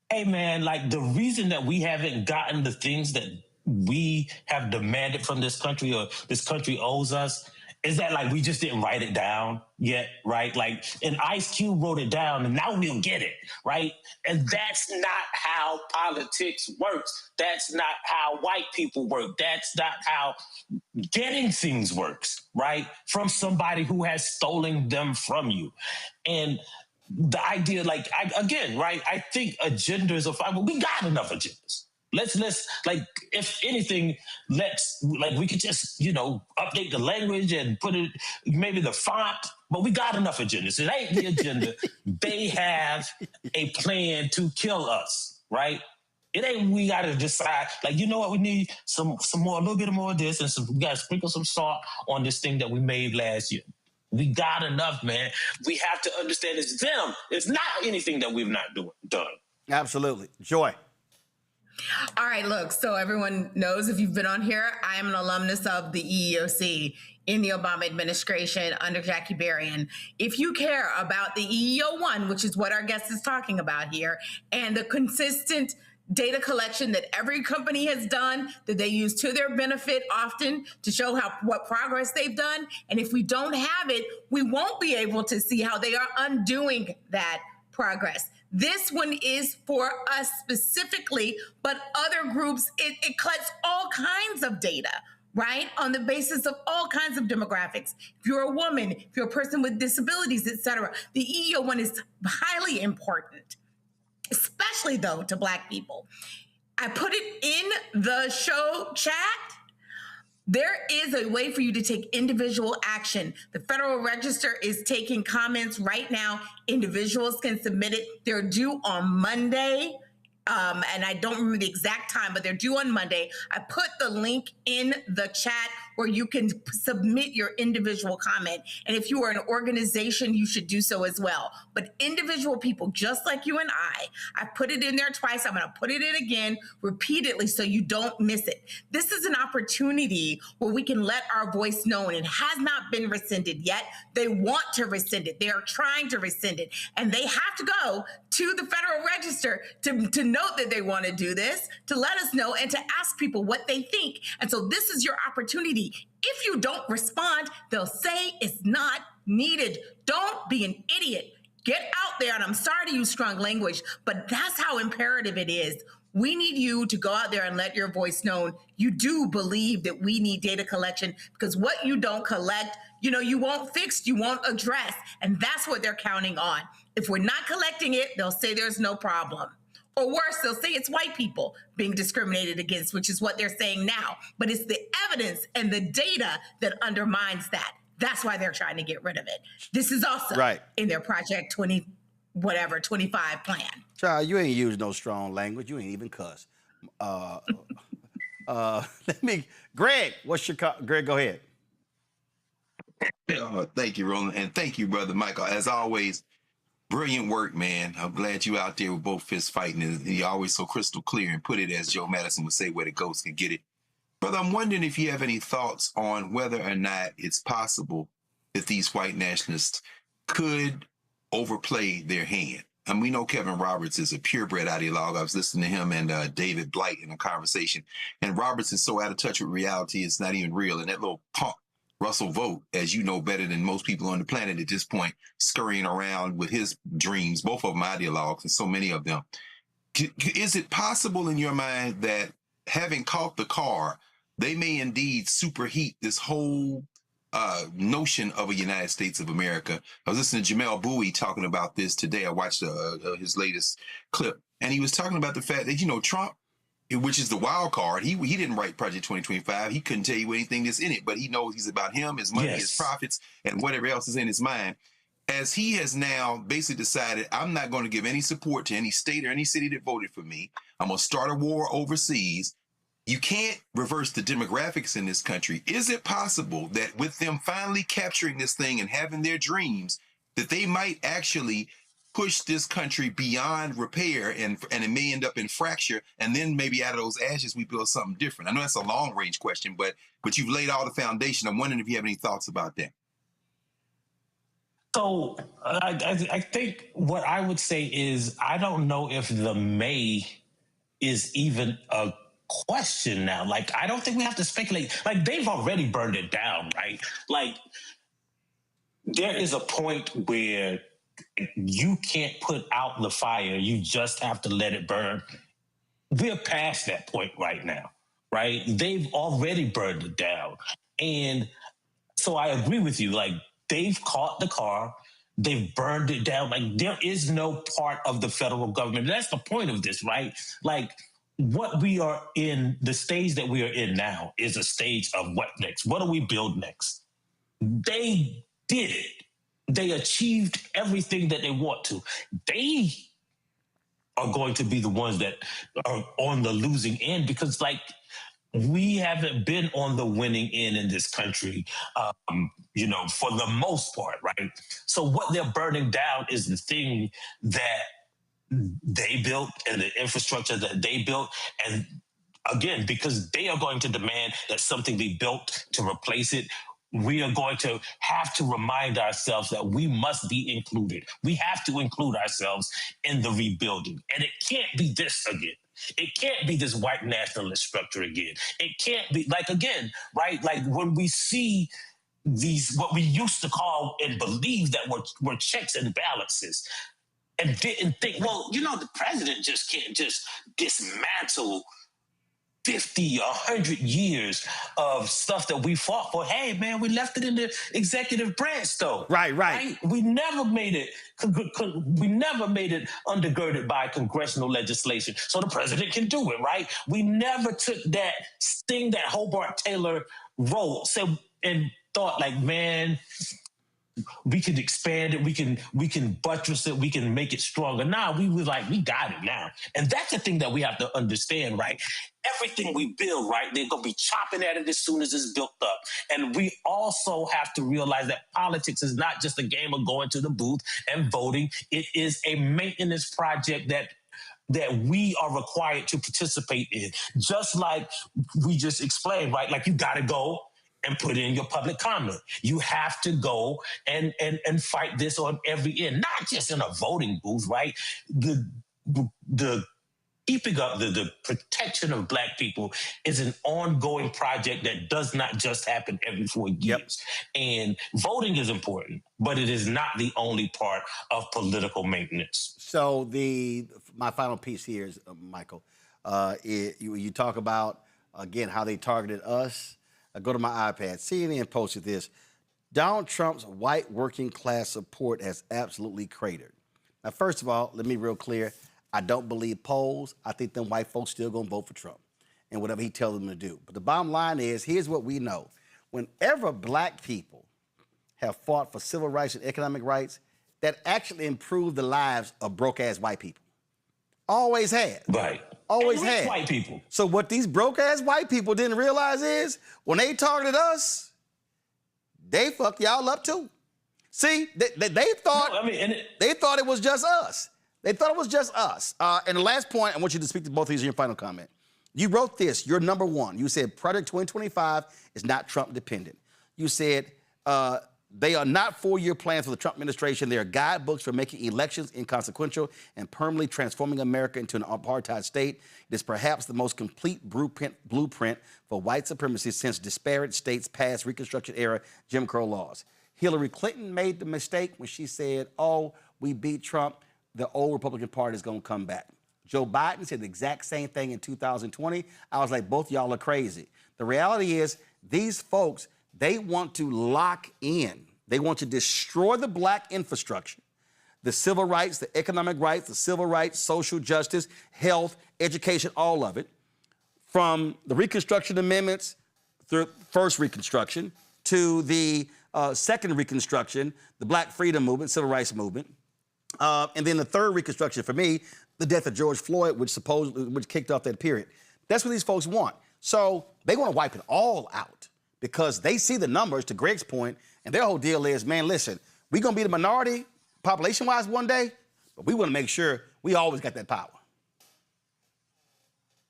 hey man, like the reason that we haven't gotten the things that we have demanded from this country or this country owes us is that like we just didn't write it down yet, right? Like, and Ice Cube wrote it down and now we'll get it, right? And that's not how politics works. That's not how white people work. That's not how getting things works, right? From somebody who has stolen them from you. And the idea, like, I think agendas are fine, but we got enough agendas. Let's like, if anything, we could just, update the language and put it, maybe the font, but we got enough agendas. It ain't the agenda. They have a plan to kill us, right? It ain't we got to decide, like, you know what, we need some more, a little bit more of this, and we got to sprinkle some salt on this thing that we made last year. We got enough, man. We have to understand it's them. It's not anything that we've not done. Absolutely. Joy. All right, look, so everyone knows if you've been on here, I am an alumnus of the EEOC in the Obama administration under Jackie Berrien. If you care about the EEO-1, which is what our guest is talking about here, and the consistent data collection that every company has done, that they use to their benefit often to show what progress they've done, and if we don't have it, we won't be able to see how they are undoing that progress. This one is for us specifically, but other groups, it collects all kinds of data, right? On the basis of all kinds of demographics. If you're a woman, if you're a person with disabilities, et cetera, the EEO one is highly important, especially though to Black people. I put it in the show chat. There is a way for you to take individual action. The Federal Register is taking comments right now. Individuals can submit it. They're due on Monday. And I don't remember the exact time, but they're due on Monday. I put the link in the chat where you can submit your individual comment. And if you are an organization, you should do so as well. But individual people, just like you and I put it in there twice. I'm going to put it in again repeatedly so you don't miss it. This is an opportunity where we can let our voice known. It has not been rescinded yet. They want to rescind it. They are trying to rescind it. And they have to go to the Federal Register to note that they want to do this, to let us know, and to ask people what they think. And so this is your opportunity. If you don't respond, they'll say it's not needed. Don't be an idiot. Get out there, and I'm sorry to use strong language, but that's how imperative it is. We need you to go out there and let your voice known. You do believe that we need data collection, because what you don't collect, you won't fix, you won't address. And that's what they're counting on. If we're not collecting it, they'll say there's no problem. Or worse, they'll say it's white people being discriminated against, which is what they're saying now. But it's the evidence and the data that undermines that. That's why they're trying to get rid of it. This is also in their Project 25 plan. Child, you ain't used no strong language. You ain't even cuss. Greg, Greg, go ahead. Thank you, Roland. And thank you, Brother Michael. As always, brilliant work, man. I'm glad you out there with both fists fighting. And you're always so crystal clear and put it, as Joe Madison would say, where the ghost can get it. Brother, I'm wondering if you have any thoughts on whether or not it's possible that these white nationalists could overplay their hand. And we know Kevin Roberts is a purebred ideologue. I was listening to him and David Blight in a conversation. And Roberts is so out of touch with reality, it's not even real. And that little punk, Russell Vogt, as you know better than most people on the planet at this point, scurrying around with his dreams, both of them ideologues, and so many of them. Is it possible in your mind that having caught the car, they may indeed superheat this whole notion of a United States of America? I was listening to Jamel Bowie talking about this today. I watched his latest clip, and he was talking about the fact that, Trump, which is the wild card, he didn't write Project 2025. He couldn't tell you anything that's in it, but he knows he's about him, his money, his profits, and whatever else is in his mind. As he has now basically decided, I'm not going to give any support to any state or any city that voted for me. I'm going to start a war overseas. You can't reverse the demographics in this country. Is it possible that with them finally capturing this thing and having their dreams, that they might actually push this country beyond repair and it may end up in fracture, and then maybe out of those ashes we build something different? I know that's a long range question, but you've laid all the foundation. I'm wondering if you have any thoughts about that. So I think what I would say is, I don't know if the may is even a question now. Like, I don't think we have to speculate. Like, they've already burned it down, right? Like, there is a point where you can't put out the fire. You just have to let it burn. We're past that point right now, right? They've already burned it down. And so I agree with you. Like, they've caught the car. They've burned it down. Like, there is no part of the federal government. That's the point of this, right? Like, what we are in, the stage that we are in now, is a stage of what next? What do we build next? They did it. They achieved everything that they want to. They are going to be the ones that are on the losing end, because, like, we haven't been on the winning end in this country, for the most part, right? So what they're burning down is the thing that they built and the infrastructure that they built. And again, because they are going to demand that something be built to replace it, we are going to have to remind ourselves that we must be included. We have to include ourselves in the rebuilding. And it can't be this again. It can't be this white nationalist structure again. It can't be, like, again, right? Like, when we see these, what we used to call and believe that were checks and balances, and didn't think, well, the president just can't just dismantle 50, 100 years of stuff that we fought for. Hey, man, we left it in the executive branch, though. Right. We never made it. We never made it undergirded by congressional legislation, so the president can do it, right? We never took that thing that Hobart Taylor wrote, and thought, like, man, we can expand it, we can buttress it, we can make it stronger. Now we were like, we got it now. And that's the thing that we have to understand, right? Everything we build, right, they're going to be chopping at it as soon as it's built up. And we also have to realize that politics is not just a game of going to the booth and voting. It is a maintenance project that we are required to participate in. Just like we just explained, right? Like, you got to go and put in your public comment. You have to go and fight this on every end, not just in a voting booth, right? The keeping up the protection of Black people is an ongoing project that does not just happen every 4 years. Yep. And voting is important, but it is not the only part of political maintenance. So my final piece here is, Michael, You talk about, again, how they targeted us. Go to my iPad. CNN posted this. Donald Trump's white working class support has absolutely cratered. Now, first of all, let me be real clear. I don't believe polls. I think them white folks still gonna vote for Trump and whatever he tells them to do. But the bottom line is, here's what we know. Whenever black people have fought for civil rights and economic rights, that actually improved the lives of broke-ass white people. Always has. Right. Always and rich has. white people. So what these broke-ass white people didn't realize is, when they targeted us, they fucked y'all up too. See, they thought they thought it was just us. They thought it was just us. And the last point, I want you to speak to both of these in your final comment. You wrote this, you're number one. You said Project 2025 is not Trump dependent. You said they are not four-year plans for the Trump administration. They are guidebooks for making elections inconsequential and permanently transforming America into an apartheid state. It is perhaps the most complete blueprint for white supremacy since disparate states passed Reconstruction-era Jim Crow laws. Hillary Clinton made the mistake when she said, oh, we beat Trump, the old Republican Party is going to come back. Joe Biden said the exact same thing in 2020. I was like, both y'all are crazy. The reality is, these folks, they want to lock in. They want to destroy the black infrastructure, the civil rights, the economic rights, the civil rights, social justice, health, education, all of it, from the Reconstruction Amendments, the first Reconstruction, to the second Reconstruction, the Black Freedom Movement, Civil Rights Movement, and then the third Reconstruction, for me, the death of George Floyd, which kicked off that period. That's what these folks want. So they want to wipe it all out because they see the numbers, to Greg's point, and their whole deal is, man, listen, we're going to be the minority population-wise one day, but we want to make sure we always got that power.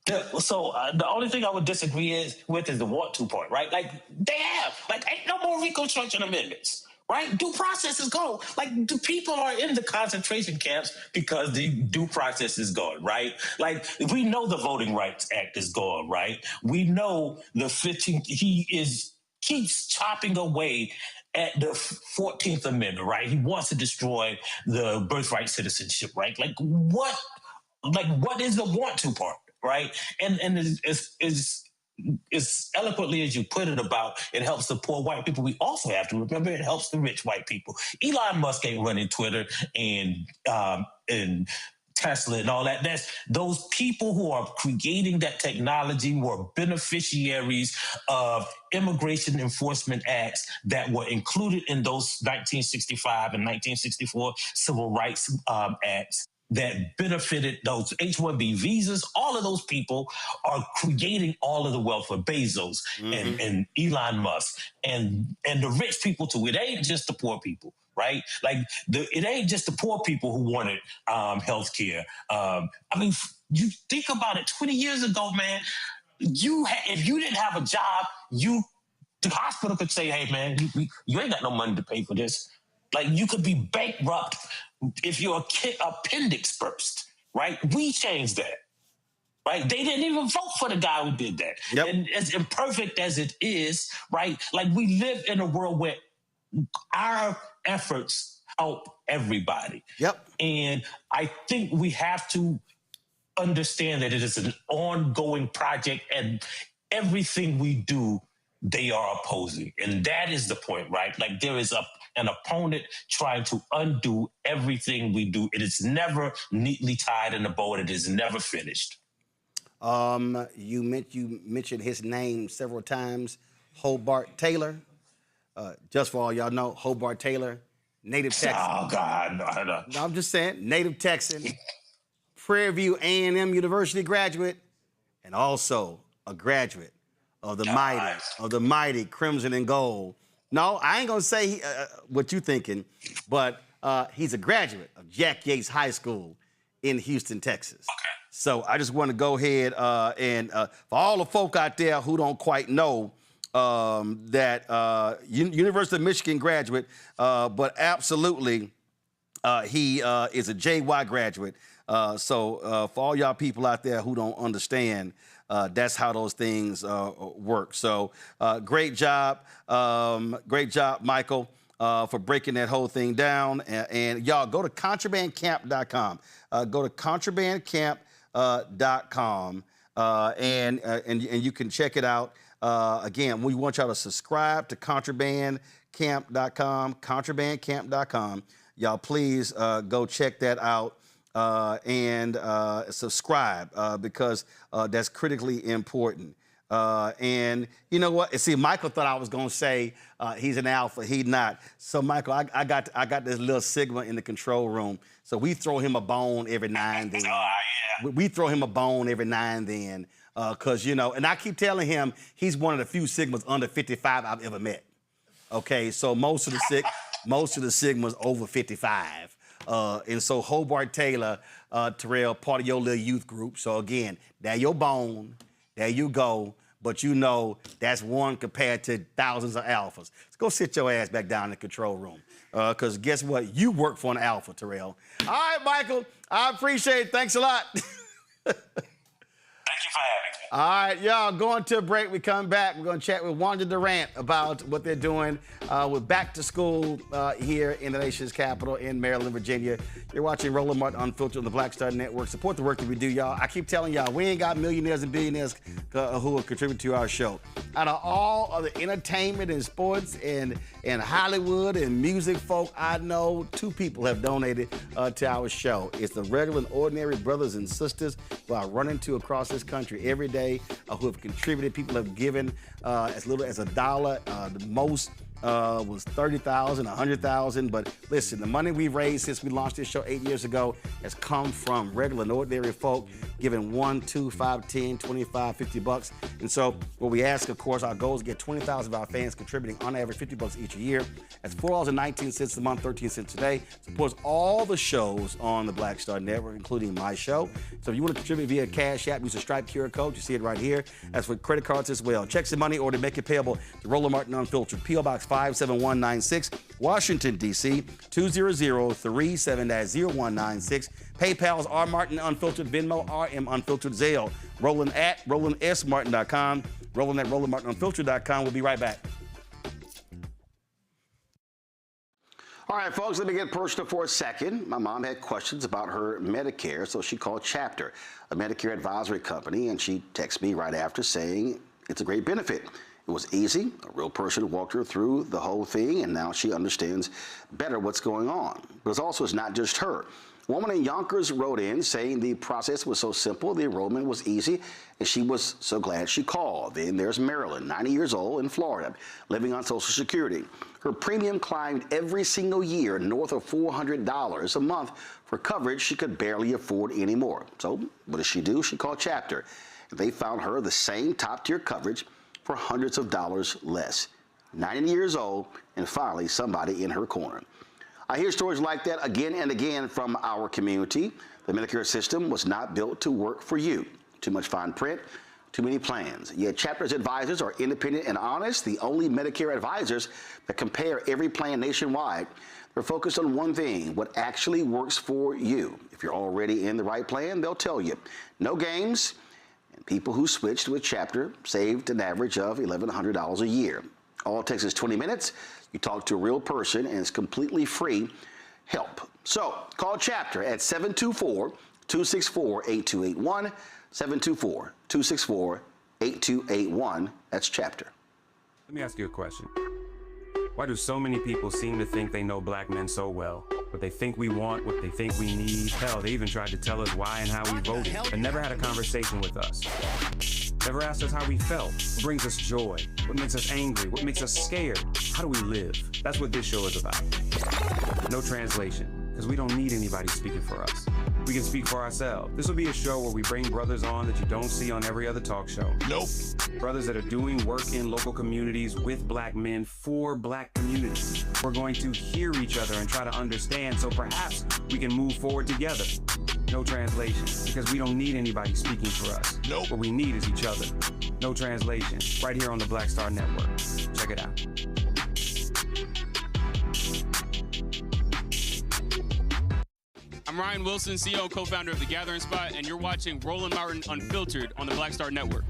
Yeah, so the only thing I would disagree with is the want to part, right? Like, they have. Like, ain't no more Reconstruction Amendments, right? Due process is gone. Like, the people are in the concentration camps because the due process is gone, right? Like, we know the Voting Rights Act is gone, right? We know the 15th, keeps chopping away at the 14th Amendment, right? He wants to destroy the birthright citizenship, right? Like, what is the want to part? Right. And as eloquently as you put it about it helps the poor white people, we also have to remember it helps the rich white people. Elon Musk ain't running Twitter and Tesla and all that. That's those people who are creating that technology were beneficiaries of immigration enforcement acts that were included in those 1965 and 1964 civil rights acts that benefited those H-1B visas. All of those people are creating all of the wealth for Bezos and Elon Musk and the rich people too. It ain't just the poor people, right? Like it ain't just the poor people who wanted health care. I mean, you think about it, 20 years ago, man, if you didn't have a job, the hospital could say, hey, man, you ain't got no money to pay for this. Like, you could be bankrupt if your appendix burst, right? We changed that, right? They didn't even vote for the guy who did that. Yep. And as imperfect as it is, right? Like, we live in a world where our efforts help everybody. Yep. And I think we have to understand that it is an ongoing project, and everything we do, they are opposing. And that is the point, right? Like, there is an opponent trying to undo everything we do. It is never neatly tied in a bow, and it is never finished. You mentioned his name several times, Hobart Taylor. Just for all y'all know, Hobart Taylor, native Texan. Oh, God, no. No, I'm just saying, native Texan, Prairie View A&M University graduate, and also a graduate of the mighty Crimson and Gold. No, I ain't gonna say what you thinking, but he's a graduate of Jack Yates High School in Houston, Texas. Okay. So I just want to go ahead and for all the folk out there who don't quite know that University of Michigan graduate, but absolutely he is a JY graduate. So for all y'all people out there who don't understand, that's how those things work. So great job, Michael, for breaking that whole thing down. And y'all, go to contrabandcamp.com. Go to contrabandcamp.com. contraband.com, and you can check it out. Again, we want y'all to subscribe to contrabandcamp.com, contrabandcamp.com. Y'all please go check that out and subscribe because that's critically important. And you know what? See, Michael thought I was gonna say he's an alpha. He's not. So Michael, I got this little Sigma in the control room. So we throw him a bone every now and then. We throw him a bone every now and then, cause you know. And I keep telling him he's one of the few Sigmas under 55 I've ever met. Okay, so most of the Sigmas over 55. And so Hobart Taylor, Terrell, part of your little youth group. So again, there your bone. There you go. But you know that's one compared to thousands of alphas. So go sit your ass back down in the control room. Because guess what? You work for an alpha, Terrell. All right, Michael. I appreciate it. Thanks a lot. Thank you for having me. All right, y'all, going to a break. We come back. We're going to chat with Wanda Durant about what they're doing with back to school here in the nation's capital in Maryland, Virginia. You're watching Roland Martin Unfiltered on the Black Star Network. Support the work that we do, y'all. I keep telling y'all, we ain't got millionaires and billionaires who will contribute to our show. Out of all of the entertainment and sports and Hollywood and music folk, I know 2 people have donated to our show. It's the regular and ordinary brothers and sisters who I run into across this country every day who have contributed. People have given as little as $1. The most was $30,000, $100,000. But listen, the money we've raised since we launched this show 8 years ago has come from regular and ordinary folk giving $1, $2, $5, $10, $25, $50. And so what we ask, of course, our goal is to get 20,000 of our fans contributing on average $50 each year. That's $4.19 a month, 13 cents a day. Supports all the shows on the Black Star Network, including my show. So if you want to contribute via Cash App, use the Stripe QR code. You see it right here. That's for credit cards as well. Checks and money order, make it payable to Roland Martin Unfiltered, P.O. Box 57196, Washington, D.C. 20037-0196. PayPal's R Martin Unfiltered, Venmo RM Unfiltered, Zelle. Roland at RolandSMartin.com. Roland at RolandMartinUnfiltered.com. We'll be right back. All right, folks, let me get personal for a second. My mom had questions about her Medicare, so she called Chapter, a Medicare advisory company, and she texted me right after saying it's a great benefit. It was easy. A real person walked her through the whole thing, and now she understands better what's going on. But it's not just her. A woman in Yonkers wrote in saying the process was so simple, the enrollment was easy, and she was so glad she called. Then there's Marilyn, 90 years old, in Florida, living on Social Security. Her premium climbed every single year north of $400 a month for coverage she could barely afford anymore. So what does she do? She called Chapter. They found her the same top-tier coverage for hundreds of dollars less. 90 years old, and finally somebody in her corner. I hear stories like that again and again from our community. The Medicare system was not built to work for you. Too much fine print, too many plans. Yet Chapter's advisors are independent and honest, the only Medicare advisors that compare every plan nationwide. They're focused on one thing, what actually works for you. If you're already in the right plan, they'll tell you. No games, and people who switched with Chapter saved an average of $1,100 a year. All it takes is 20 minutes. You talk to a real person, and it's completely free help. So call Chapter at 724-264-8281, 724-264-8281. That's Chapter. Let me ask you a question. Why do so many people seem to think they know black men so well? What they think we want, what they think we need. Hell, they even tried to tell us why and how we voted, but never had a conversation with us. Never asked us how we felt, what brings us joy, what makes us angry, what makes us scared. How do we live? That's what this show is about. No translation, because we don't need anybody speaking for us. We can speak for ourselves. This will be a show where we bring brothers on that you don't see on every other talk show. Nope. Brothers that are doing work in local communities with black men for black communities. We're going to hear each other and try to understand so perhaps we can move forward together. No translation, because we don't need anybody speaking for us. Nope. What we need is each other. No translation, right here on the Black Star Network. Check it out. I'm Ryan Wilson, CEO and co-founder of The Gathering Spot, and you're watching Roland Martin Unfiltered on the Black Star Network.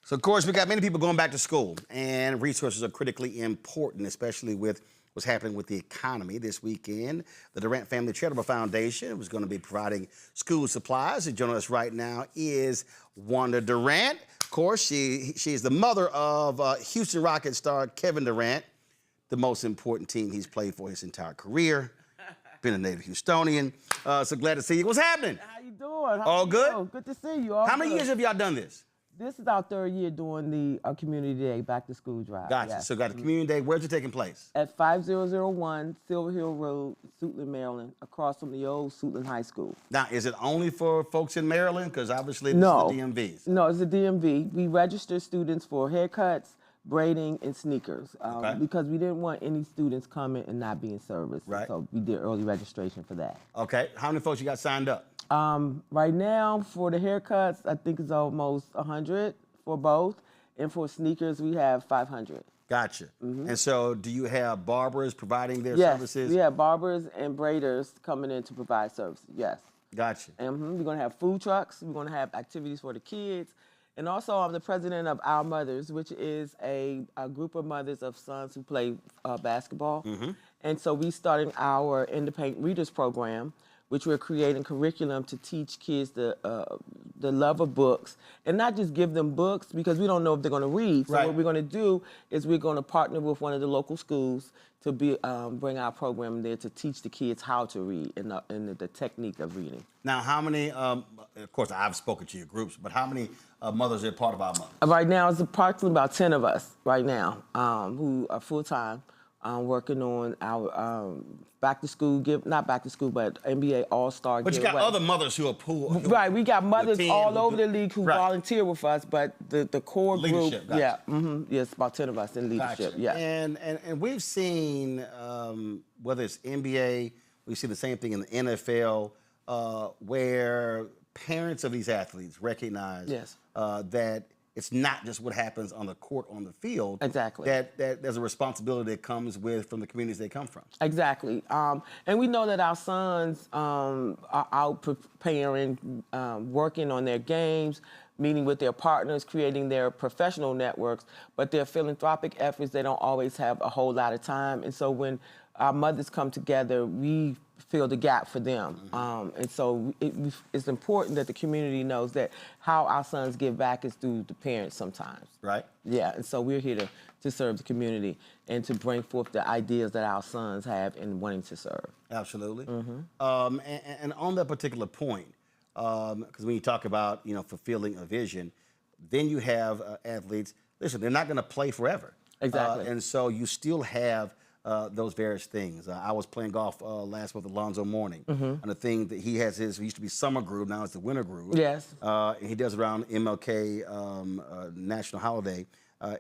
So, of course, we got many people going back to school, and resources are critically important, especially with what's happening with the economy. This weekend, the Durant Family Charitable Foundation was going to be providing school supplies. And joining us right now is Wanda Durant. Of course, she is the mother of Houston Rockets star Kevin Durant, the most important team he's played for his entire career. Been a native Houstonian. So glad to see you. What's happening? How you doing? All good? Doing? Good to see you. All How many good. years have y'all done this? This is our third year doing the Community Day Back to School Drive. Gotcha. Yes. So got the Community Day. Where's it taking place? At 5001 Silver Hill Road, Suitland, Maryland, across from the old Suitland High School. Now, is it only for folks in Maryland? Because obviously this No. is the DMVs. No, it's the DMV. We register students for haircuts, braiding, and sneakers because we didn't want any students coming and not being serviced. Right. So we did early registration for that. Okay. How many folks you got signed up? Right now, for the haircuts, I think it's almost 100 for both. And for sneakers, we have 500. Gotcha. And so do you have barbers providing their Yes, services? we have barbers and braiders coming in to provide services, yes. Gotcha. And we're going to have food trucks. We're going to have activities for the kids. And also, I'm the president of Our Mothers, which is a group of mothers of sons who play basketball. And so we started our Independent Readers Program, which we're creating curriculum to teach kids the love of books, and not just give them books because we don't know if they're going to read. So what we're going to do is we're going to partner with one of the local schools to bring our program there to teach the kids how to read and the technique of reading. Now, how many, of course, I've spoken to your groups, but how many mothers are part of Our Mothers? Right now, it's approximately about 10 of us right now who are full-time working on our back to school, not back to school, but NBA All-Star But you got other mothers who are poor. Right, we got mothers all over the league who volunteer with us, but the core leadership, group, gotcha. yes, about 10 of us in leadership, Gotcha. yeah. And we've seen, whether it's NBA, we see the same thing in the NFL, where parents of these athletes recognize that it's not just what happens on the court, on the field. Exactly. That there's a responsibility that comes from the communities they come from. Exactly. And we know that our sons are out preparing, working on their games, meeting with their partners, creating their professional networks, but their philanthropic efforts, they don't always have a whole lot of time. And so when our mothers come together, we fill the gap for them. And so it's important that the community knows that how our sons give back is through the parents sometimes. Right. Yeah, and so we're here to serve the community and to bring forth the ideas that our sons have in wanting to serve. Absolutely. And on that particular point, because when you talk about, fulfilling a vision, then you have athletes, listen, they're not going to play forever. Exactly. And so you still have those various things. I was playing golf last month with Alonzo Mourning, and the thing that he has he used to be Summer Groove, now it's the Winter Groove. Yes. And he does around MLK national holiday,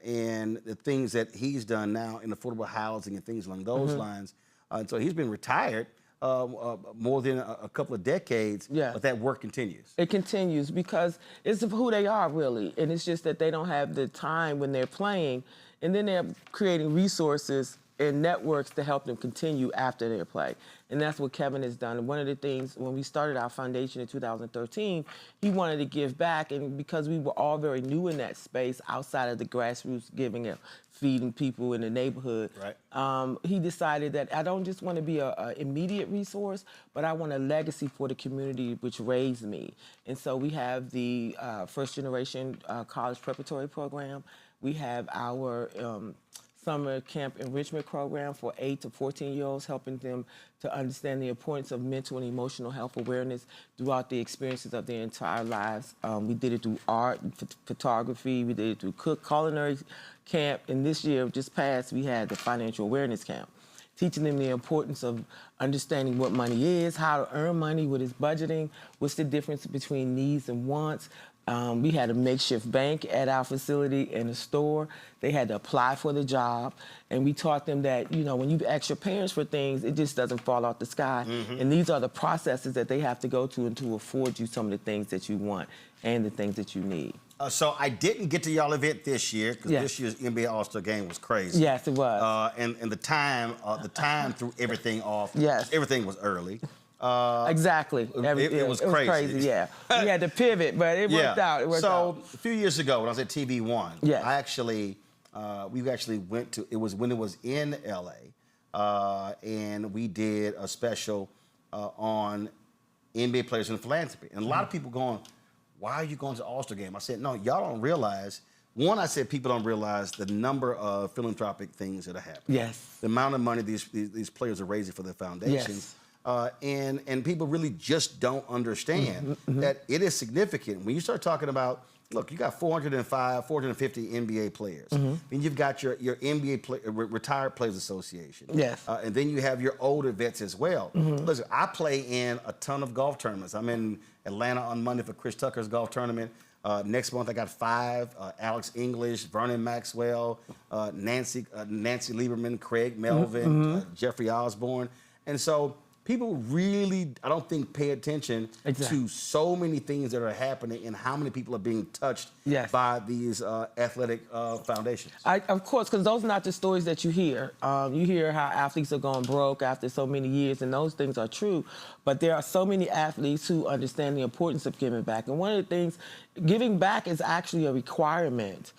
and the things that he's done now in affordable housing and things along those lines. And so he's been retired more than a couple of decades, but that work continues. It continues because it's who they are, really. And it's just that they don't have the time when they're playing, and then they're creating resources and networks to help them continue after their play. And that's what Kevin has done. And one of the things, when we started our foundation in 2013, he wanted to give back, and because we were all very new in that space, outside of the grassroots giving and feeding people in the neighborhood, he decided that I don't just want to be an immediate resource, but I want a legacy for the community which raised me. And so we have the first generation college preparatory program. We have our summer camp enrichment program for 8 to 14-year-olds, helping them to understand the importance of mental and emotional health awareness throughout the experiences of their entire lives. We did it through art and photography. We did it through culinary camp. And this year, just passed, we had the financial awareness camp, teaching them the importance of understanding what money is, how to earn money, what is budgeting, what's the difference between needs and wants. We had a makeshift bank at our facility and a store. They had to apply for the job. And we taught them that, when you ask your parents for things, it just doesn't fall off the sky. And these are the processes that they have to go to and to afford you some of the things that you want and the things that you need. So I didn't get to y'all event this year because this year's NBA All-Star Game was crazy. Yes, it was. And the time threw everything off. Yes. Everything was early. Exactly. It was crazy. Yeah. We had to pivot, but it worked out. It worked out. A few years ago, when I was at TV1, yes. I actually, we actually went to, it was when it was in LA, and we did a special on NBA players and philanthropy. And a lot of people going, why are you going to the All-Star game? I said, no, y'all don't realize. One, I said people don't realize the number of philanthropic things that are happening. Yes. The amount of money these players are raising for their foundations. Yes. And people really just don't understand that it is significant. When you start talking about, look, you got 450 NBA players. And you've got your NBA Retired Players Association. Yes. And then you have your older vets as well. Listen, I play in a ton of golf tournaments. I'm in Atlanta on Monday for Chris Tucker's golf tournament. Next month, I got 5, Alex English, Vernon Maxwell, Nancy Lieberman, Craig Melvin, Jeffrey Osborne. And so people really, I don't think, pay attention to so many things that are happening and how many people are being touched by these athletic foundations. Of course, because those are not the stories that you hear. You hear how athletes are going broke after so many years, and those things are true. But there are so many athletes who understand the importance of giving back. And one of the things, giving back is actually a requirement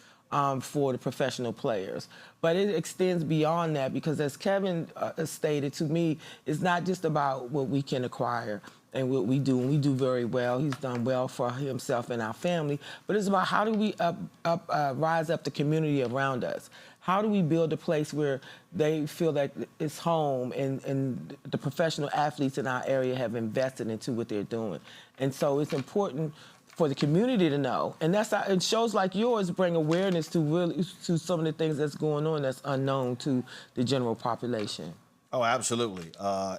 for the professional players. But it extends beyond that because, as Kevin stated to me, it's not just about what we can acquire and what we do, and we do very well. He's done well for himself and our family. But it's about how do we rise up the community around us? How do we build a place where they feel that it's home and the professional athletes in our area have invested into what they're doing? And so it's important for the community to know, and that's how, and shows like yours bring awareness to some of the things that's going on that's unknown to the general population. Oh, absolutely.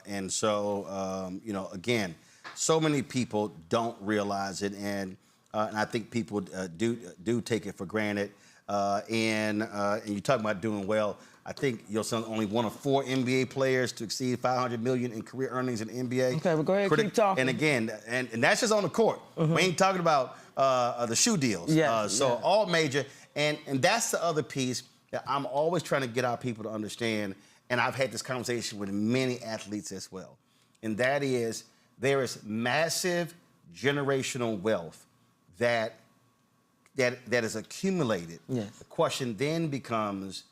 And so, you know, again, so many people don't realize it, and I think people do take it for granted. And you talk about doing well. I think your son only one of 4 NBA players to exceed $500 million in career earnings in the NBA. Okay, well, go ahead, keep talking. And again, and that's just on the court. We ain't talking about the shoe deals. All major. And that's the other piece that I'm always trying to get our people to understand. And I've had this conversation with many athletes as well. And that is, there is massive generational wealth that is accumulated. Yes. The question then becomes,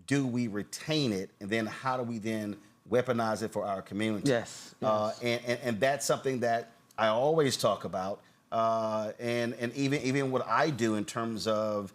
do we retain it, and then how do we then weaponize it for our community? Yes. And that's something that I always talk about, and even what I do in terms of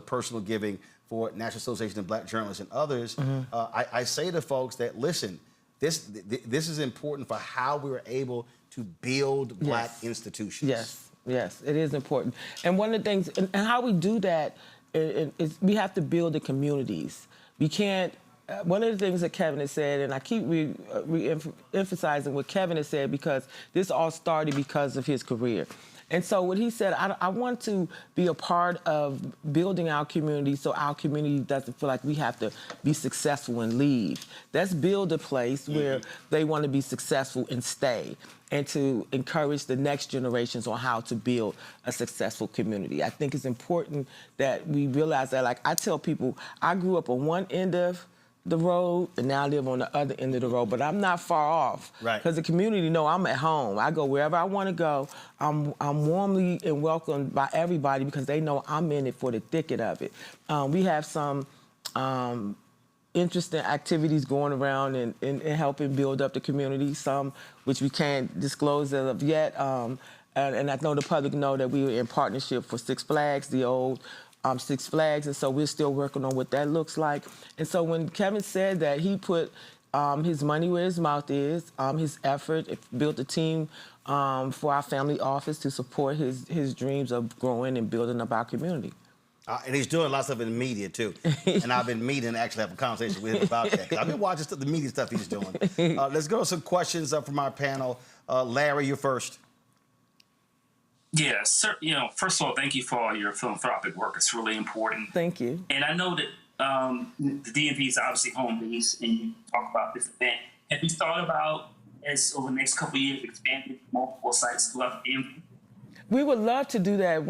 personal giving for National Association of Black Journalists and others. I say to folks that, listen, this is important for how we were able to build Black institutions. Yes, it is important. And one of the things, and how we do that is we have to build the communities. We can't, one of the things that Kevin has said, and I keep re-emphasizing what Kevin has said because this all started because of his career. And so what he said, I want to be a part of building our community so our community doesn't feel like we have to be successful and leave. Let's build a place where they want to be successful and stay, and to encourage the next generations on how to build a successful community. I think it's important that we realize that. Like I tell people, I grew up on one end of the road, and now I live on the other end of the road, but I'm not far off. Right. Because the community know I'm at home. I go wherever I want to go. I'm warmly and welcomed by everybody because they know I'm in it for the thicket of it. We have some interesting activities going around and helping build up the community, some which we can't disclose as of yet. And I know the public know that we were in partnership for Six Flags, the old Six Flags, and so we're still working on what that looks like. And so when Kevin said that, he put his money where his mouth is, his effort, built a team for our family office to support his dreams of growing and building up our community. And he's doing lots of it in media, too. And I've been meeting to actually have a conversation with him about that. 'Cause I've been watching the media stuff he's doing. Let's go to some questions from our panel. Larry, you're first. Yeah, sir. You know, first of all, thank you for all your philanthropic work. It's really important. Thank you. And I know that the DMV is obviously home base, and you talk about this event. Have you thought about, as over the next couple of years, expanding multiple sites throughout the DMV? We would love to do that.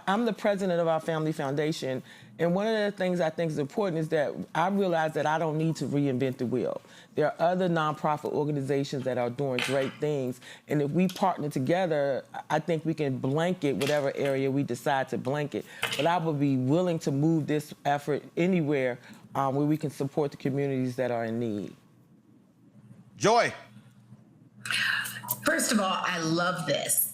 I'm the president of our family foundation, And one of the things I think is important is that I realize that I don't need to reinvent the wheel. There are other nonprofit organizations that are doing great things. And if we partner together, I think we can blanket whatever area we decide to blanket. But I would be willing to move this effort anywhere where we can support the communities that are in need. Joy. First of all, I love this.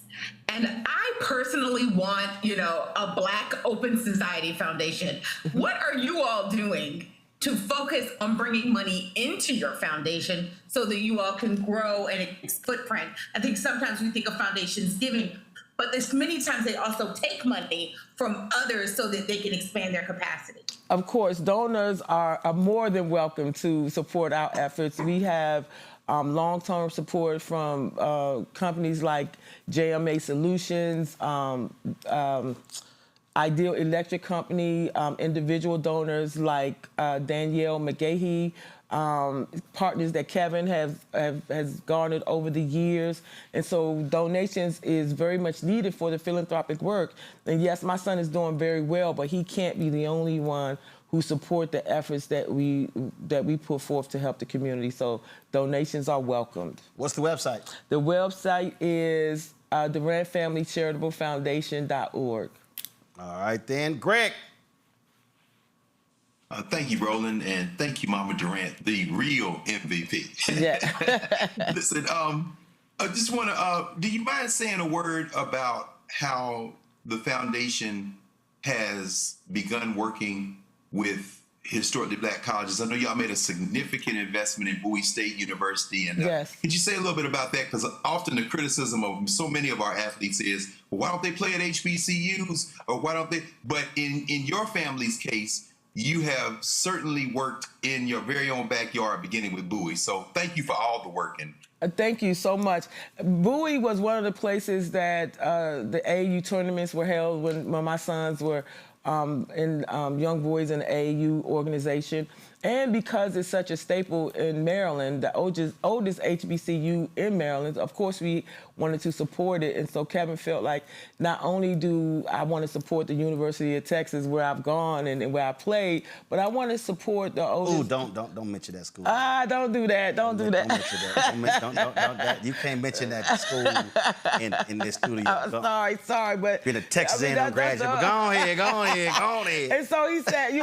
And I personally want, a Black Open Society Foundation. What are you all doing to focus on bringing money into your foundation so that you all can grow and its footprint? I think sometimes we think of foundations giving, but there's many times they also take money from others so that they can expand their capacity. Of course, donors are more than welcome to support our efforts. We have long-term support from companies like JMA Solutions, Ideal Electric Company, individual donors like Danielle McGahee, partners that Kevin has garnered over the years. And so donations is very much needed for the philanthropic work. And yes, my son is doing very well, but he can't be the only one who support the efforts that we put forth to help the community. So donations are welcomed. What's the website? The website is DurantFamilyCharitableFoundation.org. All right, then. Greg. Thank you, Roland, and thank you, Mama Durant, the real MVP. Yeah. Listen, I just want to, do you mind saying a word about how the foundation has begun working with historically Black colleges? I know y'all made a significant investment in Bowie State University. And yes. Could you say a little bit about that? Because often the criticism of so many of our athletes is, well, why don't they play at HBCUs? Or why don't they? But in your family's case, you have certainly worked in your very own backyard, beginning with Bowie. So thank you for all the work. And thank you so much. Bowie was one of the places that the AAU tournaments were held when my sons were in Young Boys in the AAU organization. And because it's such a staple in Maryland, the oldest HBCU in Maryland, of course we wanted to support it. And so Kevin felt like not only do I want to support the University of Texas where I've gone and where I played, but I want to support the oldest. Ooh, don't mention that school. Don't do that. Don't do that. Don't mention that. You can't mention that school in this studio. Sorry, but being a Texas A&M graduate, but go ahead. And so he said,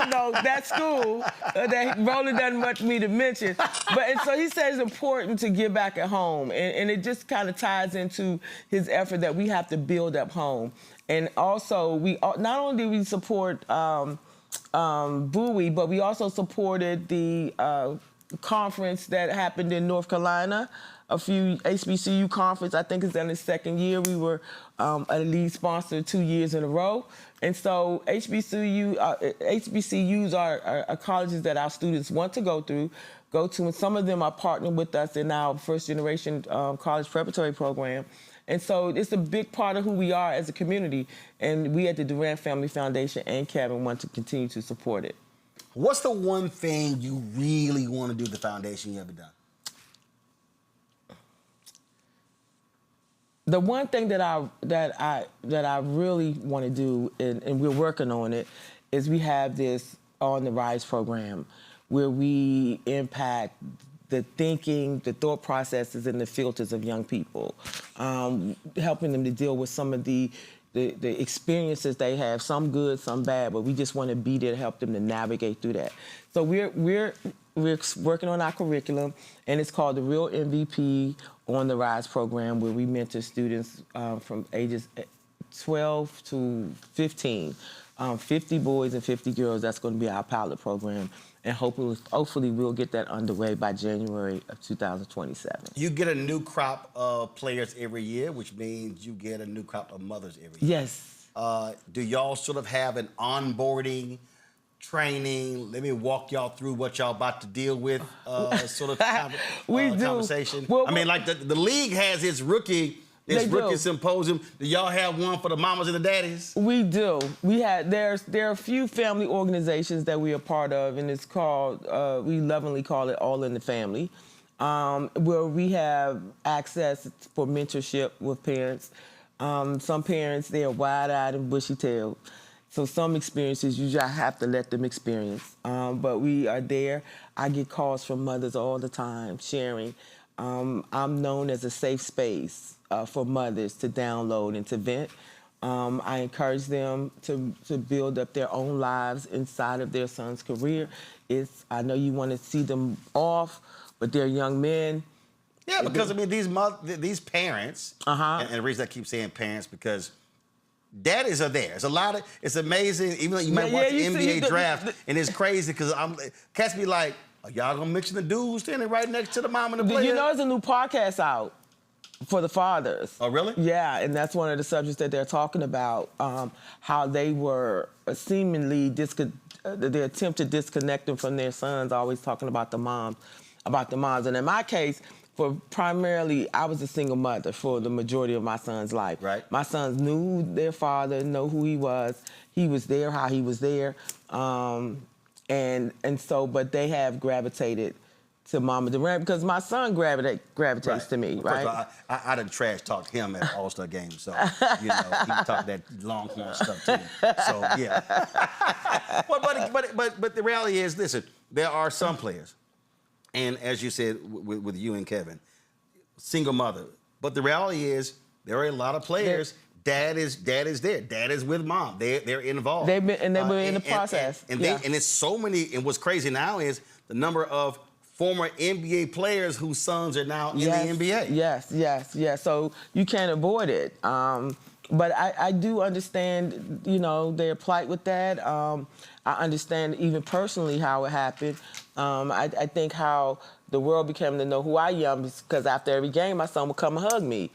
that school that Roland doesn't want me to mention, and so he said it's important to give back at home, and it just kind of ties into his effort that we have to build up home. And also, we not only did we support Bowie, but we also supported the conference that happened in North Carolina, a few HBCU conference. I think it's in the second year. We were a lead sponsor 2 years in a row. And so HBCUs are colleges that our students want to go to, and some of them are partnering with us in our first generation college preparatory program. And so it's a big part of who we are as a community. And we at the Durant Family Foundation and Kevin want to continue to support it. What's the one thing you really want to do with the foundation you haven't done? The one thing that I really want to do, and we're working on it, is we have this On the Rise program where we impact the thinking, the thought processes, and the filters of young people, helping them to deal with some of the experiences they have, some good, some bad, but we just want to be there to help them to navigate through that. So we're working on our curriculum, and it's called the Real MVP On the Rise program, where we mentor students from ages 12 to 15, 50 boys and 50 girls. That's going to be our pilot program, and hopefully we'll get that underway by January of 2027. You get a new crop of players every year, which means you get a new crop of mothers every year. Yes. Do y'all sort of have an onboarding training? Let me walk y'all through what y'all about to deal with, sort of conversation. Well, I mean, like the league has its rookie symposium. Do y'all have one for the mamas and the daddies? We do. There are a few family organizations that we are part of, and it's called, we lovingly call it All in the Family, where we have access for mentorship with parents. Some parents, they're wide-eyed and bushy-tailed. So some experiences you just have to let them experience. But we are there. I get calls from mothers all the time sharing. I'm known as a safe space for mothers to download and to vent. I encourage them to build up their own lives inside of their son's career. I know you want to see them off, but they're young men. Yeah, because I mean these parents, and the reason I keep saying parents because daddies are there. It's amazing. Even though you might watch the NBA draft, and it's crazy because cats be like, are y'all gonna mix the dudes standing right next to the mom and the player? You know, there's a new podcast out for the fathers. Oh, really? Yeah, and that's one of the subjects that they're talking about, how they were seemingly the attempt to disconnect them from their sons, always talking about the moms. And in my case, primarily, I was a single mother for the majority of my son's life. Right. My sons knew their father, know who he was there, how he was there. But they have gravitated to Mama Durant because my son gravitates to me, right? First of all, I done trash talked him at All-Star games, so he talked that Longhorn stuff too. So yeah. but the reality is, listen, there are some players, and as you said with you and Kevin, single mother. But the reality is, there are a lot of players. Dad is there. Dad is with mom. They're involved. They've been in the process. And it's so many. And what's crazy now is the number of former NBA players whose sons are now in the NBA. Yes. So you can't avoid it. But I do understand, their plight with that. I understand even personally how it happened. I think how the world became to know who I am because after every game, my son would come and hug me.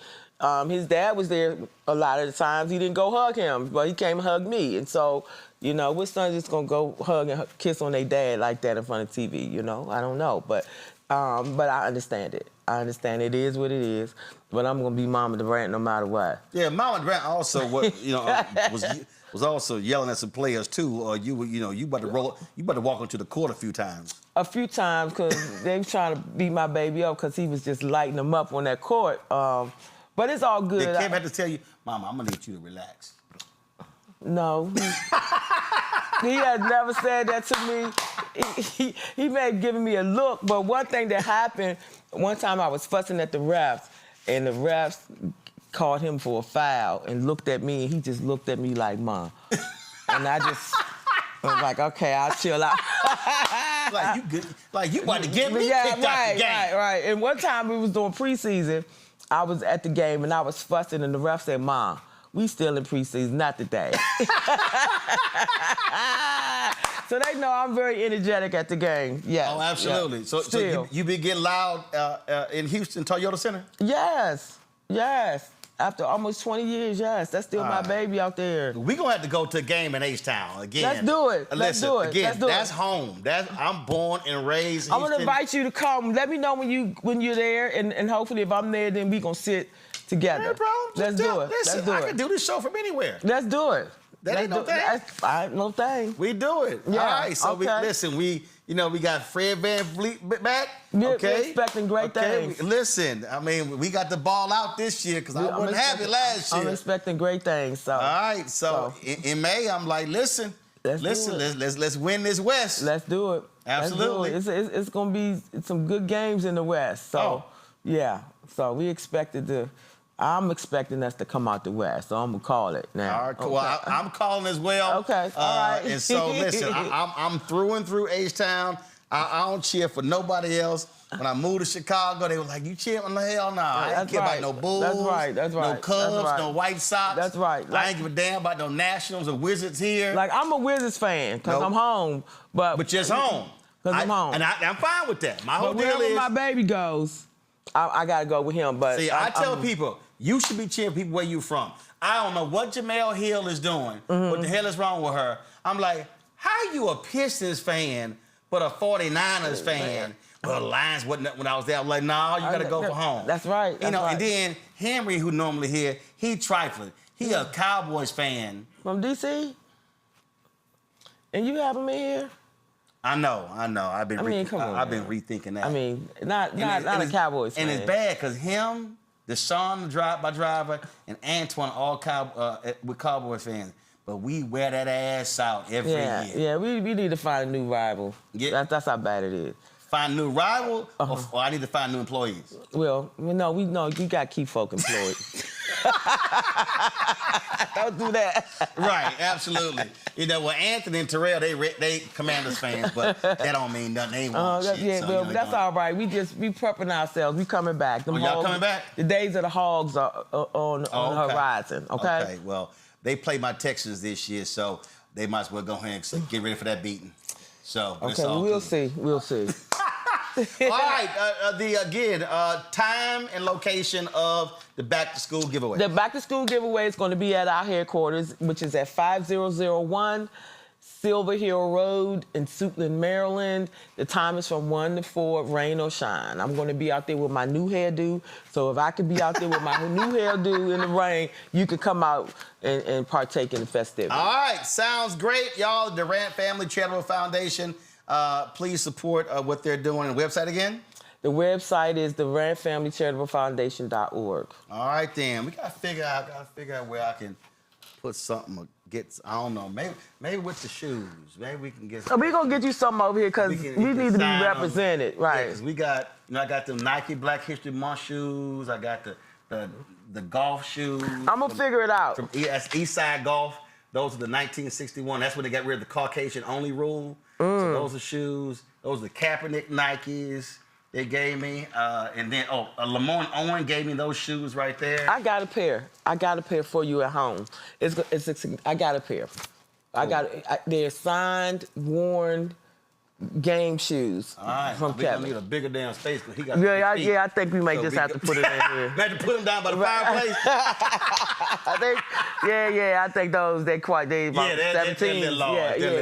His dad was there a lot of the times. He didn't go hug him, but he came and hugged me. And so, which son's just gonna go hug and kiss on their dad like that in front of TV? I don't know, but I understand it. I understand it is what it is. But I'm gonna be Mama Durant no matter what. Yeah, Mama Durant also was also yelling at some players too. You about to walk onto the court a few times. A few times because they was trying to beat my baby up because he was just lighting them up on that court. But it's all good. Did Kim have to tell you, Mama, I'm gonna need you to relax? No. He has never said that to me. He may have given me a look, but one thing that happened, one time I was fussing at the refs, and the refs called him for a foul and looked at me, and he just looked at me like, Mom. And I was like, okay, I'll chill out. Like you good? Like you about to get me kicked out the game? Right. And one time we was doing preseason, I was at the game and I was fussing, and the ref said, Mom, we still in preseason, not today. So they know I'm very energetic at the game. Yeah. Oh, absolutely. Yeah. So you been getting loud in Houston, Toyota Center? Yes. After almost 20 years, yes. That's still my baby out there. We're going to have to go to a game in H-Town again. Let's do it. Listen, again, that's home. I'm born and raised in I'm Houston. going to invite you to come. Let me know when you're there, and hopefully if I'm there, then we going to sit together. Yeah, bro. Let's do it. Listen, I can do this show from anywhere. Let's do it. That ain't no thing. No thing. We do it. Yeah. All right, so okay. we got Fred VanVleet back. We're expecting great things. Listen, I mean, we got the ball out this year because I wouldn't have it last year. I'm expecting great things. So. All right, so in May, I'm like, let's win this West. Let's do it. Absolutely. It's going to be some good games in the West. So, yeah. So I'm expecting us to come out the West, so I'm gonna call it now. All right, cool. Well, I'm calling as well. Okay, all right. And so, listen, I'm through and through H-Town. I don't cheer for nobody else. When I moved to Chicago, they were like, "You cheer?" I'm like, "Hell no! I ain't care about no Bulls. That's right. No Cubs, no White Sox. That's right. I ain't give a damn about no Nationals or Wizards here. Like I'm a Wizards fan because I'm home, but just home. Because I'm home, and I'm fine with that. My whole deal wherever is my baby goes, I gotta go with him. But see, I tell people. You should be cheering people where you from. I don't know what Jamel Hill is doing. What the hell is wrong with her? I'm like, how you a Pistons fan but a 49ers fan? Well, the Lions wasn't when I was there. I'm like, no, you got to go for home. That's right. And then Henry, who normally here, he trifling. He a Cowboys fan. From D.C.? And you have him in here? I know. I've been rethinking that. I mean, not a Cowboys fan. And it's bad because him, Deshaun, the driver, and Antoine, all with Cowboys fans. but we wear that ass out every year. Yeah, we need to find a new rival. Yeah. That's how bad it is. Find a new rival, or I need to find new employees? Well, no, you got to keep folk employed. Don't do that. Right, absolutely. You know, well, Anthony and Terrell, they Commanders fans, but that don't mean nothing. They want shit. Yeah, well, that's all right. We prepping ourselves. We coming back. Y'all coming back? The days of the Hogs are on the horizon, okay? Okay, well, they play my Texans this year, so they might as well go ahead and get ready for that beating. So, okay, we'll see. We'll see. All right, time and location of the back-to-school giveaway. The back-to-school giveaway is going to be at our headquarters, which is at 5001 Silver Hill Road in Suitland, Maryland. The time is from 1 to 4, rain or shine. I'm going to be out there with my new hairdo, so if I could be out there with my new hairdo in the rain, you could come out and partake in the festivities. All right, sounds great, y'all. Durant Family Charitable Foundation. Please support what they're doing. And the website again? The website is durantfamilycharitablefoundation.org. All right, then. We gotta figure out where I can put something. I don't know. Maybe with the shoes. Maybe we can get. We're gonna get you something over here because we need to be represented, right? Because we got, I got the Nike Black History Month shoes. I got the golf shoes. I'm gonna figure it out. From Eastside Golf. Those are the 1961. That's when they got rid of the Caucasian only rule. So those are shoes. Those are the Kaepernick Nikes they gave me. And then, Lamont Owen gave me those shoes right there. I got a pair. I got a pair for you at home. I got a pair. They're signed, worn game shoes from Kevin. We're gonna need a bigger damn space because he got I think we might just have to put it in here. Had to put them down by the fireplace. I think those they're about 17. They're a little large. All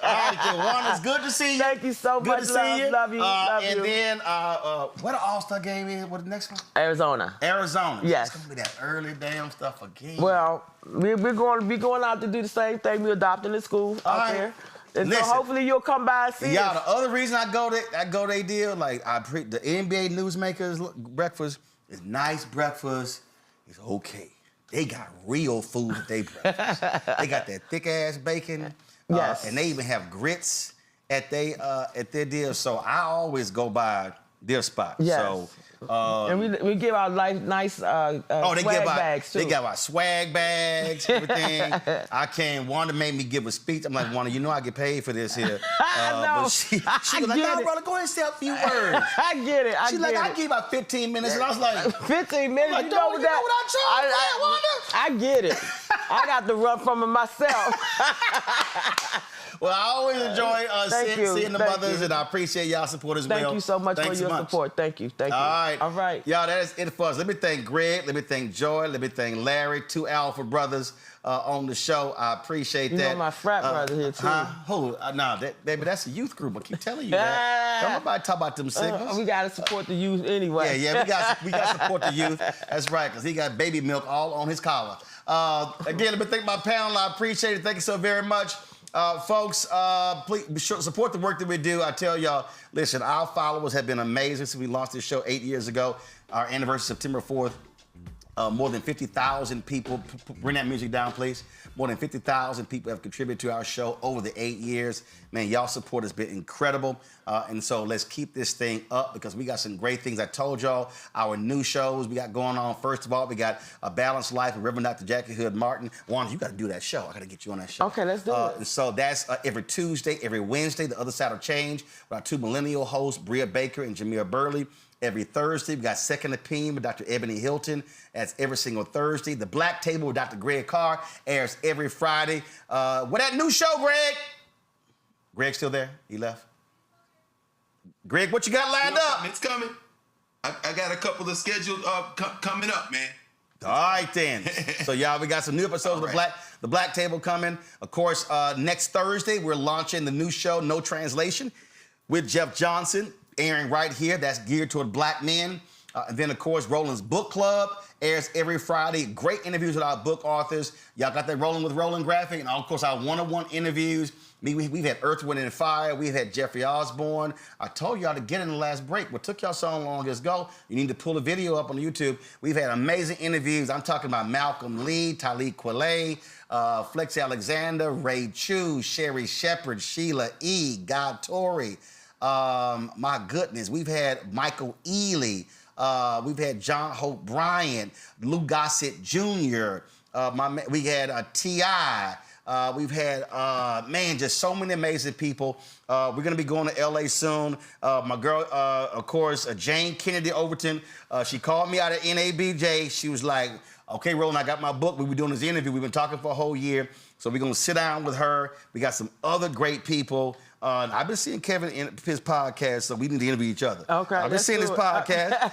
right, Juan, it's good to see you. Thank you so much. Good to see you. Love you. And then, what the All-Star game is? What the next one? Arizona. Yes. It's gonna be that early damn stuff again. Well, we're going to be going out to do the same thing. We're adopting the school out there. And listen, so hopefully you'll come by and see us. The other reason I go they deal, the NBA Newsmakers breakfast is nice breakfast. It's okay. They got real food at their breakfast. They got that thick ass bacon. Yes. And they even have grits at their deal. So I always go by their spot. Yes. So and we give out nice swag bags too. They got our swag bags, everything. I can't. Wanda made me give a speech. I'm like, Wanda, you know I get paid for this here. But she was like, no, brother, go ahead and say a few words. I get it. She's like, I give you about 15 minutes. And I was like, 15 minutes? Like, you know what I charge? I get it. I got to run from it myself. Well, I always enjoy seeing the mothers, and I appreciate y'all support as well. Thank you so much for your support. Thank you. All right. Y'all, that is it for us. Let me thank Greg. Let me thank Joy. Let me thank Larry, 2 Alpha brothers on the show. I appreciate that. You know my frat brother here, too. Baby, that's a youth group. I keep telling you that. Don't nobody talk about them signals. We got to support the youth anyway. Yeah, we got to support the youth. That's right, because he got baby milk all on his collar. Again, let me thank my panel. I appreciate it. Thank you so very much. Folks, please be sure to support the work that we do. I tell y'all, listen, our followers have been amazing since we launched this show 8 years ago. Our anniversary, September 4th. More than 50,000 people, bring that music down, please. More than 50,000 people have contributed to our show over the 8 years. Man, y'all support has been incredible. And so let's keep this thing up because we got some great things. I told y'all our new shows we got going on. First of all, we got A Balanced Life with Reverend Dr. Jackie Hood Martin. Juan, you got to do that show. I got to get you on that show. Okay, let's do it. And so that's every Tuesday, every Wednesday, The Other Side of Change with our 2 millennial hosts, Bria Baker and Jameer Burley. Every Thursday, we got Second Opinion with Dr. Ebony Hilton. That's every single Thursday. The Black Table with Dr. Greg Carr airs every Friday. What that new show, Greg? Greg still there? He left? Greg, what you got lined up? It's coming. I got a couple of scheduled coming up, man. All right, then. So, y'all, we got some new episodes of the Black Table coming. Of course, next Thursday, we're launching the new show, No Translation, with Jeff Johnson, airing right here. That's geared toward black men. And then, of course, Roland's Book Club airs every Friday. Great interviews with our book authors. Y'all got that Rolling with Roland graphic. And, of course, our one-on-one interviews. We've had Earth, Wind, and Fire. We've had Jeffrey Osborne. I told y'all to get in the last break. What took y'all so long is go. You need to pull the video up on YouTube. We've had amazing interviews. I'm talking about Malcolm Lee, Talib Kweli, Flex Alexander, Ray Chu, Sherry Shepard, Sheila E., God Torrey. My goodness, we've had Michael Ealy. We've had John Hope Bryant, Lou Gossett Jr. We had T.I., we've had, just so many amazing people. We're going to be going to L.A. soon. My girl, of course, Jane Kennedy Overton, she called me out of NABJ. She was like, okay, Roland, I got my book. We were doing this interview. We've been talking for a whole year. So we're going to sit down with her. We got some other great people. I've been seeing Kevin in his podcast, so we need to interview each other. Okay. I've been seeing his podcast.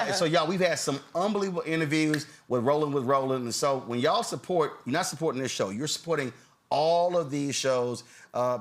And so, y'all, we've had some unbelievable interviews with Roland. And so when y'all support, you're not supporting this show. You're supporting all of these shows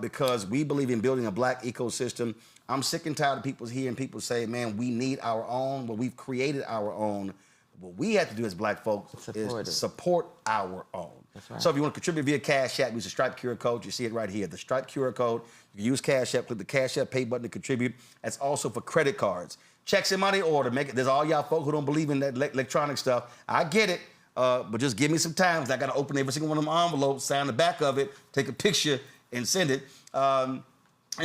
because we believe in building a black ecosystem. I'm sick and tired of people hearing people say, man, we need our own. Well, we've created our own. What we have to do as black folks is support our own. That's right. So if you want to contribute via Cash App, use the Stripe QR code. You see it right here, the Stripe QR code. You can use Cash App, click the Cash App pay button to contribute. That's also for credit cards. Checks and money order. There's all y'all folk who don't believe in that electronic stuff. I get it, but just give me some time because I got to open every single one of them envelopes, sign the back of it, take a picture, and send it. And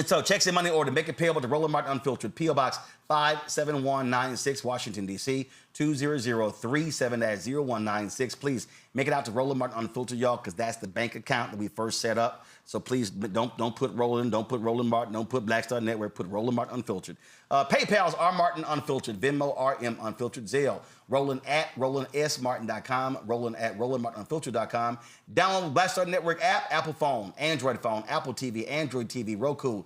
so checks and money order, make it payable to Roland Martin Unfiltered, P.O. Box 57196, Washington, D.C., 20037-0196. Please make it out to Roland Martin Unfiltered, y'all, because that's the bank account that we first set up. So please don't put Roland, don't put Roland Martin, don't put Black Star Network, put Roland Martin Unfiltered. PayPal's R Martin Unfiltered, Venmo RM Unfiltered, Zelle, Roland at RolandSMartin.com, Roland at RolandMartinUnfiltered.com. Download the Black Star Network app, Apple phone, Android phone, Apple TV, Android TV, Roku,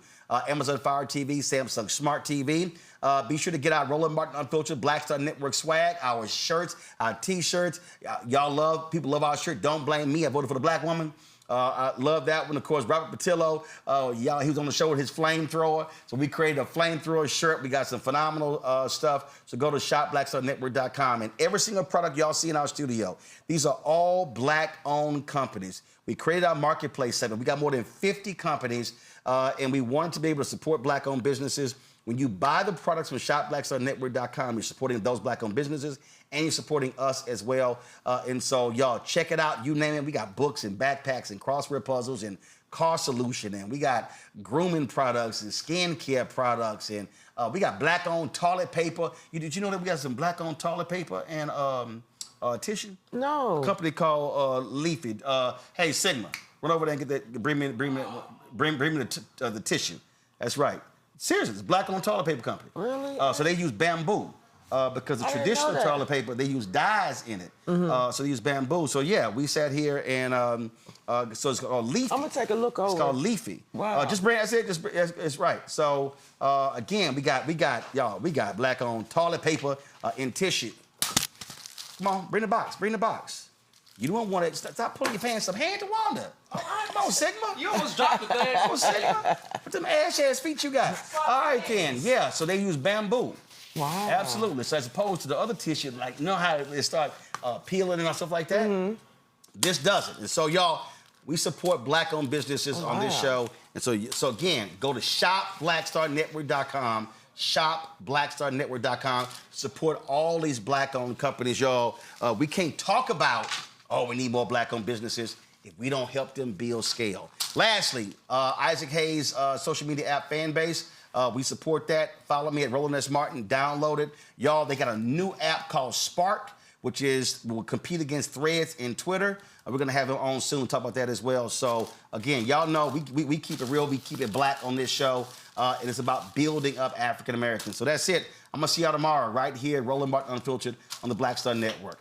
Amazon Fire TV, Samsung Smart TV. Be sure to get our Roland Martin Unfiltered Black Star Network swag, our shirts, our T-shirts. People love our shirt. Don't blame me. I voted for the black woman. I love that one. Of course, Robert Patillo, he was on the show with his flamethrower. So we created a flamethrower shirt. We got some phenomenal stuff. So go to shopblackstarnetwork.com. And every single product y'all see in our studio, these are all black-owned companies. We created our marketplace segment. We got more than 50 companies, and we wanted to be able to support black-owned businesses. When you buy the products from shopblackstarnetwork.com, you're supporting those black-owned businesses, and you're supporting us as well. And so, y'all, check it out. You name it. We got books and backpacks and crossword puzzles and car solution, and we got grooming products and skincare products, and we got black-owned toilet paper. Did you know that we got some black-owned toilet paper and tissue? No. A company called Leafy. Hey, Sigma, run over there and get that. Bring me the tissue. That's right. Seriously, it's black-owned toilet paper company. Really? So they use bamboo. Because the traditional toilet paper, they use dyes in it. Mm-hmm. So they use bamboo. So, yeah, we sat here and so it's called Leafy. I'm going to take a look over. It's called Leafy. Wow. It's right. So, again, we got black-owned toilet paper and tissue. Come on, bring the box. You don't want to stop pulling your pants up. Hand to Wanda. All right, come on, Sigma. You almost dropped it there. Come on, Sigma. Put them ass feet you got. All right, then. Yeah, so they use bamboo. Wow. Absolutely. So as opposed to the other tissue, like, you know how it start peeling and stuff like that? Mm-hmm. This doesn't. And so, y'all, we support black-owned businesses on this show. And so again, go to shopblackstarnetwork.com, shopblackstarnetwork.com. Support all these black-owned companies, y'all. We can't talk about, we need more black-owned businesses if we don't help them build scale. Lastly, Isaac Hayes' social media app fan base. We support that. Follow me at Roland S. Martin. Download it. Y'all, they got a new app called Spark, which will compete against Threads and Twitter. We're going to have it on soon, talk about that as well. So, again, y'all know we keep it real. We keep it black on this show. And it's about building up African Americans. So that's it. I'm going to see y'all tomorrow right here at Roland Martin Unfiltered on the Black Star Network.